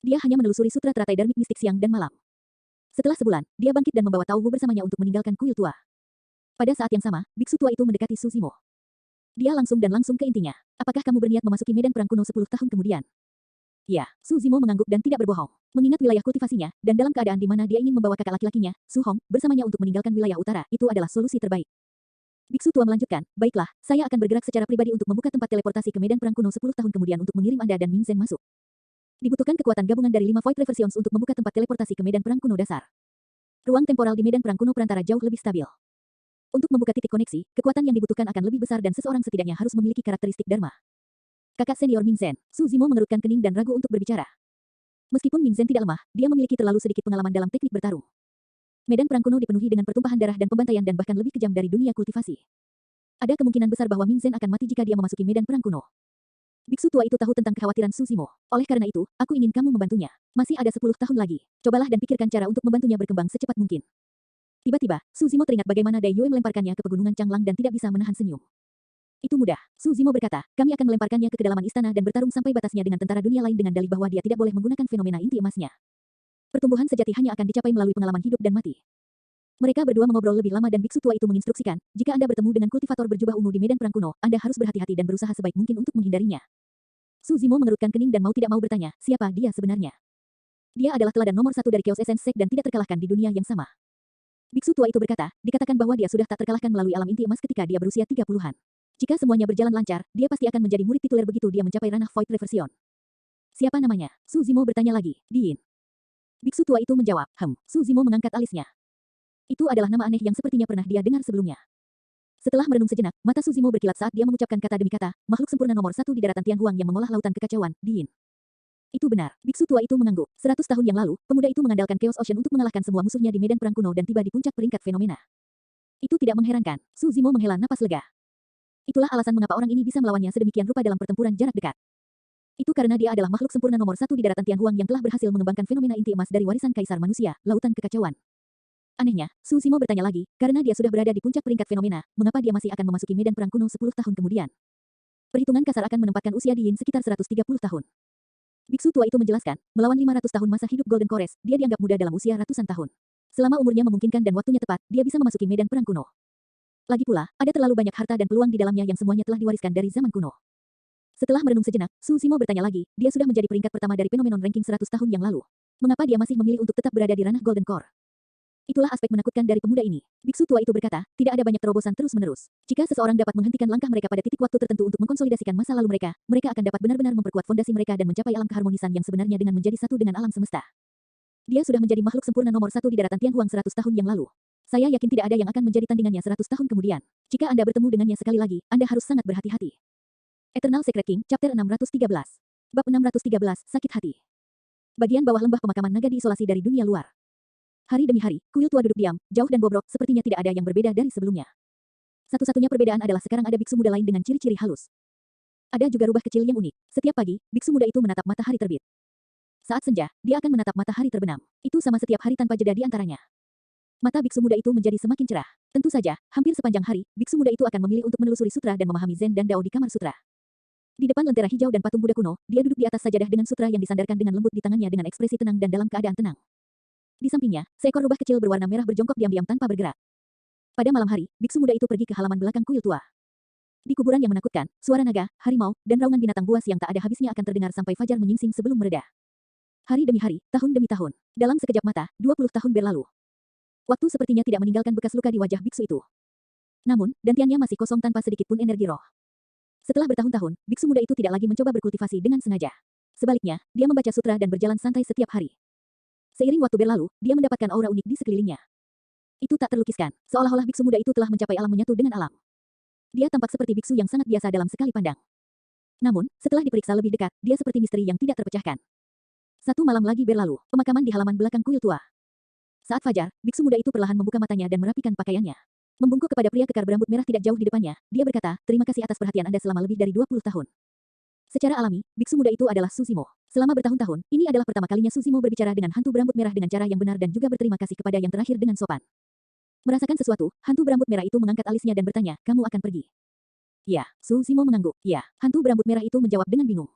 Dia hanya menelusuri sutra teratai darmik mistik siang dan malam. Setelah sebulan, dia bangkit dan membawa Tao Wu bersamanya untuk meninggalkan kuil tua. Pada saat yang sama, biksu tua itu mendekati Su Zimo. Dia langsung ke intinya. Apakah kamu berniat memasuki medan perang kuno 10 tahun kemudian? Ya, Su Zimo mengangguk dan tidak berbohong. Mengingat wilayah kultivasinya, dan dalam keadaan di mana dia ingin membawa kakak laki-lakinya, Su Hong, bersamanya untuk meninggalkan wilayah utara, itu adalah solusi terbaik. Biksu tua melanjutkan, baiklah, saya akan bergerak secara pribadi untuk membuka tempat teleportasi ke medan perang kuno 10 tahun kemudian untuk mengirim Anda dan Ming Zhen masuk. Dibutuhkan kekuatan gabungan dari 5 Void Reversions untuk membuka tempat teleportasi ke medan perang kuno dasar. Ruang temporal di medan perang kuno perantara jauh lebih stabil. Untuk membuka titik koneksi, kekuatan yang dibutuhkan akan lebih besar dan seseorang setidaknya harus memiliki karakteristik Dharma. Kakak senior Ming Zhen, Su Zimo mengerutkan kening dan ragu untuk berbicara. Meskipun Ming Zhen tidak lemah, dia memiliki terlalu sedikit pengalaman dalam teknik bertarung. Medan perang kuno dipenuhi dengan pertumpahan darah dan pembantaian dan bahkan lebih kejam dari dunia kultivasi. Ada kemungkinan besar bahwa Ming Zhen akan mati jika dia memasuki medan perang kuno. Biksu tua itu tahu tentang kekhawatiran Su Zimo. Oleh karena itu, aku ingin kamu membantunya. Masih ada 10 tahun lagi. Cobalah dan pikirkan cara untuk membantunya berkembang secepat mungkin. Tiba-tiba, Su Zimo teringat bagaimana Dai Yue melemparkannya ke pegunungan Changlang dan tidak bisa menahan senyum. Itu mudah. Su Zimo berkata, kami akan melemparkannya ke kedalaman istana dan bertarung sampai batasnya dengan tentara dunia lain dengan dalih bahwa dia tidak boleh menggunakan fenomena inti emasnya. Pertumbuhan sejati hanya akan dicapai melalui pengalaman hidup dan mati. Mereka berdua mengobrol lebih lama dan biksu tua itu menginstruksikan, jika Anda bertemu dengan kultivator berjubah ungu di medan perang kuno, Anda harus berhati-hati dan berusaha sebaik mungkin untuk menghindarinya. Su Zimo mengerutkan kening dan mau tidak mau bertanya, siapa dia sebenarnya? Dia adalah teladan nomor 1 dari Chaos Essence Sect dan tidak terkalahkan di dunia yang sama. Biksu tua itu berkata, dikatakan bahwa dia sudah tak terkalahkan melalui alam inti emas ketika dia berusia 30-an. Jika semuanya berjalan lancar, dia pasti akan menjadi murid tituler begitu dia mencapai ranah Void Reversion. Siapa namanya? Su Zimo bertanya lagi, Diin. Biksu tua itu menjawab, Su Zimo mengangkat alisnya. Itu adalah nama aneh yang sepertinya pernah dia dengar sebelumnya. Setelah merenung sejenak, mata Su Zimo berkilat saat dia mengucapkan kata demi kata, makhluk sempurna nomor 1 di daratan Tianhuang yang mengolah lautan kekacauan, Diin. Itu benar, biksu tua itu mengangguk. 100 tahun yang lalu, pemuda itu mengandalkan Chaos Ocean untuk mengalahkan semua musuhnya di medan perang kuno dan tiba di puncak peringkat fenomena. Itu tidak mengherankan. Su Zimo menghela napas lega. Itulah alasan mengapa orang ini bisa melawannya sedemikian rupa dalam pertempuran jarak dekat. Itu karena dia adalah makhluk sempurna nomor 1 di daratan Tianhuang yang telah berhasil mengembangkan fenomena inti emas dari warisan kaisar manusia, lautan kekacauan. Anehnya, Su Zimo bertanya lagi, karena dia sudah berada di puncak peringkat fenomena, mengapa dia masih akan memasuki medan perang kuno 10 tahun kemudian? Perhitungan kasar akan menempatkan usia Diin sekitar 130 tahun. Biksu tua itu menjelaskan, melawan 500 tahun masa hidup Golden Cores, dia dianggap muda dalam usia ratusan tahun. Selama umurnya memungkinkan dan waktunya tepat, dia bisa memasuki medan perang kuno. Lagi pula, ada terlalu banyak harta dan peluang di dalamnya yang semuanya telah diwariskan dari zaman kuno. Setelah merenung sejenak, Su Zimo bertanya lagi, dia sudah menjadi peringkat pertama dari Phenomenon ranking 100 tahun yang lalu. Mengapa dia masih memilih untuk tetap berada di ranah Golden Core? Itulah aspek menakutkan dari pemuda ini. Biksu tua itu berkata, tidak ada banyak terobosan terus-menerus. Jika seseorang dapat menghentikan langkah mereka pada titik waktu tertentu untuk mengkonsolidasikan masa lalu mereka, mereka akan dapat benar-benar memperkuat fondasi mereka dan mencapai alam keharmonisan yang sebenarnya dengan menjadi satu dengan alam semesta. Dia sudah menjadi makhluk sempurna nomor 1 di daratan Tianhuang 100 tahun yang lalu. Saya yakin tidak ada yang akan menjadi tandingannya 100 tahun kemudian. Jika Anda bertemu dengannya sekali lagi, Anda harus sangat berhati-hati. Eternal Secret King, Chapter 613. Bab 613, Sakit Hati. Bagian bawah lembah pemakaman naga diisolasi dari dunia luar. Hari demi hari, kuil tua duduk diam, jauh dan bobrok, sepertinya tidak ada yang berbeda dari sebelumnya. Satu-satunya perbedaan adalah sekarang ada biksu muda lain dengan ciri-ciri halus. Ada juga rubah kecil yang unik. Setiap pagi, biksu muda itu menatap matahari terbit. Saat senja, dia akan menatap matahari terbenam. Itu sama setiap hari tanpa jeda di antaranya. Mata biksu muda itu menjadi semakin cerah. Tentu saja, hampir sepanjang hari, biksu muda itu akan memilih untuk menelusuri sutra dan memahami Zen dan Dao di kamar sutra. Di depan lentera hijau dan patung Buddha kuno, dia duduk di atas sajadah dengan sutra yang disandarkan dengan lembut di tangannya dengan ekspresi tenang dan dalam keadaan tenang. Di sampingnya, seekor rubah kecil berwarna merah berjongkok diam-diam tanpa bergerak. Pada malam hari, biksu muda itu pergi ke halaman belakang kuil tua. Di kuburan yang menakutkan, suara naga, harimau, dan raungan binatang buas yang tak ada habisnya akan terdengar sampai fajar menyingsing sebelum mereda. Hari demi hari, tahun demi tahun. Dalam sekejap mata, 20 tahun berlalu. Waktu sepertinya tidak meninggalkan bekas luka di wajah biksu itu. Namun, dantiannya masih kosong tanpa sedikit pun energi roh. Setelah bertahun-tahun, biksu muda itu tidak lagi mencoba berkultivasi dengan sengaja. Sebaliknya, dia membaca sutra dan berjalan santai setiap hari. Seiring waktu berlalu, dia mendapatkan aura unik di sekelilingnya. Itu tak terlukiskan, seolah-olah biksu muda itu telah mencapai alam menyatu dengan alam. Dia tampak seperti biksu yang sangat biasa dalam sekali pandang. Namun, setelah diperiksa lebih dekat, dia seperti misteri yang tidak terpecahkan. Satu malam lagi berlalu, pemakaman di halaman belakang kuil tua. Saat fajar, biksu muda itu perlahan membuka matanya dan merapikan pakaiannya. Membungkuk kepada pria kekar berambut merah tidak jauh di depannya, dia berkata, "Terima kasih atas perhatian Anda selama lebih dari 20 tahun." Secara alami, biksu muda itu adalah Susimo. Selama bertahun-tahun, ini adalah pertama kalinya Susimo berbicara dengan hantu berambut merah dengan cara yang benar dan juga berterima kasih kepada yang terakhir dengan sopan. Merasakan sesuatu, hantu berambut merah itu mengangkat alisnya dan bertanya, "Kamu akan pergi?" "Ya." Susimo mengangguk. "Ya." Hantu berambut merah itu menjawab dengan bingung.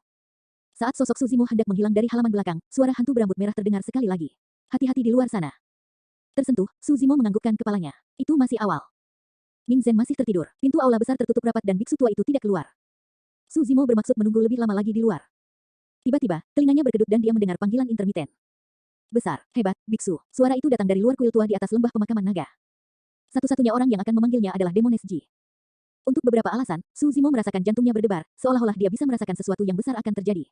Saat sosok Susimo hendak menghilang dari halaman belakang, suara hantu berambut merah terdengar sekali lagi. "Hati-hati di luar sana." Tersentuh, Susimo menganggukkan kepalanya. Itu masih awal. Ming Zhen masih tertidur. Pintu aula besar tertutup rapat dan biksu tua itu tidak keluar. Susimo bermaksud menunggu lebih lama lagi di luar. Tiba-tiba, telinganya berkedut dan dia mendengar panggilan intermiten. "Besar, hebat, biksu." Suara itu datang dari luar kuil tua di atas lembah pemakaman naga. Satu-satunya orang yang akan memanggilnya adalah Demones Ji. Untuk beberapa alasan, Susimo merasakan jantungnya berdebar, seolah-olah dia bisa merasakan sesuatu yang besar akan terjadi.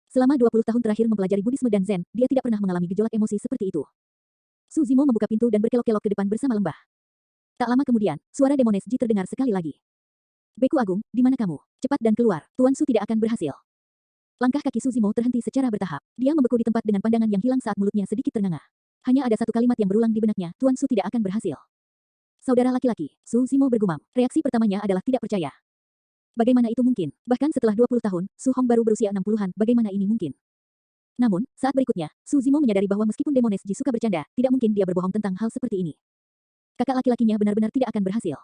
Selama 20 tahun terakhir mempelajari Buddhisme dan Zen, dia tidak pernah mengalami gejolak emosi seperti itu. Susimo membuka pintu dan berkelok-kelok ke depan bersama lembah. Tak lama kemudian, suara Demones Ji terdengar sekali lagi. "Beku Agung, di mana kamu? Cepat dan keluar, Tuan Su tidak akan berhasil." Langkah kaki Susimo terhenti secara bertahap. Dia membeku di tempat dengan pandangan yang hilang saat mulutnya sedikit ternganga. Hanya ada satu kalimat yang berulang di benaknya, "Tuan Su tidak akan berhasil." "Saudara laki-laki," Susimo bergumam. Reaksi pertamanya adalah tidak percaya. Bagaimana itu mungkin? Bahkan setelah 20 tahun, Su Hong baru berusia 60-an, bagaimana ini mungkin? Namun, saat berikutnya, Susimo menyadari bahwa meskipun Demones Ji suka bercanda, tidak mungkin dia berbohong tentang hal seperti ini. Kakak laki-lakinya benar-benar tidak akan berhasil.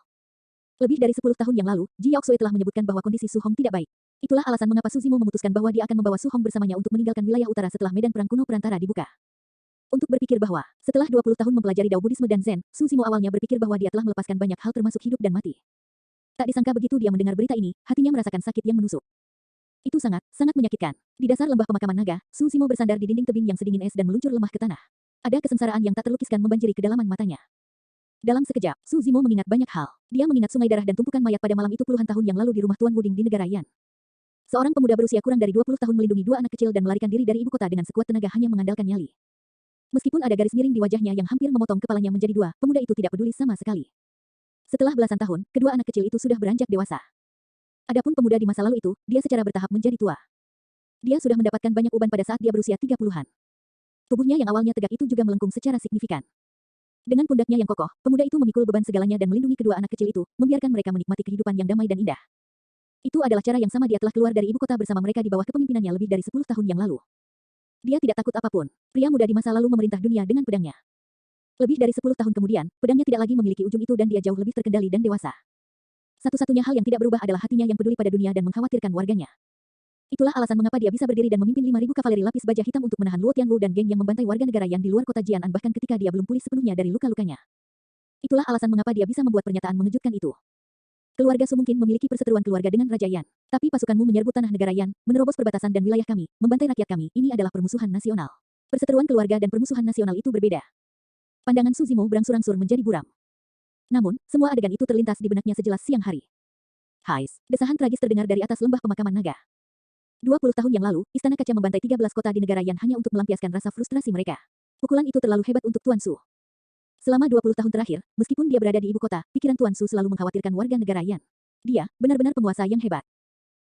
Lebih dari 10 tahun yang lalu, Ji Yaoxue telah menyebutkan bahwa kondisi Su Hong tidak baik. Itulah alasan mengapa Susimo memutuskan bahwa dia akan membawa Su Hong bersamanya untuk meninggalkan wilayah utara setelah medan perang kuno perantara dibuka. Untuk berpikir bahwa, setelah 20 tahun mempelajari Dao Buddhisme dan Zen, Susimo awalnya berpikir bahwa dia telah melepaskan banyak hal termasuk hidup dan mati. Tak disangka begitu dia mendengar berita ini, hatinya merasakan sakit yang menusuk. Itu sangat, sangat menyakitkan. Di dasar lembah pemakaman naga, Susimo bersandar di dinding tebing yang sedingin es dan meluncur lemah ke tanah. Ada kesengsaraan yang tak terlukiskan membanjiri kedalaman matanya. Dalam sekejap, Susimo mengingat banyak hal. Dia mengingat sungai darah dan tumpukan mayat pada malam itu puluhan tahun yang lalu di rumah Tuan Wuding di negara Yan. Seorang pemuda berusia kurang dari 20 tahun melindungi dua anak kecil dan melarikan diri dari ibu kota dengan sekuat tenaga hanya mengandalkan nyali. Meskipun ada garis miring di wajahnya yang hampir memotong kepalanya menjadi dua, pemuda itu tidak peduli sama sekali. Setelah belasan tahun, kedua anak kecil itu sudah beranjak dewasa. Adapun pemuda di masa lalu itu, dia secara bertahap menjadi tua. Dia sudah mendapatkan banyak uban pada saat dia berusia 30-an. Tubuhnya yang awalnya tegak itu juga melengkung secara signifikan. Dengan pundaknya yang kokoh, pemuda itu memikul beban segalanya dan melindungi kedua anak kecil itu, membiarkan mereka menikmati kehidupan yang damai dan indah. Itu adalah cara yang sama dia telah keluar dari ibu kota bersama mereka di bawah kepemimpinannya lebih dari 10 tahun yang lalu. Dia tidak takut apapun. Pria muda di masa lalu memerintah dunia dengan pedangnya. Lebih dari 10 tahun kemudian, pedangnya tidak lagi memiliki ujung itu dan dia jauh lebih terkendali dan dewasa. Satu-satunya hal yang tidak berubah adalah hatinya yang peduli pada dunia dan mengkhawatirkan warganya. Itulah alasan mengapa dia bisa berdiri dan memimpin 5.000 kavaleri lapis baja hitam untuk menahan Luo Tianwu dan geng yang membantai warga negara yang di luar kota Jianan bahkan ketika dia belum pulih sepenuhnya dari luka-lukanya. Itulah alasan mengapa dia bisa membuat pernyataan mengejutkan itu. Keluarga Su mungkin memiliki perseteruan keluarga dengan Raja Yan. Tapi pasukanmu menyerbu tanah negara Yan, menerobos perbatasan dan wilayah kami, membantai rakyat kami, ini adalah permusuhan nasional. Perseteruan keluarga dan permusuhan nasional itu berbeda. Pandangan Susimo berangsur-angsur menjadi buram. Namun, semua adegan itu terlintas di benaknya sejelas siang hari. Hais, desahan tragis terdengar dari atas lembah pemakaman naga. 20 tahun yang lalu, Istana Kaca membantai 13 kota di negara Yan hanya untuk melampiaskan rasa frustrasi mereka. Pukulan itu terlalu hebat untuk Tuan Su. Selama 20 tahun terakhir, meskipun dia berada di ibu kota, pikiran Tuan Su selalu mengkhawatirkan warga negara Yan. Dia, benar-benar penguasa yang hebat.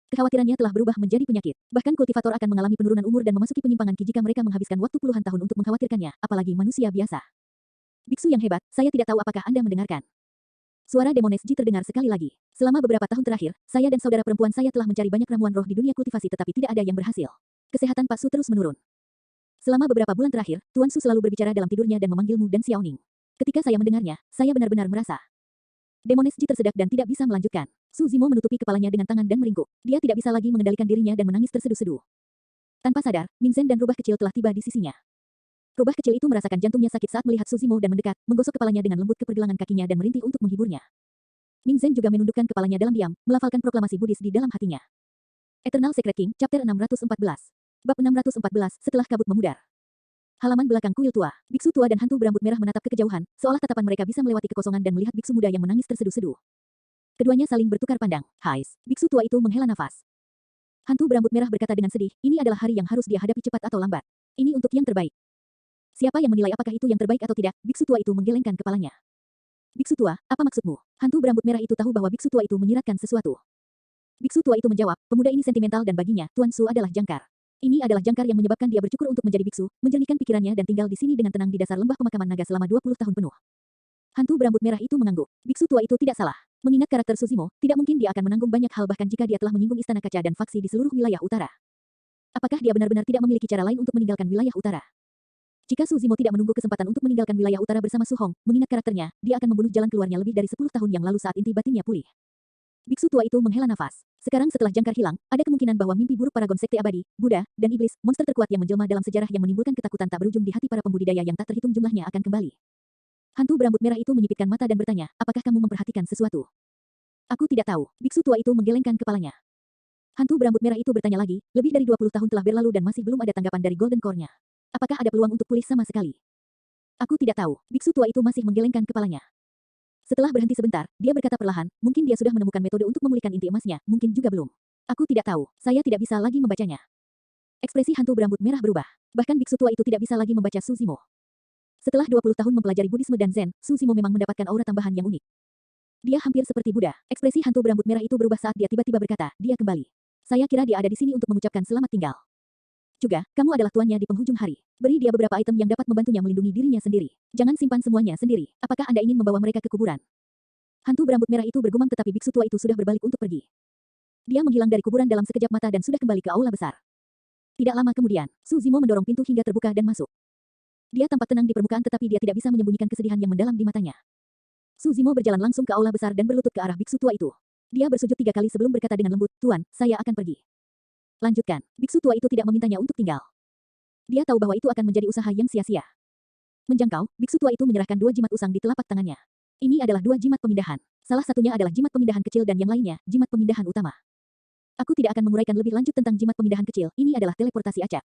Kekhawatirannya telah berubah menjadi penyakit. Bahkan kultivator akan mengalami penurunan umur dan memasuki penyimpangan jika mereka menghabiskan waktu puluhan tahun untuk mengkhawatirkannya, apalagi manusia biasa. Biksu yang hebat, saya tidak tahu apakah Anda mendengarkan. Suara Demones Ji terdengar sekali lagi. Selama beberapa tahun terakhir, saya dan saudara perempuan saya telah mencari banyak ramuan roh di dunia kultivasi tetapi tidak ada yang berhasil. Kesehatan Pak Su terus menurun. Selama beberapa bulan terakhir, Tuan Su selalu berbicara dalam tidurnya dan memanggilmu dan Xiaoning. Ketika saya mendengarnya, saya benar-benar merasa Demones Ji tersedak dan tidak bisa melanjutkan. Su Zimo menutupi kepalanya dengan tangan dan meringkuk. Dia tidak bisa lagi mengendalikan dirinya dan menangis terseduh-seduh. Tanpa sadar, Ming Zhen dan rubah kecil telah tiba di sisinya. Rubah kecil itu merasakan jantungnya sakit saat melihat Su Zimo dan mendekat, menggosok kepalanya dengan lembut ke pergelangan kakinya dan merintih untuk menghiburnya. Ming Zhen juga menundukkan kepalanya dalam diam, melafalkan proklamasi Buddhis di dalam hatinya. Eternal Secret King, Chapter 614. Bab 614, setelah kabut memudar. Halaman belakang kuil tua, biksu tua dan hantu berambut merah menatap ke kejauhan, seolah tatapan mereka bisa melewati kekosongan dan melihat biksu muda yang menangis terseduh-seduh. Keduanya saling bertukar pandang. Hais, biksu tua itu menghela nafas. Hantu berambut merah berkata dengan sedih, ini adalah hari yang harus dia hadapi cepat atau lambat. Ini untuk yang terbaik. Siapa yang menilai apakah itu yang terbaik atau tidak? Biksu tua itu menggelengkan kepalanya. Biksu tua, apa maksudmu? Hantu berambut merah itu tahu bahwa biksu tua itu menyiratkan sesuatu. Biksu tua itu menjawab, pemuda ini sentimental dan baginya, Tuan Su adalah jangkar. Ini adalah jangkar yang menyebabkan dia bercukur untuk menjadi biksu, menjernihkan pikirannya dan tinggal di sini dengan tenang di dasar lembah pemakaman naga selama 20 tahun penuh. Hantu berambut merah itu mengangguk. Biksu tua itu tidak salah. Mengingat karakter Su Zimo, tidak mungkin dia akan menanggung banyak hal bahkan jika dia telah menyinggung istana kaca dan faksi di seluruh wilayah utara. Apakah dia benar-benar tidak memiliki cara lain untuk meninggalkan wilayah utara? Jika Su Zimo tidak menunggu kesempatan untuk meninggalkan wilayah utara bersama Su Hong, mengingat karakternya, dia akan membunuh jalan keluarnya lebih dari 10 tahun yang lalu saat inti batinnya pulih. Biksu tua itu menghela nafas. Sekarang setelah jangkar hilang, ada kemungkinan bahwa mimpi buruk paragon sekte abadi, Buddha, dan iblis, monster terkuat yang menjelma dalam sejarah yang menimbulkan ketakutan tak berujung di hati para pembudidaya yang tak terhitung jumlahnya akan kembali. Hantu berambut merah itu menyipitkan mata dan bertanya, apakah kamu memperhatikan sesuatu? Aku tidak tahu. Biksu tua itu menggelengkan kepalanya. Hantu berambut merah itu bertanya lagi, lebih dari 20 tahun telah berlalu dan masih belum ada tanggapan dari Golden Core-nya. Apakah ada peluang untuk pulih sama sekali? Aku tidak tahu. Biksu tua itu masih menggelengkan kepalanya. Setelah berhenti sebentar, dia berkata perlahan, mungkin dia sudah menemukan metode untuk memulihkan inti emasnya, mungkin juga belum. Aku tidak tahu, saya tidak bisa lagi membacanya. Ekspresi hantu berambut merah berubah. Bahkan biksu tua itu tidak bisa lagi membaca Su Zimo. Setelah 20 tahun mempelajari Buddhisme dan Zen, Su Zimo memang mendapatkan aura tambahan yang unik. Dia hampir seperti Buddha. Ekspresi hantu berambut merah itu berubah saat dia tiba-tiba berkata, dia kembali. Saya kira dia ada di sini untuk mengucapkan selamat tinggal. Juga, kamu adalah tuannya di penghujung hari. Beri dia beberapa item yang dapat membantunya melindungi dirinya sendiri. Jangan simpan semuanya sendiri. Apakah Anda ingin membawa mereka ke kuburan? Hantu berambut merah itu bergumam tetapi biksu tua itu sudah berbalik untuk pergi. Dia menghilang dari kuburan dalam sekejap mata dan sudah kembali ke aula besar. Tidak lama kemudian, Su Zimo mendorong pintu hingga terbuka dan masuk. Dia tampak tenang di permukaan tetapi dia tidak bisa menyembunyikan kesedihan yang mendalam di matanya. Su Zimo berjalan langsung ke aula besar dan berlutut ke arah biksu tua itu. Dia bersujud 3 kali sebelum berkata dengan lembut, Tuan, saya akan pergi. Lanjutkan. Biksu tua itu tidak memintanya untuk tinggal. Dia tahu bahwa itu akan menjadi usaha yang sia-sia. Menjangkau, biksu tua itu menyerahkan 2 jimat usang di telapak tangannya. Ini adalah 2 jimat pemindahan. Salah satunya adalah jimat pemindahan kecil dan yang lainnya, jimat pemindahan utama. Aku tidak akan menguraikan lebih lanjut tentang jimat pemindahan kecil, ini adalah teleportasi acak.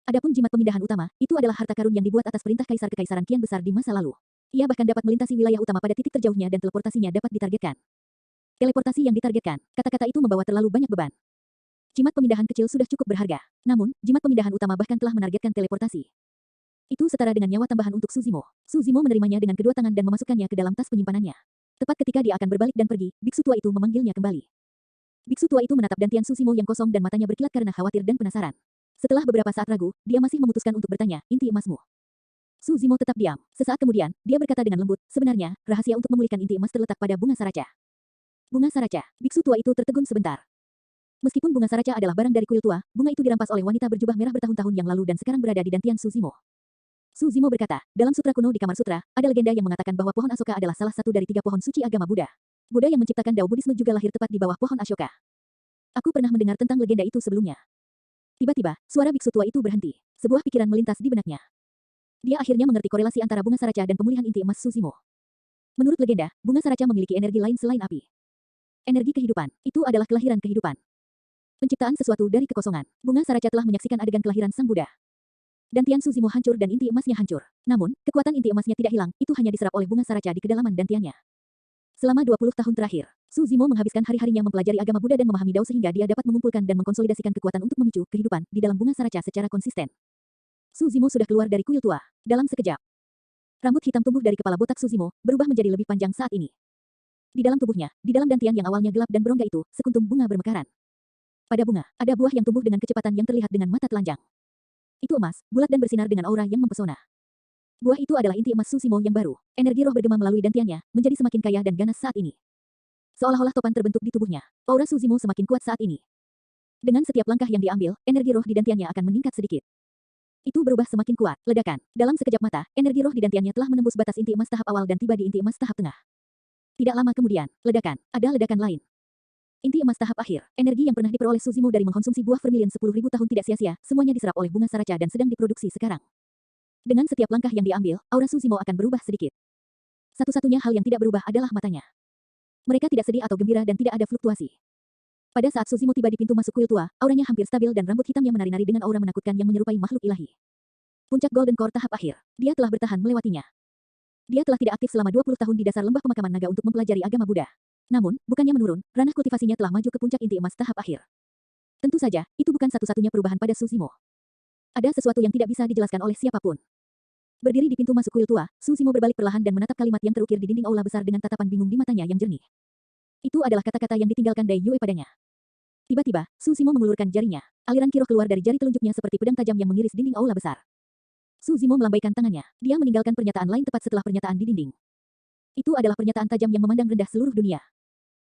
Adapun jimat pemindahan utama, itu adalah harta karun yang dibuat atas perintah Kaisar Kekaisaran Kian besar di masa lalu. Ia bahkan dapat melintasi wilayah utama pada titik terjauhnya dan teleportasinya dapat ditargetkan. Teleportasi yang ditargetkan, kata-kata itu membawa terlalu banyak beban. Jimat pemindahan kecil sudah cukup berharga. Namun, jimat pemindahan utama bahkan telah menargetkan teleportasi. Itu setara dengan nyawa tambahan untuk Su Zimo. Su Zimo menerimanya dengan kedua tangan dan memasukkannya ke dalam tas penyimpanannya. Tepat ketika dia akan berbalik dan pergi, biksu tua itu memanggilnya kembali. Biksu tua itu menatap dantian Su Zimo yang kosong dan matanya berkilat karena khawatir dan penasaran. Setelah beberapa saat ragu, dia masih memutuskan untuk bertanya, inti emasmu. Su Zimo tetap diam. Sesaat kemudian, dia berkata dengan lembut, sebenarnya, rahasia untuk memulihkan inti emas terletak pada bunga saraca. Bunga saraca. Biksu tua itu tertegun sebentar. Meskipun bunga saraca adalah barang dari kuil tua, bunga itu dirampas oleh wanita berjubah merah bertahun-tahun yang lalu dan sekarang berada di dantian Su Zimo. Su Zimo berkata, dalam sutra kuno di Kamar Sutra, ada legenda yang mengatakan bahwa pohon Asoka adalah salah satu dari 3 pohon suci agama Buddha. Buddha yang menciptakan Dao Buddhisme juga lahir tepat di bawah pohon Ashoka. Aku pernah mendengar tentang legenda itu sebelumnya. Tiba-tiba, suara biksu tua itu berhenti. Sebuah pikiran melintas di benaknya. Dia akhirnya mengerti korelasi antara bunga saraca dan pemulihan inti emas Su Zimo. Menurut legenda, bunga saraca memiliki energi lain selain api. Energi kehidupan, itu adalah kelahiran kehidupan. Penciptaan sesuatu dari kekosongan. Bunga saraca telah menyaksikan adegan kelahiran sang Buddha. Dantian Su Zimo hancur dan inti emasnya hancur. Namun, kekuatan inti emasnya tidak hilang, itu hanya diserap oleh bunga saraca di kedalaman dantiannya. Selama 20 tahun terakhir, Su Zimo menghabiskan hari-harinya mempelajari agama Buddha dan memahami Dao sehingga dia dapat mengumpulkan dan mengkonsolidasikan kekuatan untuk memicu kehidupan di dalam bunga saraca secara konsisten. Su Zimo sudah keluar dari kuil tua. Dalam sekejap, rambut hitam tumbuh dari kepala botak Su Zimo, berubah menjadi lebih panjang saat ini. Di dalam tubuhnya, di dalam dantian yang awalnya gelap dan berongga itu, sekuntum bunga bermekaran. Pada bunga, ada buah yang tumbuh dengan kecepatan yang terlihat dengan mata telanjang. Itu emas, bulat dan bersinar dengan aura yang mempesona. Buah itu adalah inti emas Su Zimo yang baru. Energi roh bergema melalui dantiannya, menjadi semakin kaya dan ganas saat ini. Seolah-olah topan terbentuk di tubuhnya. Aura Su Zimo semakin kuat saat ini. Dengan setiap langkah yang diambil, energi roh di dantiannya akan meningkat sedikit. Itu berubah semakin kuat, ledakan. Dalam sekejap mata, energi roh di dantiannya telah menembus batas inti emas tahap awal dan tiba di inti emas tahap tengah. Tidak lama kemudian, ledakan. Ada ledakan lain. Inti emas tahap akhir. Energi yang pernah diperoleh Suzimo dari mengkonsumsi buah vermilion 10.000 tahun tidak sia-sia, semuanya diserap oleh bunga saraca dan sedang diproduksi sekarang. Dengan setiap langkah yang diambil, aura Suzimo akan berubah sedikit. Satu-satunya hal yang tidak berubah adalah matanya. Mereka tidak sedih atau gembira dan tidak ada fluktuasi. Pada saat Suzimo tiba di pintu masuk kuil tua, auranya hampir stabil dan rambut hitamnya menari-nari dengan aura menakutkan yang menyerupai makhluk ilahi. Puncak Golden Core tahap akhir. Dia telah bertahan melewatinya. Dia telah tidak aktif selama 20 tahun di dasar lembah pemakaman naga untuk mempelajari agama Buddha. Namun, bukannya menurun, ranah kultivasinya telah maju ke puncak inti emas tahap akhir. Tentu saja, itu bukan satu-satunya perubahan pada Suzimo. Ada sesuatu yang tidak bisa dijelaskan oleh siapapun. Berdiri di pintu masuk kuil tua, Suzimo berbalik perlahan dan menatap kalimat yang terukir di dinding aula besar dengan tatapan bingung di matanya yang jernih. Itu adalah kata-kata yang ditinggalkan Dai Yue padanya. Tiba-tiba, Suzimo mengulurkan jarinya. Aliran kiroh keluar dari jari telunjuknya seperti pedang tajam yang mengiris dinding aula besar. Suzimo melambaikan tangannya. Dia meninggalkan pernyataan lain tepat setelah pernyataan di dinding. Itu adalah pernyataan tajam yang memandang rendah seluruh dunia.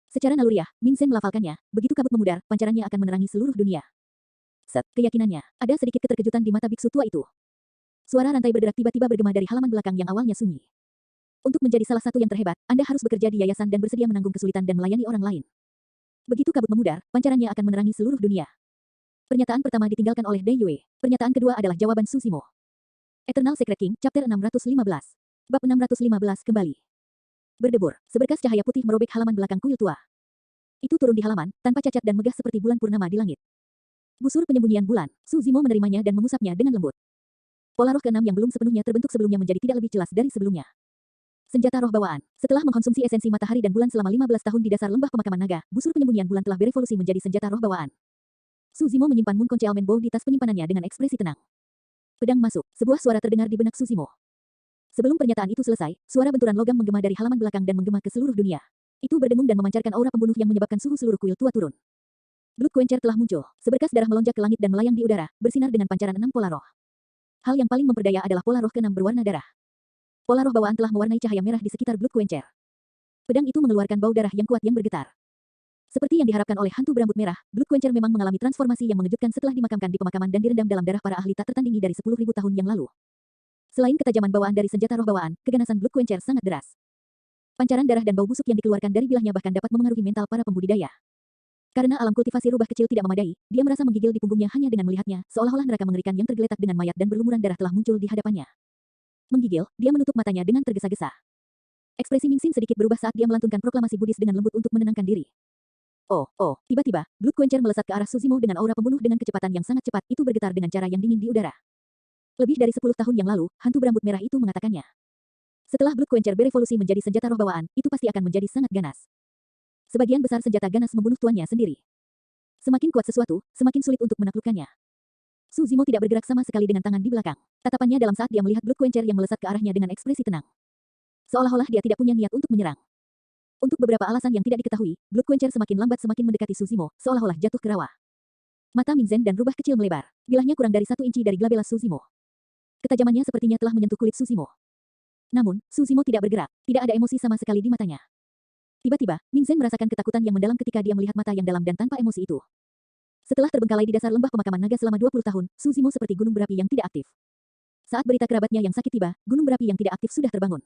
Secara naluriah, Ming Zhen melafalkannya. Begitu kabut memudar, pancarannya akan menerangi seluruh dunia. Set, keyakinannya. Ada sedikit keterkejutan di mata biksu tua itu. Suara rantai berderak tiba-tiba bergema dari halaman belakang yang awalnya sunyi. Untuk menjadi salah satu yang terhebat, Anda harus bekerja di yayasan dan bersedia menanggung kesulitan dan melayani orang lain. Begitu kabut memudar, pancarannya akan menerangi seluruh dunia. Pernyataan pertama ditinggalkan oleh Dai Yue. Pernyataan kedua adalah jawaban Suzimo. Eternal Secret King, Chapter 615. Bab 615 kembali. Berdebur, seberkas cahaya putih merobek halaman belakang kuil tua. Itu turun di halaman, tanpa cacat dan megah seperti bulan purnama di langit. Busur penyembunyian bulan, Suzimo menerimanya dan mengusapnya dengan lembut. Pola roh keenam yang belum sepenuhnya terbentuk sebelumnya menjadi tidak lebih jelas dari sebelumnya. Senjata roh bawaan. Setelah mengkonsumsi esensi matahari dan bulan selama 15 tahun di dasar lembah pemakaman naga, busur penyembunyian bulan telah berevolusi menjadi senjata roh bawaan. Suzimo menyimpan Moon Concealment Bow di tas penyimpanannya dengan ekspresi tenang. Pedang masuk, sebuah suara terdengar di benak Suzimo. Sebelum pernyataan itu selesai, suara benturan logam menggema dari halaman belakang dan menggema ke seluruh dunia. Itu berdengung dan memancarkan aura pembunuh yang menyebabkan suhu seluruh kuil tua turun. Blood Quencher telah muncul, seberkas darah melonjak ke langit dan melayang di udara, bersinar dengan pancaran 6 pola roh. Hal yang paling memperdaya adalah pola roh ke-6 berwarna darah. Pola roh bawaan telah mewarnai cahaya merah di sekitar Blood Quencher. Pedang itu mengeluarkan bau darah yang kuat yang bergetar. Seperti yang diharapkan oleh hantu berambut merah, Blood Quencher memang mengalami transformasi yang mengejutkan setelah dimakamkan di pemakaman dan direndam dalam darah para ahli tak tertandingi dari 10.000 tahun yang lalu. Selain ketajaman bawaan dari senjata roh bawaan, keganasan Blood Quencher sangat deras. Pancaran darah dan bau busuk yang dikeluarkan dari bilahnya bahkan dapat memengaruhi mental para pembudidaya. Karena alam kultivasi rubah kecil tidak memadai, dia merasa menggigil di punggungnya hanya dengan melihatnya, seolah-olah neraka mengerikan yang tergeletak dengan mayat dan berlumuran darah telah muncul di hadapannya. Menggigil, dia menutup matanya dengan tergesa-gesa. Ekspresi Ming Xin sedikit berubah saat dia melantunkan proklamasi Buddhis dengan lembut untuk menenangkan diri. Oh, tiba-tiba, Blood Quencher melesat ke arah Suzimo dengan aura pembunuh dengan kecepatan yang sangat cepat, itu bergetar dengan cara yang dingin di udara. Lebih dari 10 tahun yang lalu, hantu berambut merah itu mengatakannya. Setelah Blood Quencher berevolusi menjadi senjata roh bawaan, itu pasti akan menjadi sangat ganas. Sebagian besar senjata ganas membunuh tuannya sendiri. Semakin kuat sesuatu, semakin sulit untuk menaklukkannya. Suzimo tidak bergerak sama sekali dengan tangan di belakang. Tatapannya dalam saat dia melihat Blood Quencher yang melesat ke arahnya dengan ekspresi tenang. Seolah-olah dia tidak punya niat untuk menyerang. Untuk beberapa alasan yang tidak diketahui, Blood Quencher semakin lambat semakin mendekati Suzimo, seolah-olah jatuh ke rawa. Mata Ming Zhen dan rubah kecil melebar. Bilahnya kurang dari 1 inci dari glabelas Suzimo. Ketajamannya sepertinya telah menyentuh kulit Suzimo. Namun, Suzimo tidak bergerak, tidak ada emosi sama sekali di matanya. Tiba-tiba, Ming Zhen merasakan ketakutan yang mendalam ketika dia melihat mata yang dalam dan tanpa emosi itu. Setelah terbengkalai di dasar lembah pemakaman naga selama 20 tahun, Suzimo seperti gunung berapi yang tidak aktif. Saat berita kerabatnya yang sakit tiba, gunung berapi yang tidak aktif sudah terbangun.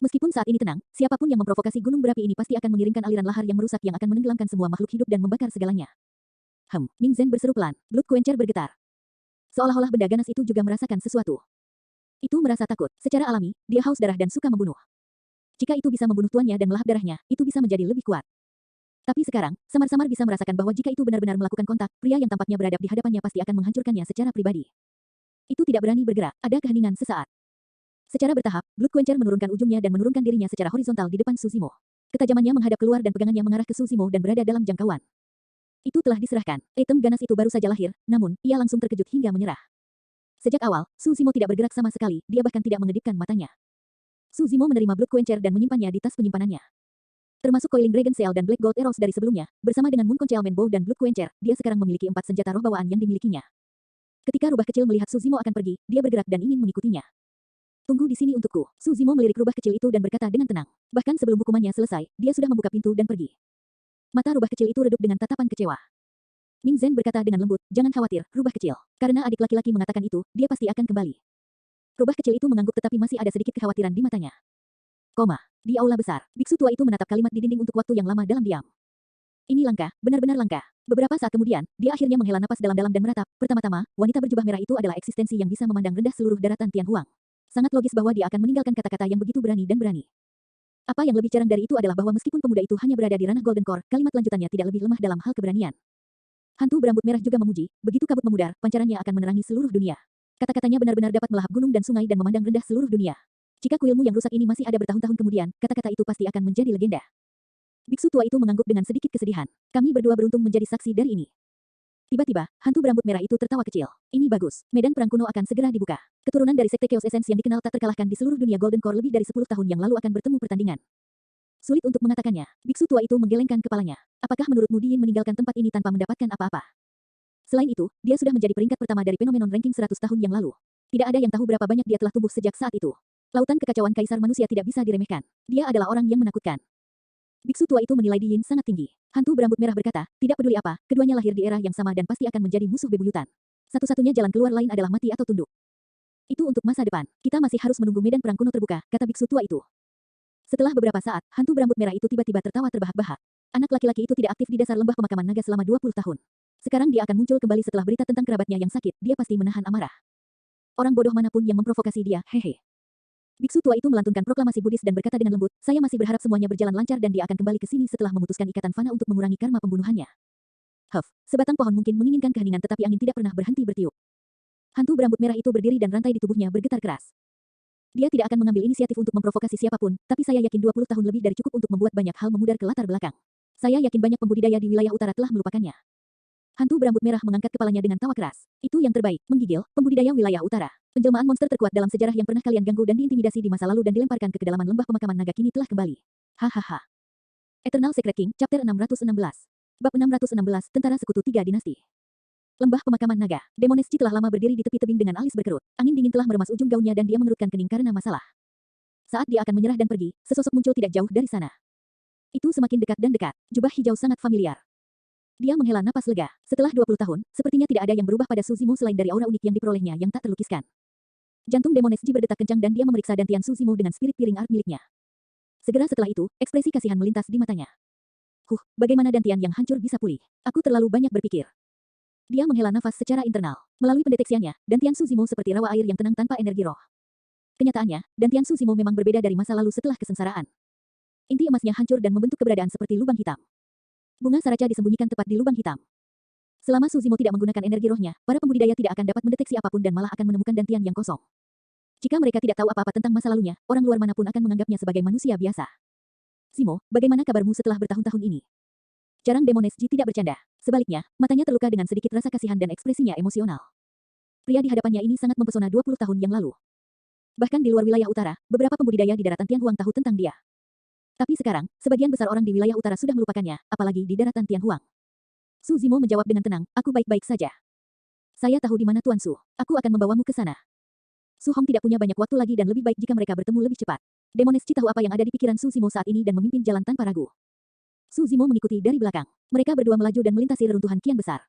Meskipun saat ini tenang, siapapun yang memprovokasi gunung berapi ini pasti akan mengirimkan aliran lahar yang merusak yang akan menenggelamkan semua makhluk hidup dan membakar segalanya. Ming Zhen berseru pelan, Blood Quencher bergetar. Seolah-olah benda ganas itu juga merasakan sesuatu. Itu merasa takut, secara alami, dia haus darah dan suka membunuh. Jika itu bisa membunuh tuannya dan melahap darahnya, itu bisa menjadi lebih kuat. Tapi sekarang, samar-samar bisa merasakan bahwa jika itu benar-benar melakukan kontak, pria yang tampaknya beradab di hadapannya pasti akan menghancurkannya secara pribadi. Itu tidak berani bergerak, ada keheningan sesaat. Secara bertahap, Blood Quencher menurunkan ujungnya dan menurunkan dirinya secara horizontal di depan Suzimo. Ketajamannya menghadap keluar dan pegangannya mengarah ke Suzimo dan berada dalam jangkauan. Itu telah diserahkan. Item ganas itu baru saja lahir, namun, ia langsung terkejut hingga menyerah. Sejak awal, Suzimo tidak bergerak sama sekali, dia bahkan tidak mengedipkan matanya. Suzimo menerima Blood Quencher dan menyimpannya di tas penyimpanannya. Termasuk Coiling Dragon Shell dan Black Gold Arrows dari sebelumnya, bersama dengan Moon Concealment Bow dan Blood Quencher, dia sekarang memiliki 4 senjata roh bawaan yang dimilikinya. Ketika rubah kecil melihat Suzimo akan pergi, dia bergerak dan ingin mengikutinya. Tunggu di sini untukku. Suzimo melirik rubah kecil itu dan berkata dengan tenang. Bahkan sebelum hukumannya selesai, dia sudah membuka pintu dan pergi. Mata rubah kecil itu redup dengan tatapan kecewa. Ming Zhen berkata dengan lembut, jangan khawatir, rubah kecil. Karena adik laki-laki mengatakan itu, dia pasti akan kembali. Rubah kecil itu mengangguk tetapi masih ada sedikit kekhawatiran di matanya. Koma. Di aula besar, biksu tua itu menatap kalimat di dinding untuk waktu yang lama dalam diam. Ini langka, benar-benar langka. Beberapa saat kemudian, dia akhirnya menghela napas dalam-dalam dan meratap. Pertama-tama, wanita berjubah merah itu adalah eksistensi yang bisa memandang rendah seluruh daratan Tianhuang. Sangat logis bahwa dia akan meninggalkan kata-kata yang begitu berani dan berani. Apa yang lebih jarang dari itu adalah bahwa meskipun pemuda itu hanya berada di ranah Golden Core, kalimat lanjutannya tidak lebih lemah dalam hal keberanian. Hantu berambut merah juga memuji, begitu kabut memudar, pancarannya akan menerangi seluruh dunia. Kata-katanya benar-benar dapat melahap gunung dan sungai dan memandang rendah seluruh dunia. Jika kuilmu yang rusak ini masih ada bertahun-tahun kemudian, kata-kata itu pasti akan menjadi legenda. Biksu tua itu mengangguk dengan sedikit kesedihan. Kami berdua beruntung menjadi saksi dari ini. Tiba-tiba, hantu berambut merah itu tertawa kecil. Ini bagus. Medan perang kuno akan segera dibuka. Keturunan dari sekte Chaos Essence yang dikenal tak terkalahkan di seluruh dunia Golden Core lebih dari 10 tahun yang lalu akan bertemu pertandingan. Sulit untuk mengatakannya. Biksu tua itu menggelengkan kepalanya. Apakah menurutmu Diin meninggalkan tempat ini tanpa mendapatkan apa-apa? Selain itu, dia sudah menjadi peringkat pertama dari fenomenon ranking 100 tahun yang lalu. Tidak ada yang tahu berapa banyak dia telah tumbuh sejak saat itu. Lautan kekacauan kaisar manusia tidak bisa diremehkan. Dia adalah orang yang menakutkan. Biksu tua itu menilai Diin sangat tinggi. Hantu berambut merah berkata, tidak peduli apa, keduanya lahir di era yang sama dan pasti akan menjadi musuh bebuyutan. Satu-satunya jalan keluar lain adalah mati atau tunduk. Itu untuk masa depan. Kita masih harus menunggu medan perang kuno terbuka, kata biksu tua itu. Setelah beberapa saat, hantu berambut merah itu tiba-tiba tertawa terbahak-bahak. Anak laki-laki itu tidak aktif di dasar lembah pemakaman naga selama 20 tahun. Sekarang dia akan muncul kembali setelah berita tentang kerabatnya yang sakit, dia pasti menahan amarah. Orang bodoh manapun yang memprovokasi dia, hehe. Biksu tua itu melantunkan proklamasi Buddhis dan berkata dengan lembut, saya masih berharap semuanya berjalan lancar dan dia akan kembali ke sini setelah memutuskan ikatan fana untuk mengurangi karma pembunuhannya. Sebatang pohon mungkin menginginkan keheningan tetapi angin tidak pernah berhenti bertiup. Hantu berambut merah itu berdiri dan rantai di tubuhnya bergetar keras. Dia tidak akan mengambil inisiatif untuk memprovokasi siapapun, tapi saya yakin 20 tahun lebih dari cukup untuk membuat banyak hal memudar ke latar belakang. Saya yakin banyak pembudidaya di wilayah utara telah melupakannya. Hantu berambut merah mengangkat kepalanya dengan tawa keras. Itu yang terbaik, menggigil, pembudidaya wilayah utara. Penjelmaan monster terkuat dalam sejarah yang pernah kalian ganggu dan diintimidasi di masa lalu dan dilemparkan ke kedalaman lembah pemakaman naga kini telah kembali. Hahaha. Eternal Secret King, Chapter 616. Bab 616, Tentara Sekutu 3 Dinasti. Lembah pemakaman naga. Demoneschi telah lama berdiri di tepi tebing dengan alis berkerut. Angin dingin telah meremas ujung gaunnya dan dia mengerutkan kening karena masalah. Saat dia akan menyerah dan pergi, sesosok muncul tidak jauh dari sana. Itu semakin dekat dan dekat. Jubah hijau sangat familiar. Dia menghela napas lega. Setelah 20 tahun, sepertinya tidak ada yang berubah pada Suzimo selain dari aura unik yang diperolehnya yang tak terlukiskan. Jantung Demoneschi berdetak kencang dan dia memeriksa dantian Suzimo dengan spirit piring art miliknya. Segera setelah itu, ekspresi kasihan melintas di matanya. Bagaimana dantian yang hancur bisa pulih? Aku terlalu banyak berpikir. Dia menghela nafas secara internal. Melalui pendeteksiannya, dantian Suzimo seperti rawa air yang tenang tanpa energi roh. Kenyataannya, dantian Suzimo memang berbeda dari masa lalu setelah kesengsaraan. Inti emasnya hancur dan membentuk keberadaan seperti lubang hitam. Bunga saraca disembunyikan tepat di lubang hitam. Selama Suzimo tidak menggunakan energi rohnya, para pembudidaya tidak akan dapat mendeteksi apapun dan malah akan menemukan dantian yang kosong. Jika mereka tidak tahu apa-apa tentang masa lalunya, orang luar manapun akan menganggapnya sebagai manusia biasa. Simo, bagaimana kabarmu setelah bertahun-tahun ini? Jarang Demoneschi tidak bercanda. Sebaliknya, matanya terluka dengan sedikit rasa kasihan dan ekspresinya emosional. Pria di hadapannya ini sangat mempesona 20 tahun yang lalu. Bahkan di luar wilayah utara, beberapa pembudidaya di daratan Tianhuang tahu tentang dia. Tapi sekarang, sebagian besar orang di wilayah utara sudah melupakannya, apalagi di daratan Tianhuang. Su Zimo menjawab dengan tenang, aku baik-baik saja. Saya tahu di mana Tuan Su. Aku akan membawamu ke sana. Su Hong tidak punya banyak waktu lagi dan lebih baik jika mereka bertemu lebih cepat. Demoneschi tahu apa yang ada di pikiran Su Zimo saat ini dan memimpin jalan tanpa ragu. Su Zimo mengikuti dari belakang. Mereka berdua melaju dan melintasi reruntuhan kian besar.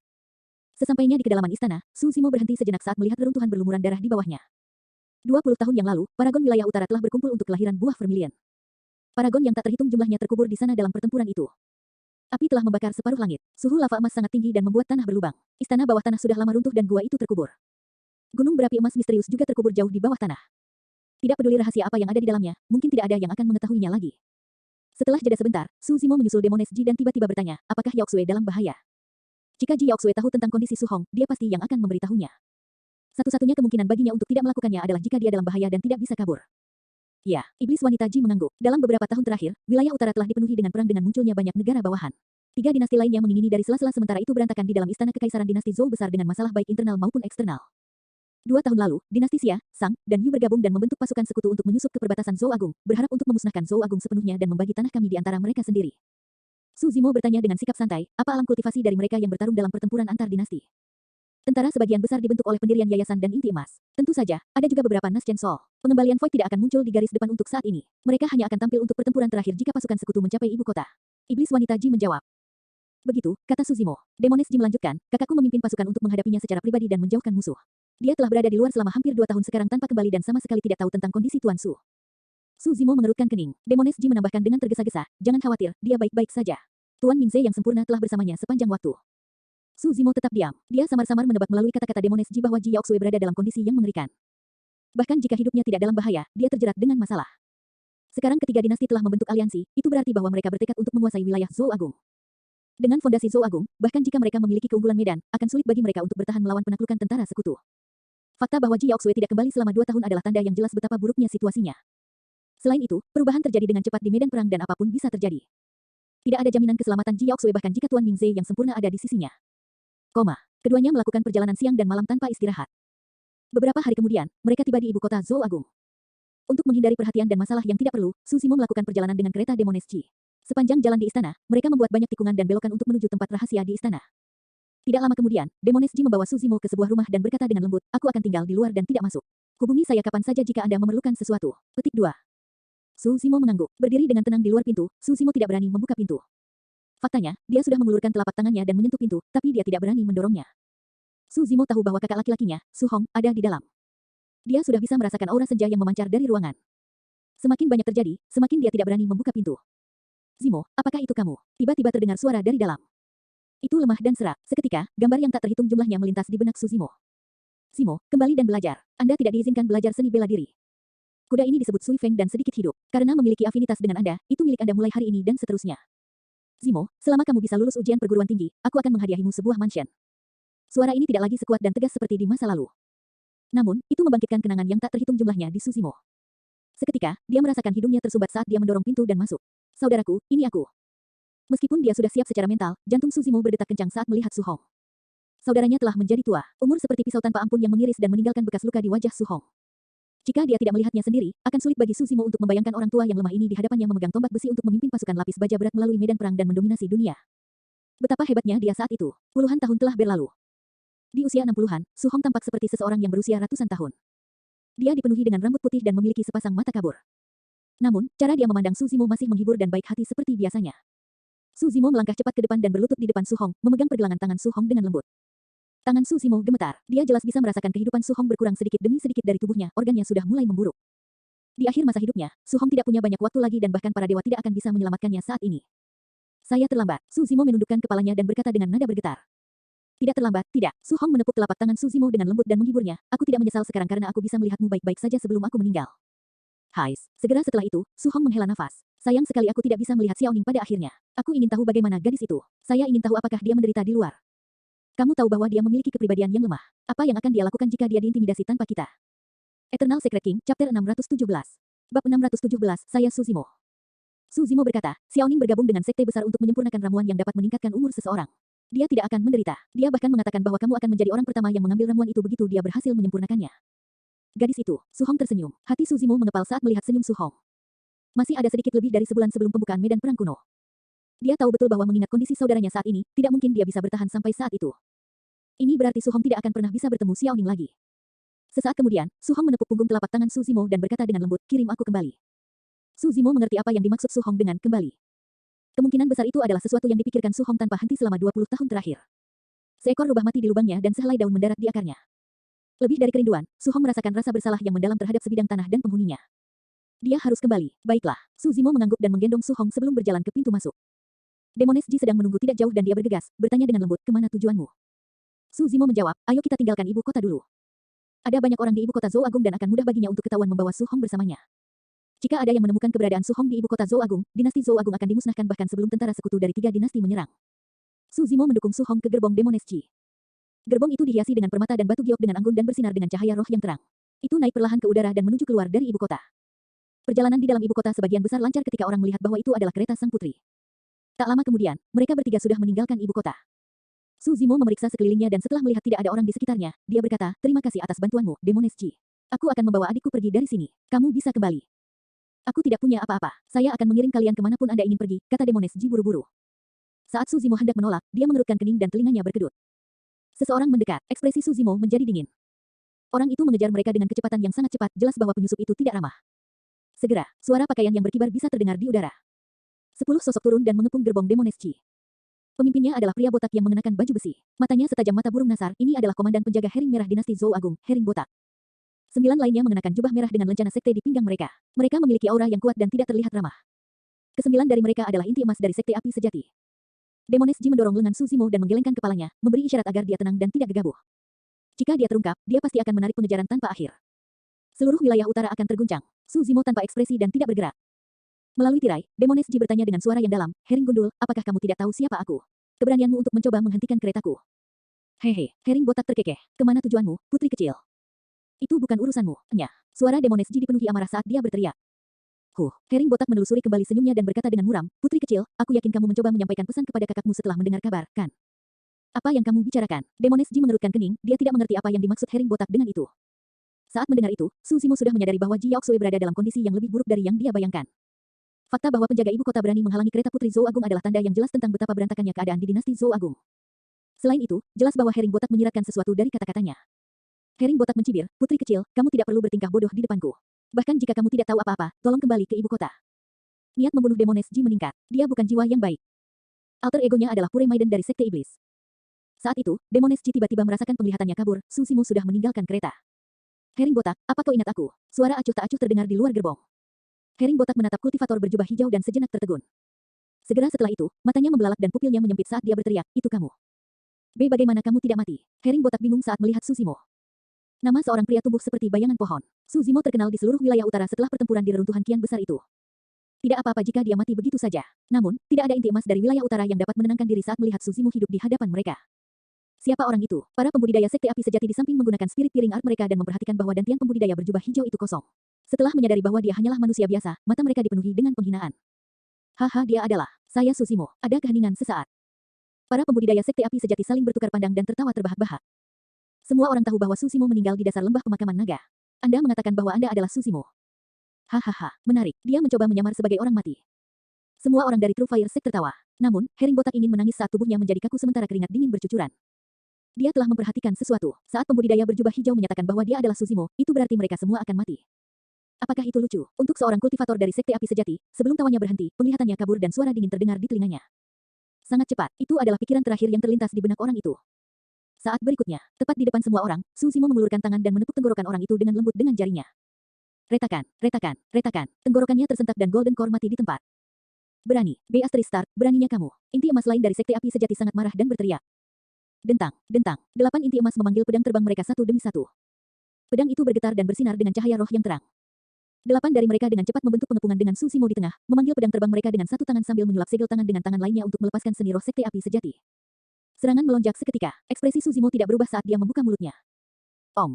Sesampainya di kedalaman istana, Su Zimo berhenti sejenak saat melihat reruntuhan berlumuran darah di bawahnya. 20 tahun yang lalu, Paragon wilayah utara telah berkumpul untuk kelahiran buah Vermilion. Paragon yang tak terhitung jumlahnya terkubur di sana dalam pertempuran itu. Api telah membakar separuh langit. Suhu lava emas sangat tinggi dan membuat tanah berlubang. Istana bawah tanah sudah lama runtuh dan gua itu terkubur. Gunung berapi emas misterius juga terkubur jauh di bawah tanah. Tidak peduli rahasia apa yang ada di dalamnya, mungkin tidak ada yang akan mengetahuinya lagi. Setelah jeda sebentar, Su Zimo menyusul Demoneschi dan tiba-tiba bertanya, apakah Yaoxue dalam bahaya? Jika Ji Yaoxue tahu tentang kondisi Su Hong, dia pasti yang akan memberitahunya. Satu-satunya kemungkinan baginya untuk tidak melakukannya adalah jika dia dalam bahaya dan tidak bisa kabur. Ya, iblis wanita Ji mengangguk. Dalam beberapa tahun terakhir, wilayah utara telah dipenuhi dengan perang dengan munculnya banyak negara bawahan. 3 dinasti lain yang mengingini dari sela-sela sementara itu berantakan di dalam istana kekaisaran dinasti Zhou besar dengan masalah baik internal maupun eksternal. 2 tahun lalu, dinasti Xia, Sang, dan Yu bergabung dan membentuk pasukan sekutu untuk menyusup ke perbatasan Zhou Agung, berharap untuk memusnahkan Zhou Agung sepenuhnya dan membagi tanah kami di antara mereka sendiri. Su Zimo bertanya dengan sikap santai, apa alam kultivasi dari mereka yang bertarung dalam pertempuran antar dinasti? Tentara sebagian besar dibentuk oleh pendirian yayasan dan inti emas. Tentu saja, ada juga beberapa Nas Chen Sol. Pengembalian Void tidak akan muncul di garis depan untuk saat ini. Mereka hanya akan tampil untuk pertempuran terakhir jika pasukan sekutu mencapai ibu kota. Iblis wanita Ji menjawab. Begitu, kata Suzimo. Demones Ji melanjutkan, kakakku memimpin pasukan untuk menghadapinya secara pribadi dan menjauhkan musuh. Dia telah berada di luar selama hampir 2 tahun sekarang tanpa kembali dan sama sekali tidak tahu tentang kondisi Tuan Su. Suzimo mengerutkan kening. Demones Ji menambahkan dengan tergesa-gesa, jangan khawatir, dia baik-baik saja. Tuan Mingze yang sempurna telah bersamanya sepanjang waktu. Suzimo tetap diam. Dia samar-samar menebak melalui kata-kata Demones Ji bahwa Ji Yaoxue berada dalam kondisi yang mengerikan. Bahkan jika hidupnya tidak dalam bahaya, dia terjerat dengan masalah. Sekarang ketiga dinasti telah membentuk aliansi, itu berarti bahwa mereka bertekad untuk menguasai wilayah Zhou Agung. Dengan fondasi Zhou Agung, bahkan jika mereka memiliki keunggulan medan, akan sulit bagi mereka untuk bertahan melawan penaklukan tentara sekutu. Fakta bahwa Ji Yaoxue tidak kembali selama 2 tahun adalah tanda yang jelas betapa buruknya situasinya. Selain itu, perubahan terjadi dengan cepat di medan perang dan apapun bisa terjadi. Tidak ada jaminan keselamatan Ji Yaoxue bahkan jika Tuan Mingze yang sempurna ada di sisinya. Keduanya melakukan perjalanan siang dan malam tanpa istirahat. Beberapa hari kemudian, mereka tiba di ibu kota Zhou Agung. Untuk menghindari perhatian dan masalah yang tidak perlu, Suzimo melakukan perjalanan dengan kereta Demones Ji. Sepanjang jalan di istana, mereka membuat banyak tikungan dan belokan untuk menuju tempat rahasia di istana. Tidak lama kemudian, Demones Ji membawa Suzimo ke sebuah rumah dan berkata dengan lembut, aku akan tinggal di luar dan tidak masuk. Hubungi saya kapan saja jika Anda memerlukan sesuatu. Petik 2. Suzimo mengangguk. Berdiri dengan tenang di luar pintu, Suzimo tidak berani membuka pintu. Faktanya, dia sudah mengulurkan telapak tangannya dan menyentuh pintu, tapi dia tidak berani mendorongnya. Suzimo tahu bahwa kakak laki-lakinya, Su Hong, ada di dalam. Dia sudah bisa merasakan aura senja yang memancar dari ruangan. Semakin banyak terjadi, semakin dia tidak berani membuka pintu. Zimo, apakah itu kamu? Tiba-tiba terdengar suara dari dalam. Itu lemah dan serak. Seketika, gambar yang tak terhitung jumlahnya melintas di benak Suzimo. Zimo, kembali dan belajar. Anda tidak diizinkan belajar seni bela diri. Kuda ini disebut Sui Feng dan sedikit hidup. Karena memiliki afinitas dengan Anda, itu milik Anda mulai hari ini dan seterusnya. Zimo, selama kamu bisa lulus ujian perguruan tinggi, aku akan menghadiahimu sebuah mansion. Suara ini tidak lagi sekuat dan tegas seperti di masa lalu. Namun, itu membangkitkan kenangan yang tak terhitung jumlahnya di Suzimo. Seketika, dia merasakan hidungnya tersumbat saat dia mendorong pintu dan masuk. Saudaraku, ini aku. Meskipun dia sudah siap secara mental, jantung Suzimo berdetak kencang saat melihat Su Hong. Saudaranya telah menjadi tua, umur seperti pisau tanpa ampun yang mengiris dan meninggalkan bekas luka di wajah Su Hong. Jika dia tidak melihatnya sendiri, akan sulit bagi Suzimo untuk membayangkan orang tua yang lemah ini di hadapannya memegang tombak besi untuk memimpin pasukan lapis baja berat melalui medan perang dan mendominasi dunia. Betapa hebatnya dia saat itu. Puluhan tahun telah berlalu. Di usia 60-an, Su Hong tampak seperti seseorang yang berusia ratusan tahun. Dia dipenuhi dengan rambut putih dan memiliki sepasang mata kabur. Namun, cara dia memandang Suzimo masih menghibur dan baik hati seperti biasanya. Suzimo melangkah cepat ke depan dan berlutut di depan Su Hong, memegang pergelangan tangan Su Hong dengan lembut. Tangan Suzimo gemetar. Dia jelas bisa merasakan kehidupan Su Hong berkurang sedikit demi sedikit dari tubuhnya, organnya sudah mulai memburuk. Di akhir masa hidupnya, Su Hong tidak punya banyak waktu lagi dan bahkan para dewa tidak akan bisa menyelamatkannya saat ini. Saya terlambat. Suzimo menundukkan kepalanya dan berkata dengan nada bergetar. Tidak terlambat, tidak. Su Hong menepuk telapak tangan Suzimo dengan lembut dan menghiburnya. Aku tidak menyesal sekarang karena aku bisa melihatmu baik-baik saja sebelum aku meninggal. Hais. Segera setelah itu, Su Hong menghela nafas. Sayang sekali aku tidak bisa melihat Xiaoning pada akhirnya. Aku ingin tahu bagaimana gadis itu. Saya ingin tahu apakah dia menderita di luar. Kamu tahu bahwa dia memiliki kepribadian yang lemah. Apa yang akan dia lakukan jika dia diintimidasi tanpa kita? Eternal Secret King, Chapter 617. Bab 617, saya Suzimo. Suzimo berkata, Xiaoning bergabung dengan sekte besar untuk menyempurnakan ramuan yang dapat meningkatkan umur seseorang. Dia tidak akan menderita. Dia bahkan mengatakan bahwa kamu akan menjadi orang pertama yang mengambil ramuan itu begitu dia berhasil menyempurnakannya. Gadis itu, Su Hong tersenyum. Hati Suzimo mengepal saat melihat senyum Su Hong. Masih ada sedikit lebih dari sebulan sebelum pembukaan medan perang kuno. Dia tahu betul bahwa mengingat kondisi saudaranya saat ini, tidak mungkin dia bisa bertahan sampai saat itu. Ini berarti Su Hong tidak akan pernah bisa bertemu Xiaoning lagi. Sesaat kemudian, Su Hong menepuk punggung telapak tangan Suzimo dan berkata dengan lembut, kirim aku kembali. Suzimo mengerti apa yang dimaksud Su Hong dengan kembali. Kemungkinan besar itu adalah sesuatu yang dipikirkan Su Hong tanpa henti selama 20 tahun terakhir. Seekor rubah mati di lubangnya dan sehelai daun mendarat di akarnya. Lebih dari kerinduan, Su Hong merasakan rasa bersalah yang mendalam terhadap sebidang tanah dan penghuninya. Dia harus kembali. Baiklah, Suzimo mengangguk dan menggendong Su Hong sebelum berjalan ke pintu masuk. Demones Ji sedang menunggu tidak jauh dan dia bergegas, bertanya dengan lembut, kemana tujuanmu? Suzimo menjawab, ayo kita tinggalkan ibu kota dulu. Ada banyak orang di ibu kota Zhou Agung dan akan mudah baginya untuk ketahuan membawa Su Hong bersamanya. Jika ada yang menemukan keberadaan Su Hong di ibu kota Zhou Agung, dinasti Zhou Agung akan dimusnahkan bahkan sebelum tentara sekutu dari 3 dinasti menyerang. Suzimo mendukung Su Hong ke gerbong Demones Ji. Gerbong itu dihiasi dengan permata dan batu giok dengan anggun dan bersinar dengan cahaya roh yang terang. Itu naik perlahan ke udara dan menuju keluar dari ibu kota. Perjalanan di dalam ibu kota sebagian besar lancar ketika orang melihat bahwa itu adalah kereta sang putri. Tak lama kemudian, mereka bertiga sudah meninggalkan ibu kota. Suzimo memeriksa sekelilingnya dan setelah melihat tidak ada orang di sekitarnya, dia berkata, terima kasih atas bantuanmu, Demones Ji. Aku akan membawa adikku pergi dari sini. Kamu bisa kembali. Aku tidak punya apa-apa. Saya akan mengirim kalian kemanapun Anda ingin pergi, kata Demones Ji buru-buru. Saat Suzimo hendak menolak, dia mengerutkan kening dan telinganya berkedut. Seseorang mendekat, ekspresi Suzimo menjadi dingin. Orang itu mengejar mereka dengan kecepatan yang sangat cepat, jelas bahwa penyusup itu tidak ramah. Segera, suara pakaian yang berkibar bisa terdengar di udara. 10 sosok turun dan mengepung gerbong Demones Ji. Pemimpinnya adalah pria botak yang mengenakan baju besi. Matanya setajam mata burung nasar. Ini adalah komandan penjaga Hering Merah dinasti Zhou Agung, Hering Botak. 9 lainnya mengenakan jubah merah dengan lencana sekte di pinggang mereka. Mereka memiliki aura yang kuat dan tidak terlihat ramah. Kesembilan dari mereka adalah inti emas dari sekte api sejati. Demones Ji mendorong lengan Su Zimo dan menggelengkan kepalanya, memberi isyarat agar dia tenang dan tidak gegabah. Jika dia terungkap, dia pasti akan menarik pengejaran tanpa akhir. Seluruh wilayah utara akan terguncang. Su Zimo tanpa ekspresi dan tidak bergerak. Melalui tirai, Demones Ji bertanya dengan suara yang dalam, Hering Gundul, apakah kamu tidak tahu siapa aku? Keberanianmu untuk mencoba menghentikan keretaku. Hehe, Hering Botak terkekeh. Kemana tujuanmu, putri kecil? Itu bukan urusanmu, Nya. Suara Demones Ji dipenuhi amarah saat dia berteriak. Hering Botak menelusuri kembali senyumnya dan berkata dengan muram, putri kecil, aku yakin kamu mencoba menyampaikan pesan kepada kakakmu setelah mendengar kabar, kan? Apa yang kamu bicarakan? Demones Ji mengerutkan kening, dia tidak mengerti apa yang dimaksud Hering Botak dengan itu. Saat mendengar itu, Su Zimo sudah menyadari bahwa Ji Yaoxue berada dalam kondisi yang lebih buruk dari yang dia bayangkan. Fakta bahwa penjaga ibu kota berani menghalangi kereta putri Zhou Agung adalah tanda yang jelas tentang betapa berantakannya keadaan di dinasti Zhou Agung. Selain itu, jelas bahwa Hering Botak menyiratkan sesuatu dari kata-katanya. Hering Botak mencibir, putri kecil, kamu tidak perlu bertingkah bodoh di depanku. Bahkan jika kamu tidak tahu apa-apa, tolong kembali ke ibu kota. Niat membunuh Demones Ji meningkat. Dia bukan jiwa yang baik. Alter egonya adalah Pure Maiden dari Sekte Iblis. Saat itu, Demones Ji tiba-tiba merasakan penglihatannya kabur, Su Zimo sudah meninggalkan kereta. Hering Botak, apa kau ingat aku? Suara acuh tak acuh terdengar di luar gerbong. Hering Botak menatap kultivator berjubah hijau dan sejenak tertegun. Segera setelah itu, matanya membelalak dan pupilnya menyempit saat dia berteriak, itu kamu. Bagaimana kamu tidak mati? Hering Botak bingung saat melihat Su Zimo. Nama seorang pria tumbuh seperti bayangan pohon. Su Zimo terkenal di seluruh wilayah utara setelah pertempuran di reruntuhan kian besar itu. Tidak apa-apa jika dia mati begitu saja. Namun, tidak ada inti emas dari wilayah utara yang dapat menenangkan diri saat melihat Su Zimo hidup di hadapan mereka. Siapa orang itu? Para pembudidaya sekte api sejati di samping menggunakan spirit piring art mereka dan memperhatikan bahwa dantian pembudidaya berjubah hijau itu kosong. Setelah menyadari bahwa dia hanyalah manusia biasa, mata mereka dipenuhi dengan penghinaan. Haha, dia adalah saya Su Zimo. Ada keheningan sesaat. Para pembudidaya sekte api sejati saling bertukar pandang dan tertawa terbahak-bahak. Semua orang tahu bahwa Su Zimo meninggal di dasar lembah pemakaman naga. Anda mengatakan bahwa Anda adalah Su Zimo. Hahaha, menarik. Dia mencoba menyamar sebagai orang mati. Semua orang dari True Fire Sect tertawa. Namun, Hering Botak ingin menangis saat tubuhnya menjadi kaku sementara keringat dingin bercucuran. Dia telah memperhatikan sesuatu. Saat pembudidaya berjubah hijau menyatakan bahwa dia adalah Su Zimo, itu berarti mereka semua akan mati. Apakah itu lucu? Untuk seorang kultivator dari Sekte Api Sejati, sebelum tawanya berhenti, penglihatannya kabur dan suara dingin terdengar di telinganya. Sangat cepat, itu adalah pikiran terakhir yang terlintas di benak orang itu. Saat berikutnya, tepat di depan semua orang, Su Zimo mengulurkan tangan dan menepuk tenggorokan orang itu dengan lembut dengan jarinya. Retakan, retakan, retakan. Tenggorokannya tersentak dan Golden Core mati di tempat. Berani, Beastri Stark, beraninya kamu. Inti emas lain dari Sekte Api Sejati sangat marah dan berteriak. Dentang, dentang. 8 inti emas memanggil pedang terbang mereka satu demi satu. Pedang itu bergetar dan bersinar dengan cahaya roh yang terang. 8 dari mereka dengan cepat membentuk pengepungan dengan Su Zimo di tengah, memanggil pedang terbang mereka dengan satu tangan sambil menyulap segel tangan dengan tangan lainnya untuk melepaskan seni roh Sekte Api Sejati. Serangan melonjak seketika. Ekspresi Su Zimo tidak berubah saat dia membuka mulutnya.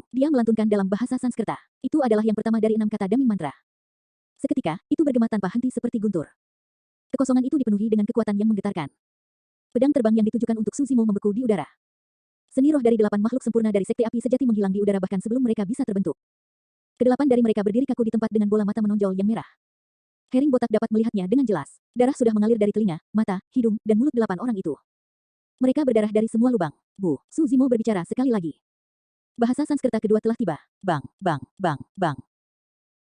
Dia melantunkan dalam bahasa Sanskerta. Itu adalah yang pertama dari 6 kata dami mantra. Seketika, itu bergema tanpa henti seperti guntur. Kekosongan itu dipenuhi dengan kekuatan yang menggetarkan. Pedang terbang yang ditujukan untuk Su Zimo membeku di udara. Seni roh dari 8 makhluk sempurna dari Sekte Api Sejati menghilang di udara bahkan sebelum mereka bisa terbentuk. Kedelapan dari mereka berdiri kaku di tempat dengan bola mata menonjol yang merah. Hering Botak dapat melihatnya dengan jelas. Darah sudah mengalir dari telinga, mata, hidung, dan mulut 8 orang itu. Mereka berdarah dari semua lubang. Su Zimo berbicara sekali lagi. Bahasa Sanskerta kedua telah tiba. Bang, bang, bang, bang.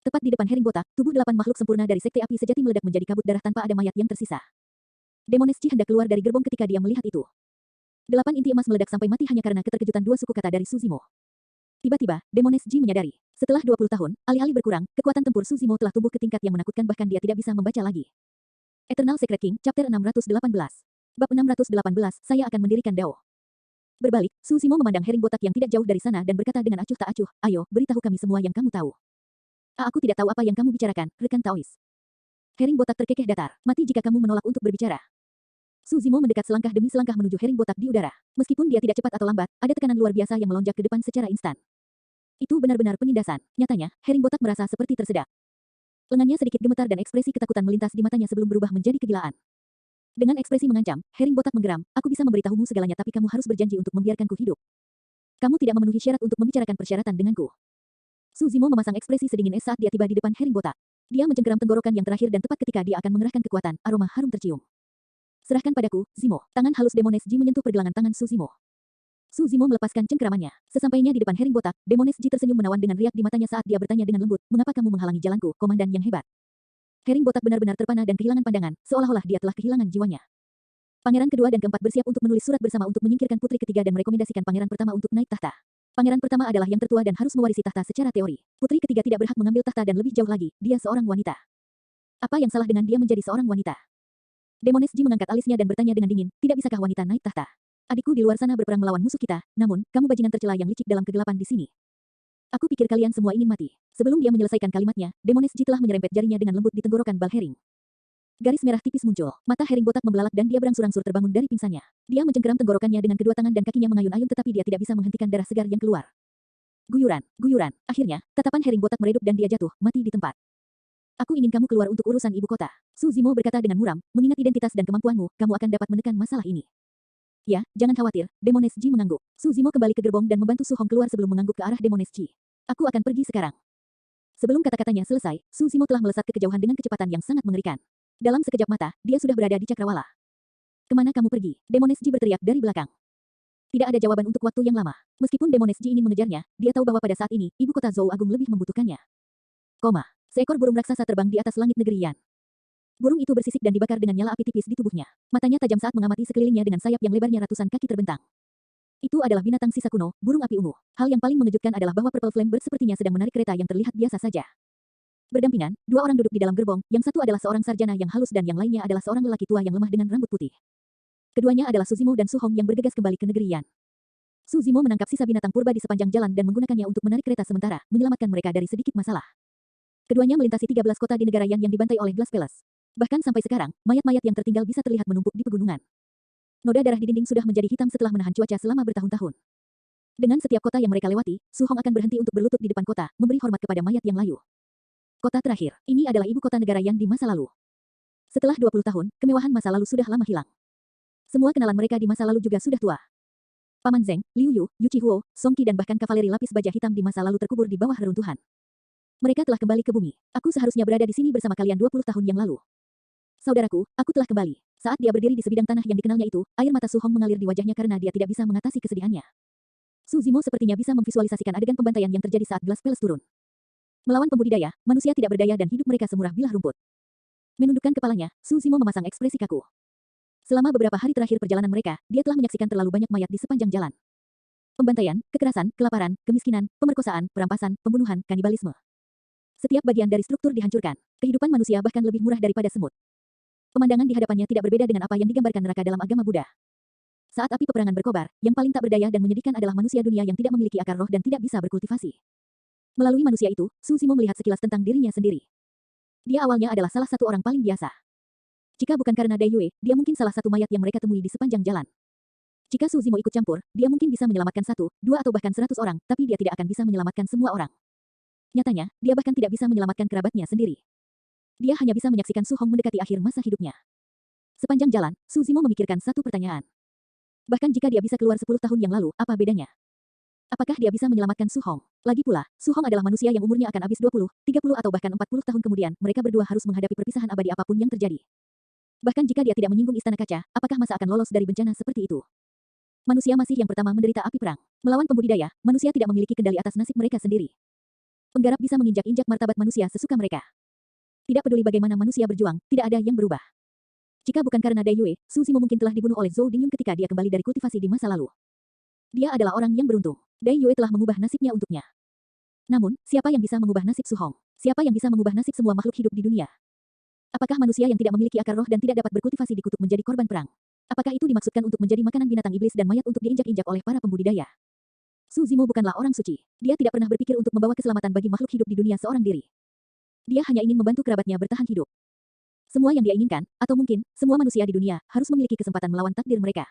Tepat di depan Hering Botak, tubuh 8 makhluk sempurna dari Sekte Api Sejati meledak menjadi kabut darah tanpa ada mayat yang tersisa. Demones Ji hendak keluar dari gerbong ketika dia melihat itu. 8 inti emas meledak sampai mati hanya karena keterkejutan 2 suku kata dari Su Zimo. Tiba-tiba, Demones Ji menyadari. Setelah 20 tahun, alih-alih berkurang, kekuatan tempur Su Zimo telah tumbuh ke tingkat yang menakutkan bahkan dia tidak bisa membaca lagi. Eternal Secret King, Chapter 618. Bab 618, saya akan mendirikan Dao. Berbalik, Su Zimo memandang Hering Botak yang tidak jauh dari sana dan berkata dengan acuh tak acuh, ayo, beritahu kami semua yang kamu tahu. Aku tidak tahu apa yang kamu bicarakan, rekan Taois. Hering Botak terkekeh datar, mati jika kamu menolak untuk berbicara. Su Zimo mendekat selangkah demi selangkah menuju Hering Botak di udara. Meskipun dia tidak cepat atau lambat, ada tekanan luar biasa yang melonjak ke depan secara instan. Itu benar-benar penindasan. Nyatanya, Hering Botak merasa seperti tersedak. Lengannya sedikit gemetar dan ekspresi ketakutan melintas di matanya sebelum berubah menjadi kegilaan. Dengan ekspresi mengancam, Hering Botak menggeram, aku bisa memberitahumu segalanya tapi kamu harus berjanji untuk membiarkanku hidup. Kamu tidak memenuhi syarat untuk membicarakan persyaratan denganku. Su Zimo memasang ekspresi sedingin es saat dia tiba di depan Hering Botak. Dia mencengkeram tenggorokan yang terakhir dan tepat ketika dia akan mengerahkan kekuatan, aroma harum tercium. Serahkan padaku, Zimo. Tangan halus Demones Ji menyentuh pergelangan tangan Su Zimo. Su Zimo melepaskan cengkeramannya. Sesampainya di depan Hering Botak, Demones Ji tersenyum menawan dengan riak di matanya saat dia bertanya dengan lembut, mengapa kamu menghalangi jalanku, komandan yang hebat? Hering Botak benar-benar terpana dan kehilangan pandangan, seolah-olah dia telah kehilangan jiwanya. Pangeran kedua dan keempat bersiap untuk menulis surat bersama untuk menyingkirkan putri ketiga dan merekomendasikan pangeran pertama untuk naik tahta. Pangeran pertama adalah yang tertua dan harus mewarisi tahta secara teori. Putri ketiga tidak berhak mengambil tahta dan lebih jauh lagi, dia seorang wanita. Apa yang salah dengan dia menjadi seorang wanita? Demones Ji mengangkat alisnya dan bertanya dengan dingin, tidak bisakah wanita naik tahta? Adikku di luar sana berperang melawan musuh kita, namun, kamu bajingan tercela yang licik dalam kegelapan di sini. Aku pikir kalian semua ingin mati. Sebelum dia menyelesaikan kalimatnya, Demones Ji telah menyerempet jarinya dengan lembut di tenggorokan Bal Hering. Garis merah tipis muncul, mata Hering botak membelalak dan dia berangsur-angsur terbangun dari pingsannya. Dia mencengkeram tenggorokannya dengan kedua tangan dan kakinya mengayun-ayun tetapi dia tidak bisa menghentikan darah segar yang keluar. Guyuran, guyuran. Akhirnya, tatapan Hering botak meredup dan dia jatuh, mati di tempat. Aku ingin kamu keluar untuk urusan ibu kota. Su Zimo berkata dengan muram, mengingat identitas dan kemampuanmu, kamu akan dapat menekan masalah ini. Ya, jangan khawatir, Demones Ji mengangguk. Su Zimo kembali ke gerbong dan membantu Su Hong keluar sebelum mengangguk ke arah Demones Ji. Aku akan pergi sekarang. Sebelum kata-katanya selesai, Su Zimo telah melesat ke kejauhan dengan kecepatan yang sangat mengerikan. Dalam sekejap mata, dia sudah berada di cakrawala. Kemana kamu pergi? Demones Ji berteriak dari belakang. Tidak ada jawaban untuk waktu yang lama. Meskipun Demones Ji ingin mengejarnya, dia tahu bahwa pada saat ini, ibu kota Zhou Agung lebih membutuhkannya. Koma. Seekor burung raksasa terbang di atas langit negeri Yan. Burung itu bersisik dan dibakar dengan nyala api tipis di tubuhnya. Matanya tajam saat mengamati sekelilingnya dengan sayap yang lebarnya ratusan kaki terbentang. Itu adalah binatang sisa kuno, burung api ungu. Hal yang paling mengejutkan adalah bahwa Purple Flame Bird sepertinya sedang menarik kereta yang terlihat biasa saja. Berdampingan, dua orang duduk di dalam gerbong, yang satu adalah seorang sarjana yang halus dan yang lainnya adalah seorang lelaki tua yang lemah dengan rambut putih. Keduanya adalah Su Zimo dan Su Hong yang bergegas kembali ke negeri Yan. Su Zimo menangkap sisa binatang purba di sepanjang jalan dan menggunakannya untuk menarik kereta sementara, menyelamatkan mereka dari sedikit masalah. Keduanya melintasi 13 kota di negara Yan yang dibantai oleh Glass Palace. Bahkan sampai sekarang, mayat-mayat yang tertinggal bisa terlihat menumpuk di pegunungan. Noda darah di dinding sudah menjadi hitam setelah menahan cuaca selama bertahun-tahun. Dengan setiap kota yang mereka lewati, Su Hong akan berhenti untuk berlutut di depan kota, memberi hormat kepada mayat yang layu. Kota terakhir, ini adalah ibu kota negara Yan di masa lalu. Setelah 20 tahun, kemewahan masa lalu sudah lama hilang. Semua kenalan mereka di masa lalu juga sudah tua. Paman Zeng, Liu Yu, Yu Chihuo, Song Qi dan bahkan kavaleri lapis baja hitam di masa lalu terkubur di bawah reruntuhan. Mereka telah kembali ke bumi. Aku seharusnya berada di sini bersama kalian 20 tahun yang lalu. Saudaraku, aku telah kembali. Saat dia berdiri di sebidang tanah yang dikenalnya itu, air mata Su Hong mengalir di wajahnya karena dia tidak bisa mengatasi kesedihannya. Su Zimo sepertinya bisa memvisualisasikan adegan pembantaian yang terjadi saat Glass Palace turun. Melawan pembudidaya, manusia tidak berdaya dan hidup mereka semurah bilah rumput. Menundukkan kepalanya, Su Zimo memasang ekspresi kaku. Selama beberapa hari terakhir perjalanan mereka, dia telah menyaksikan terlalu banyak mayat di sepanjang jalan. Pembantaian, kekerasan, kelaparan, kemiskinan, pemerkosaan, perampasan, pembunuhan, kanibalisme. Setiap bagian dari struktur dihancurkan. Kehidupan manusia bahkan lebih murah daripada semut. Pemandangan di hadapannya tidak berbeda dengan apa yang digambarkan neraka dalam agama Buddha. Saat api peperangan berkobar, yang paling tak berdaya dan menyedihkan adalah manusia dunia yang tidak memiliki akar roh dan tidak bisa berkultivasi. Melalui manusia itu, Su Zimo melihat sekilas tentang dirinya sendiri. Dia awalnya adalah salah satu orang paling biasa. Jika bukan karena Dai Yue, dia mungkin salah satu mayat yang mereka temui di sepanjang jalan. Jika Su Zimo ikut campur, dia mungkin bisa menyelamatkan 1, 2 atau bahkan 100 orang, tapi dia tidak akan bisa menyelamatkan semua orang. Nyatanya, dia bahkan tidak bisa menyelamatkan kerabatnya sendiri. Dia hanya bisa menyaksikan Su Hong mendekati akhir masa hidupnya. Sepanjang jalan, Su Zimo memikirkan satu pertanyaan. Bahkan jika dia bisa keluar 10 tahun yang lalu, apa bedanya? Apakah dia bisa menyelamatkan Su Hong? Lagi pula, Su Hong adalah manusia yang umurnya akan habis 20, 30 atau bahkan 40 tahun kemudian, mereka berdua harus menghadapi perpisahan abadi apapun yang terjadi. Bahkan jika dia tidak menyinggung istana kaca, apakah masa akan lolos dari bencana seperti itu? Manusia masih yang pertama menderita api perang. Melawan pembudidaya, manusia tidak memiliki kendali atas nasib mereka sendiri. Penggarap bisa menginjak-injak martabat manusia sesuka mereka. Tidak peduli bagaimana manusia berjuang, tidak ada yang berubah. Jika bukan karena Dai Yue, Su Zimo mungkin telah dibunuh oleh Zhou Dingyun ketika dia kembali dari kultivasi di masa lalu. Dia adalah orang yang beruntung. Dai Yue telah mengubah nasibnya untuknya. Namun, siapa yang bisa mengubah nasib Su Hong? Siapa yang bisa mengubah nasib semua makhluk hidup di dunia? Apakah manusia yang tidak memiliki akar roh dan tidak dapat berkultivasi dikutuk menjadi korban perang? Apakah itu dimaksudkan untuk menjadi makanan binatang iblis dan mayat untuk diinjak-injak oleh para pembudidaya? Su Zimo bukanlah orang suci. Dia tidak pernah berpikir untuk membawa keselamatan bagi makhluk hidup di dunia seorang diri. Dia hanya ingin membantu kerabatnya bertahan hidup. Semua yang dia inginkan, atau mungkin, semua manusia di dunia, harus memiliki kesempatan melawan takdir mereka.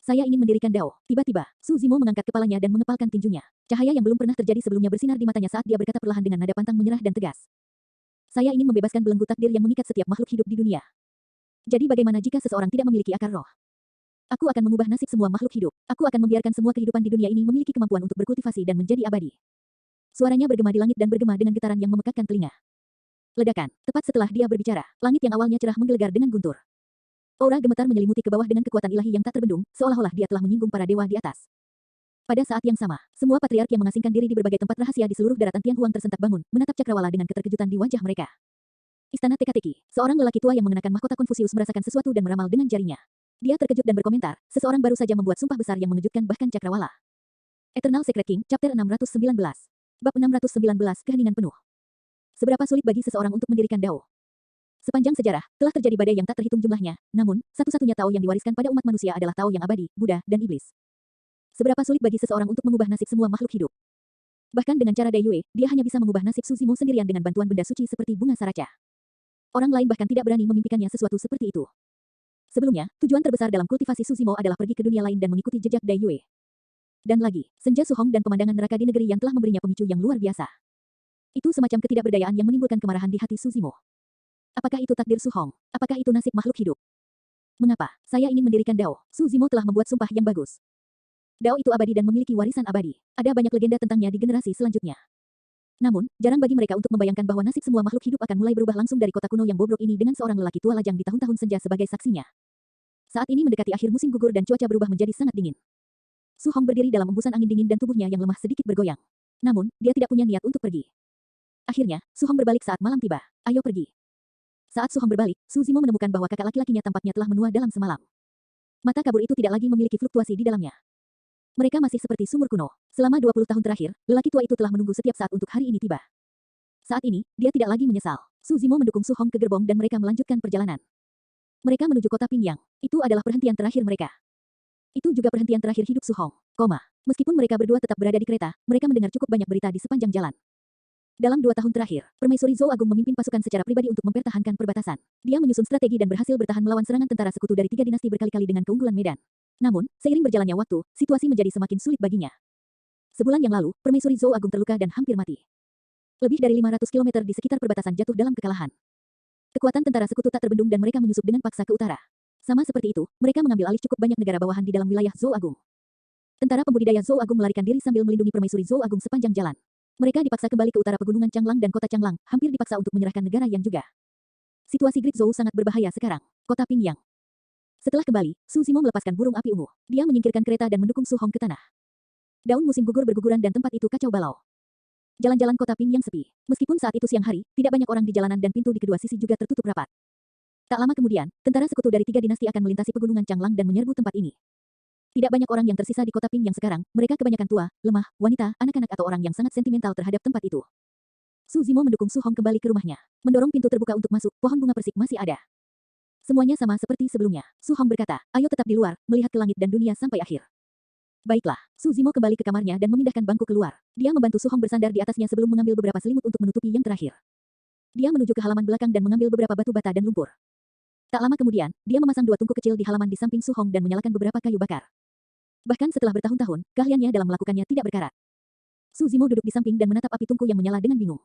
Saya ingin mendirikan Dao. Tiba-tiba, Su Zimo mengangkat kepalanya dan mengepalkan tinjunya. Cahaya yang belum pernah terjadi sebelumnya bersinar di matanya saat dia berkata perlahan dengan nada pantang menyerah dan tegas. Saya ingin membebaskan belenggu takdir yang mengikat setiap makhluk hidup di dunia. Jadi bagaimana jika seseorang tidak memiliki akar roh? Aku akan mengubah nasib semua makhluk hidup. Aku akan membiarkan semua kehidupan di dunia ini memiliki kemampuan untuk berkultivasi dan menjadi abadi. Suaranya bergema di langit dan bergema dengan getaran yang memekakkan telinga. Ledakan. Tepat setelah dia berbicara, langit yang awalnya cerah menggelegar dengan guntur. Aura gemetar menyelimuti ke bawah dengan kekuatan ilahi yang tak terbendung, seolah-olah dia telah menyinggung para dewa di atas. Pada saat yang sama, semua patriark yang mengasingkan diri di berbagai tempat rahasia di seluruh daratan Tianhuang tersentak bangun, menatap cakrawala dengan keterkejutan di wajah mereka. Istana teka-teki. Seorang lelaki tua yang mengenakan mahkota Konfusius merasakan sesuatu dan meramal dengan jarinya. Dia terkejut dan berkomentar, seseorang baru saja membuat sumpah besar yang mengejutkan bahkan cakrawala. Eternal Secret King, Chapter 619. Bab 619, Keheningan Penuh. Seberapa sulit bagi seseorang untuk mendirikan Dao? Sepanjang sejarah, telah terjadi badai yang tak terhitung jumlahnya, namun, satu-satunya Tao yang diwariskan pada umat manusia adalah Tao yang abadi, Buddha, dan Iblis. Seberapa sulit bagi seseorang untuk mengubah nasib semua makhluk hidup? Bahkan dengan cara Dai Yue, dia hanya bisa mengubah nasib Su Zimo sendirian dengan bantuan benda suci seperti bunga saraca. Orang lain bahkan tidak berani memimpikannya sesuatu seperti itu. Sebelumnya, tujuan terbesar dalam kultivasi Su Zimo adalah pergi ke dunia lain dan mengikuti jejak Dai Yue. Dan lagi, senja Su Hong dan pemandangan neraka di negeri yang telah memberinya pemicu yang luar biasa. Itu semacam ketidakberdayaan yang menimbulkan kemarahan di hati Su Zimo. Apakah itu takdir Su Hong? Apakah itu nasib makhluk hidup? Mengapa saya ingin mendirikan Dao? Su Zimo telah membuat sumpah yang bagus. Dao itu abadi dan memiliki warisan abadi. Ada banyak legenda tentangnya di generasi selanjutnya. Namun, jarang bagi mereka untuk membayangkan bahwa nasib semua makhluk hidup akan mulai berubah langsung dari kota kuno yang bobrok ini dengan seorang lelaki tua lajang di tahun-tahun senja sebagai saksinya. Saat ini mendekati akhir musim gugur dan cuaca berubah menjadi sangat dingin. Su Hong berdiri dalam embusan angin dingin dan tubuhnya yang lemah sedikit bergoyang. Namun, dia tidak punya niat untuk pergi. Akhirnya, Su Hong berbalik saat malam tiba. Ayo pergi. Saat Su Hong berbalik, Su Zimo menemukan bahwa kakak laki-lakinya tampaknya telah menua dalam semalam. Mata kabur itu tidak lagi memiliki fluktuasi di dalamnya. Mereka masih seperti sumur kuno. Selama 20 tahun terakhir, lelaki tua itu telah menunggu setiap saat untuk hari ini tiba. Saat ini, dia tidak lagi menyesal. Su Zimo mendukung Su Hong ke gerbong dan mereka melanjutkan perjalanan. Mereka menuju kota Pingyang. Itu adalah perhentian terakhir mereka. Itu juga perhentian terakhir hidup Su Hong. Meskipun mereka berdua tetap berada di kereta, mereka mendengar cukup banyak berita di sepanjang jalan. Dalam 2 tahun terakhir, Permaisuri Zhou Agung memimpin pasukan secara pribadi untuk mempertahankan perbatasan. Dia menyusun strategi dan berhasil bertahan melawan serangan tentara sekutu dari 3 dinasti berkali-kali dengan keunggulan medan. Namun, seiring berjalannya waktu, situasi menjadi semakin sulit baginya. Sebulan yang lalu, Permaisuri Zhou Agung terluka dan hampir mati. Lebih dari 500 km di sekitar perbatasan jatuh dalam kekalahan. Kekuatan tentara sekutu tak terbendung dan mereka menyusup dengan paksa ke utara. Sama seperti itu, mereka mengambil alih cukup banyak negara bawahan di dalam wilayah Zhou Agung. Tentara pembudidaya Zhou Agung melarikan diri sambil melindungi Permaisuri Zhou Agung sepanjang jalan. Mereka dipaksa kembali ke utara pegunungan Changlang dan kota Changlang, hampir dipaksa untuk menyerahkan negara yang juga. Situasi Great Zhou sangat berbahaya sekarang. Kota Pingyang. Setelah kembali, Su Zimo melepaskan burung api ungu. Dia menyingkirkan kereta dan mendukung Su Hong ke tanah. Daun musim gugur berguguran dan tempat itu kacau balau. Jalan-jalan kota Pingyang sepi. Meskipun saat itu siang hari, tidak banyak orang di jalanan dan pintu di kedua sisi juga tertutup rapat. Tak lama kemudian, tentara sekutu dari 3 dinasti akan melintasi pegunungan Changlang dan menyerbu tempat ini. Tidak banyak orang yang tersisa di kota Pingyang sekarang, mereka kebanyakan tua, lemah, wanita, anak-anak atau orang yang sangat sentimental terhadap tempat itu. Su Zimo mendukung Su Hong kembali ke rumahnya. Mendorong pintu terbuka untuk masuk, pohon bunga persik masih ada. Semuanya sama seperti sebelumnya. Su Hong berkata, ayo tetap di luar, melihat ke langit dan dunia sampai akhir. Baiklah, Su Zimo kembali ke kamarnya dan memindahkan bangku keluar. Dia membantu Su Hong bersandar di atasnya sebelum mengambil beberapa selimut untuk menutupi yang terakhir. Dia menuju ke halaman belakang dan mengambil beberapa batu bata dan lumpur. Tak lama kemudian, dia memasang 2 tungku kecil di halaman di samping Su Hong dan menyalakan beberapa kayu bakar. Bahkan setelah bertahun-tahun, keahliannya dalam melakukannya tidak berkarat. Su Zimo duduk di samping dan menatap api tungku yang menyala dengan bingung.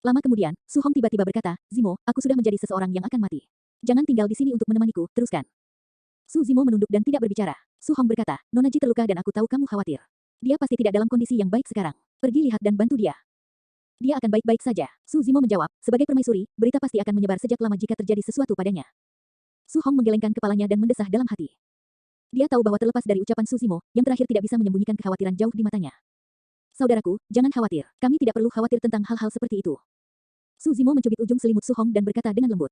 Lama kemudian, Su Hong tiba-tiba berkata, Zimo, aku sudah menjadi seseorang yang akan mati. Jangan tinggal di sini untuk menemaniku, teruskan. Su Zimo menunduk dan tidak berbicara. Su Hong berkata, Nona Ji terluka dan aku tahu kamu khawatir. Dia pasti tidak dalam kondisi yang baik sekarang. Pergi lihat dan bantu dia. Dia akan baik-baik saja. Su Zimo menjawab, sebagai permaisuri, berita pasti akan menyebar sejak lama jika terjadi sesuatu padanya. Su Hong menggelengkan kepalanya dan mendesah dalam hati. Dia tahu bahwa terlepas dari ucapan Su Zimo, yang terakhir tidak bisa menyembunyikan kekhawatiran jauh di matanya. Saudaraku, jangan khawatir. Kami tidak perlu khawatir tentang hal-hal seperti itu. Su Zimo mencubit ujung selimut Su Hong dan berkata dengan lembut.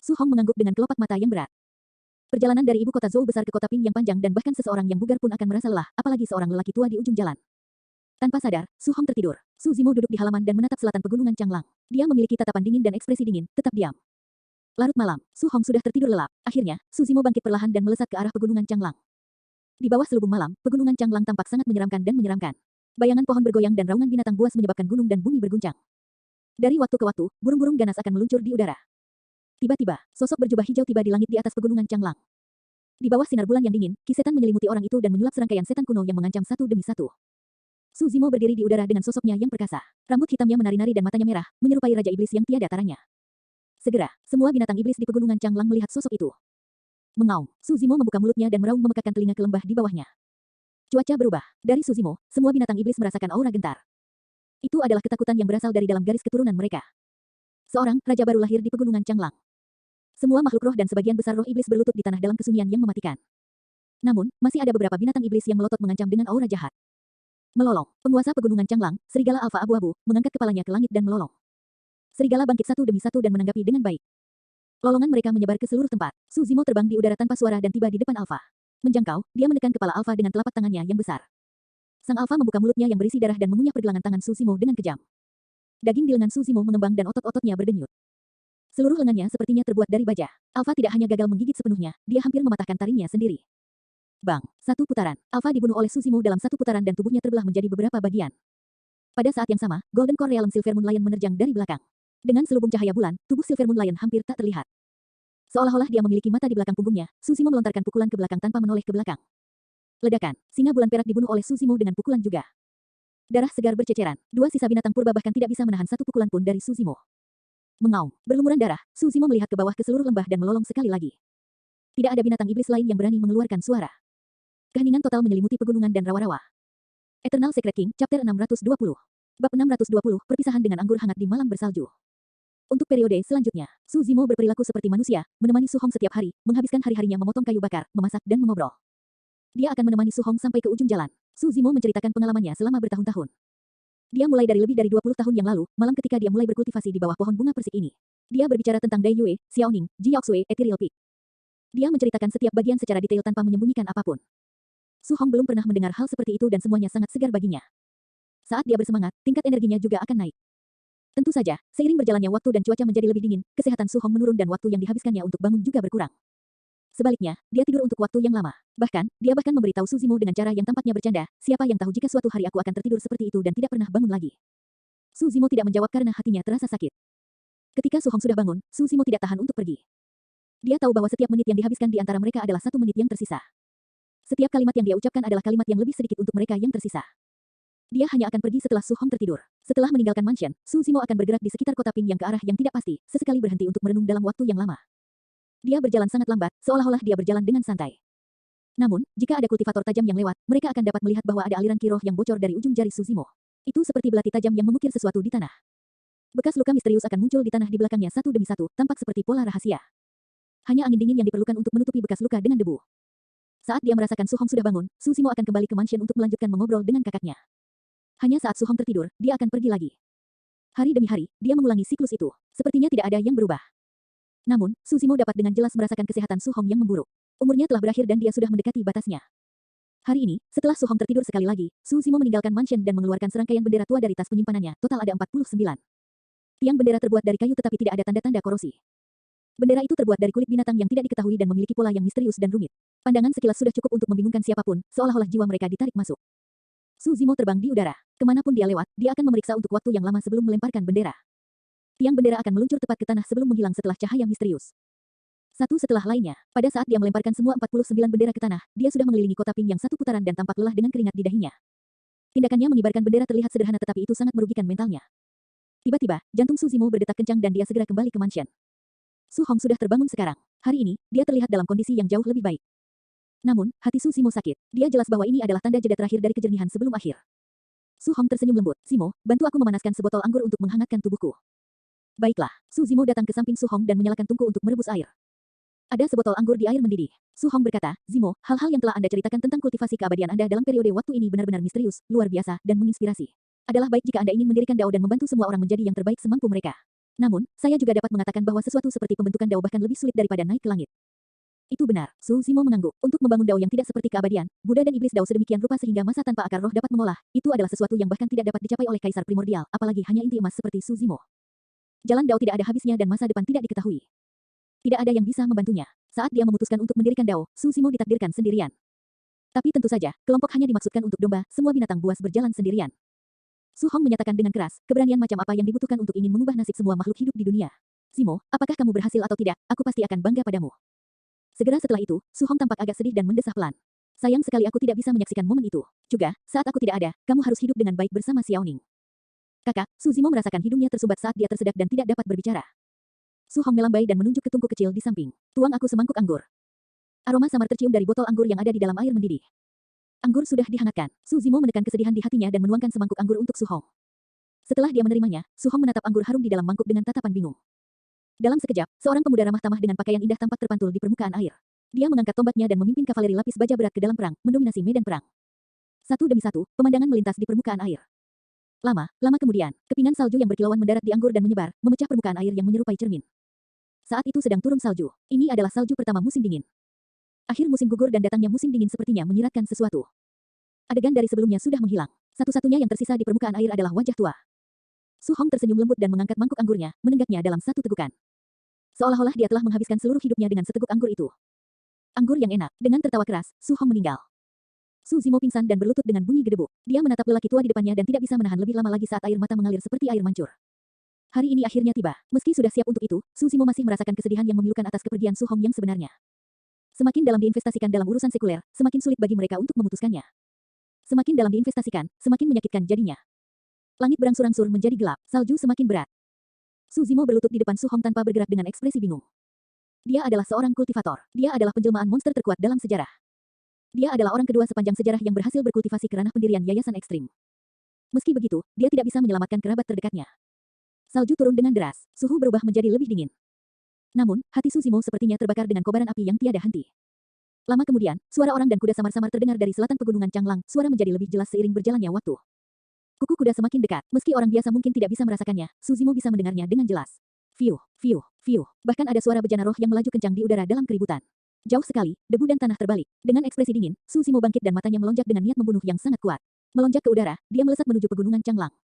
Su Hong mengangguk dengan kelopak mata yang berat. Perjalanan dari ibu kota Zhou besar ke kota Ping yang panjang dan bahkan seseorang yang bugar pun akan merasa lelah, apalagi seorang lelaki tua di ujung jalan. Tanpa sadar, Su Hong tertidur. Su Zimo duduk di halaman dan menatap selatan pegunungan Changlang. Dia memiliki tatapan dingin dan ekspresi dingin, tetap diam. Larut malam, Su Hong sudah tertidur lelap. Akhirnya, Su Zimo bangkit perlahan dan melesat ke arah pegunungan Changlang. Di bawah selubung malam, pegunungan Changlang tampak sangat menyeramkan dan menyeramkan. Bayangan pohon bergoyang dan raungan binatang buas menyebabkan gunung dan bumi berguncang. Dari waktu ke waktu, burung-burung ganas akan meluncur di udara. Tiba-tiba, sosok berjubah hijau tiba di langit di atas pegunungan Changlang. Di bawah sinar bulan yang dingin, Ki Setan menyelimuti orang itu dan menyulap serangkaian setan kuno yang mengancam satu demi satu. Su Zimo berdiri di udara dengan sosoknya yang perkasa. Rambut hitamnya menari-nari dan matanya merah, menyerupai Raja Iblis yang tiada taranya. Segera, semua binatang iblis di pegunungan Changlang melihat sosok itu. Mengaum, Su Zimo membuka mulutnya dan meraung memekakkan telinga ke lembah di bawahnya. Cuaca berubah. Dari Su Zimo, semua binatang iblis merasakan aura gentar. Itu adalah ketakutan yang berasal dari dalam garis keturunan mereka. Seorang raja baru lahir di pegunungan Changlang. Semua makhluk roh dan sebagian besar roh iblis berlutut di tanah dalam kesunyian yang mematikan. Namun, masih ada beberapa binatang iblis yang melotot mengancam dengan aura jahat. Melolong, penguasa pegunungan Changlang, serigala alfa abu-abu, mengangkat kepalanya ke langit dan melolong. Serigala bangkit satu demi satu dan menanggapi dengan baik. Lolongan mereka menyebar ke seluruh tempat. Su Zimo terbang di udara tanpa suara dan tiba di depan Alpha. Menjangkau, dia menekan kepala Alpha dengan telapak tangannya yang besar. Sang Alpha membuka mulutnya yang berisi darah dan mengunyah pergelangan tangan Su Zimo dengan kejam. Daging di lengan Su Zimo mengembang dan otot-ototnya berdenyut. Seluruh lengannya sepertinya terbuat dari baja. Alpha tidak hanya gagal menggigit sepenuhnya, dia hampir mematahkan taringnya sendiri. Bang! Satu putaran. Alpha dibunuh oleh Su Zimo dalam satu putaran dan tubuhnya terbelah menjadi beberapa bagian. Pada saat yang sama, Golden Core Realm Silver Moon Lion menerjang dari belakang. Dengan selubung cahaya bulan, tubuh Silver Moon Lion hampir tak terlihat. Seolah-olah dia memiliki mata di belakang punggungnya, Su Zimo melontarkan pukulan ke belakang tanpa menoleh ke belakang. Ledakan. Singa bulan perak dibunuh oleh Su Zimo dengan pukulan juga. Darah segar berceceran. Dua sisa binatang purba bahkan tidak bisa menahan satu pukulan pun dari Su Zimo. Mengaum. Berlumuran darah, Su Zimo melihat ke bawah ke seluruh lembah dan melolong sekali lagi. Tidak ada binatang iblis lain yang berani mengeluarkan suara. Keheningan total menyelimuti pegunungan dan rawa-rawa. Eternal Secret King, Chapter 620. Bab 620, Perpisahan dengan anggur hangat di malam bersalju. Untuk periode selanjutnya, Su Zimo berperilaku seperti manusia, menemani Su Hong setiap hari, menghabiskan hari-harinya memotong kayu bakar, memasak dan mengobrol. Dia akan menemani Su Hong sampai ke ujung jalan. Su Zimo menceritakan pengalamannya selama bertahun-tahun. Dia mulai dari lebih dari 20 tahun yang lalu, malam ketika dia mulai berkultivasi di bawah pohon bunga persik ini. Dia berbicara tentang Dai Yue, Xiaoning, Ji Yaoxue, Ethereal Peak. Dia menceritakan setiap bagian secara detail tanpa menyembunyikan apapun. Su Hong belum pernah mendengar hal seperti itu dan semuanya sangat segar baginya. Saat dia bersemangat, tingkat energinya juga akan naik. Tentu saja, seiring berjalannya waktu dan cuaca menjadi lebih dingin, kesehatan Su Hong menurun dan waktu yang dihabiskannya untuk bangun juga berkurang. Sebaliknya, dia tidur untuk waktu yang lama. Bahkan, dia memberitahu Su Zimo dengan cara yang tampaknya bercanda, siapa yang tahu jika suatu hari aku akan tertidur seperti itu dan tidak pernah bangun lagi. Su Zimo tidak menjawab karena hatinya terasa sakit. Ketika Su Hong sudah bangun, Su Zimo tidak tahan untuk pergi. Dia tahu bahwa setiap menit yang dihabiskan di antara mereka adalah 1 menit yang tersisa. Setiap kalimat yang dia ucapkan adalah kalimat yang lebih sedikit untuk mereka yang tersisa. Dia hanya akan pergi setelah Su Hong tertidur. Setelah meninggalkan mansion, Su Zimo akan bergerak di sekitar kota Ping yang ke arah yang tidak pasti, sesekali berhenti untuk merenung dalam waktu yang lama. Dia berjalan sangat lambat, seolah-olah dia berjalan dengan santai. Namun, jika ada kultivator tajam yang lewat, mereka akan dapat melihat bahwa ada aliran ki roh yang bocor dari ujung jari Su Zimo. Itu seperti belati tajam yang mengukir sesuatu di tanah. Bekas luka misterius akan muncul di tanah di belakangnya satu demi satu, tampak seperti pola rahasia. Hanya angin dingin yang diperlukan untuk menutupi bekas luka dengan debu. Saat dia merasakan Su Hong sudah bangun, Su Zimo akan kembali ke mansion untuk melanjutkan mengobrol dengan kakaknya. Hanya saat Su Hong tertidur, dia akan pergi lagi. Hari demi hari, dia mengulangi siklus itu. Sepertinya tidak ada yang berubah. Namun, Su Zimo dapat dengan jelas merasakan kesehatan Su Hong yang memburuk. Umurnya telah berakhir dan dia sudah mendekati batasnya. Hari ini, setelah Su Hong tertidur sekali lagi, Su Zimo meninggalkan mansion dan mengeluarkan serangkaian bendera tua dari tas penyimpanannya. Total ada 49. Tiang bendera terbuat dari kayu tetapi tidak ada tanda-tanda korosi. Bendera itu terbuat dari kulit binatang yang tidak diketahui dan memiliki pola yang misterius dan rumit. Pandangan sekilas sudah cukup untuk membingungkan siapapun, seolah-olah jiwa mereka ditarik masuk. Su Zimo terbang di udara. Kemanapun dia lewat, dia akan memeriksa untuk waktu yang lama sebelum melemparkan bendera. Tiang bendera akan meluncur tepat ke tanah sebelum menghilang setelah cahaya misterius. Satu setelah lainnya, pada saat dia melemparkan semua 49 bendera ke tanah, dia sudah mengelilingi kota Ping yang satu putaran dan tampak lelah dengan keringat di dahinya. Tindakannya mengibarkan bendera terlihat sederhana tetapi itu sangat merugikan mentalnya. Tiba-tiba, jantung Su Zimo berdetak kencang dan dia segera kembali ke mansion. Su Hong sudah terbangun sekarang. Hari ini, dia terlihat dalam kondisi yang jauh lebih baik. Namun, hati Su Zimo sakit. Dia jelas bahwa ini adalah tanda jeda terakhir dari kejernihan sebelum akhir. Su Hong tersenyum lembut. Zimo, bantu aku memanaskan sebotol anggur untuk menghangatkan tubuhku. Baiklah, Su Zimo datang ke samping Su Hong dan menyalakan tungku untuk merebus air. Ada sebotol anggur di air mendidih. Su Hong berkata, Zimo, hal-hal yang telah Anda ceritakan tentang kultivasi keabadian Anda dalam periode waktu ini benar-benar misterius, luar biasa, dan menginspirasi. Adalah baik jika Anda ingin mendirikan Dao dan membantu semua orang menjadi yang terbaik semampu mereka. Namun, saya juga dapat mengatakan bahwa sesuatu seperti pembentukan Dao bahkan lebih sulit daripada naik ke langit. Itu benar, Su Zimo mengangguk. Untuk membangun Dao yang tidak seperti keabadian, Buddha dan iblis Dao sedemikian rupa sehingga masa tanpa akar roh dapat mengolah, itu adalah sesuatu yang bahkan tidak dapat dicapai oleh kaisar primordial, apalagi hanya inti emas seperti Su Zimo. Jalan Dao tidak ada habisnya dan masa depan tidak diketahui. Tidak ada yang bisa membantunya. Saat dia memutuskan untuk mendirikan Dao, Su Zimo ditakdirkan sendirian. Tapi tentu saja, kelompok hanya dimaksudkan untuk domba, semua binatang buas berjalan sendirian. Su Hong menyatakan dengan keras, keberanian macam apa yang dibutuhkan untuk ingin mengubah nasib semua makhluk hidup di dunia. Zimo, apakah kamu berhasil atau tidak, aku pasti akan bangga padamu. Segera setelah itu, Su Hong tampak agak sedih dan mendesah pelan. Sayang sekali aku tidak bisa menyaksikan momen itu. Juga, saat aku tidak ada, kamu harus hidup dengan baik bersama Xiaoning. Kakak, Su Zimo merasakan hidungnya tersumbat saat dia tersedak dan tidak dapat berbicara. Su Hong melambai dan menunjuk ke tungku kecil di samping. Tuang aku semangkuk anggur. Aroma samar tercium dari botol anggur yang ada di dalam air mendidih. Anggur sudah dihangatkan. Su Zimo menekan kesedihan di hatinya dan menuangkan semangkuk anggur untuk Su Hong. Setelah dia menerimanya, Su Hong menatap anggur harum di dalam mangkuk dengan tatapan bingung. Dalam sekejap, seorang pemuda ramah tamah dengan pakaian indah tampak terpantul di permukaan air. Dia mengangkat tombaknya dan memimpin kavaleri lapis baja berat ke dalam perang, mendominasi medan perang. Satu demi satu, pemandangan melintas di permukaan air. Lama kemudian, kepingan salju yang berkilauan mendarat di anggur dan menyebar, memecah permukaan air yang menyerupai cermin. Saat itu sedang turun salju. Ini adalah salju pertama musim dingin. Akhir musim gugur dan datangnya musim dingin sepertinya menyiratkan sesuatu. Adegan dari sebelumnya sudah menghilang. Satu-satunya yang tersisa di permukaan air adalah wajah tua. Su Hong tersenyum lembut dan mengangkat mangkuk anggurnya, menenggaknya dalam satu tegukan. Seolah-olah dia telah menghabiskan seluruh hidupnya dengan seteguk anggur itu. Anggur yang enak. Dengan tertawa keras, Su Hong meninggal. Su Zimo pingsan dan berlutut dengan bunyi gedebuk. Dia menatap lelaki tua di depannya dan tidak bisa menahan lebih lama lagi saat air mata mengalir seperti air mancur. Hari ini akhirnya tiba. Meski sudah siap untuk itu, Su Zimo masih merasakan kesedihan yang memilukan atas kepergian Su Hong yang sebenarnya. Semakin dalam diinvestasikan dalam urusan sekuler, semakin sulit bagi mereka untuk memutuskannya. Semakin dalam diinvestasikan, semakin menyakitkan jadinya. Langit berangsur-angsur menjadi gelap, salju semakin berat. Su Zimo berlutut di depan Su Hong tanpa bergerak dengan ekspresi bingung. Dia adalah seorang kultivator. Dia adalah penjelmaan monster terkuat dalam sejarah. Dia adalah orang kedua sepanjang sejarah yang berhasil berkultivasi ke ranah pendirian yayasan ekstrim. Meski begitu, dia tidak bisa menyelamatkan kerabat terdekatnya. Salju turun dengan deras, suhu berubah menjadi lebih dingin. Namun, hati Su Zimo sepertinya terbakar dengan kobaran api yang tiada henti. Lama kemudian, suara orang dan kuda samar-samar terdengar dari selatan pegunungan Changlang, suara menjadi lebih jelas seiring berjalannya waktu. Kuku kuda semakin dekat, meski orang biasa mungkin tidak bisa merasakannya, Su Zimo bisa mendengarnya dengan jelas. Fiuh, fiuh, fiuh. Bahkan ada suara bejana roh yang melaju kencang di udara dalam keributan. Jauh sekali, debu dan tanah terbalik. Dengan ekspresi dingin, Su Zimo bangkit dan matanya melonjak dengan niat membunuh yang sangat kuat. Melonjak ke udara, dia melesat menuju pegunungan Changlang.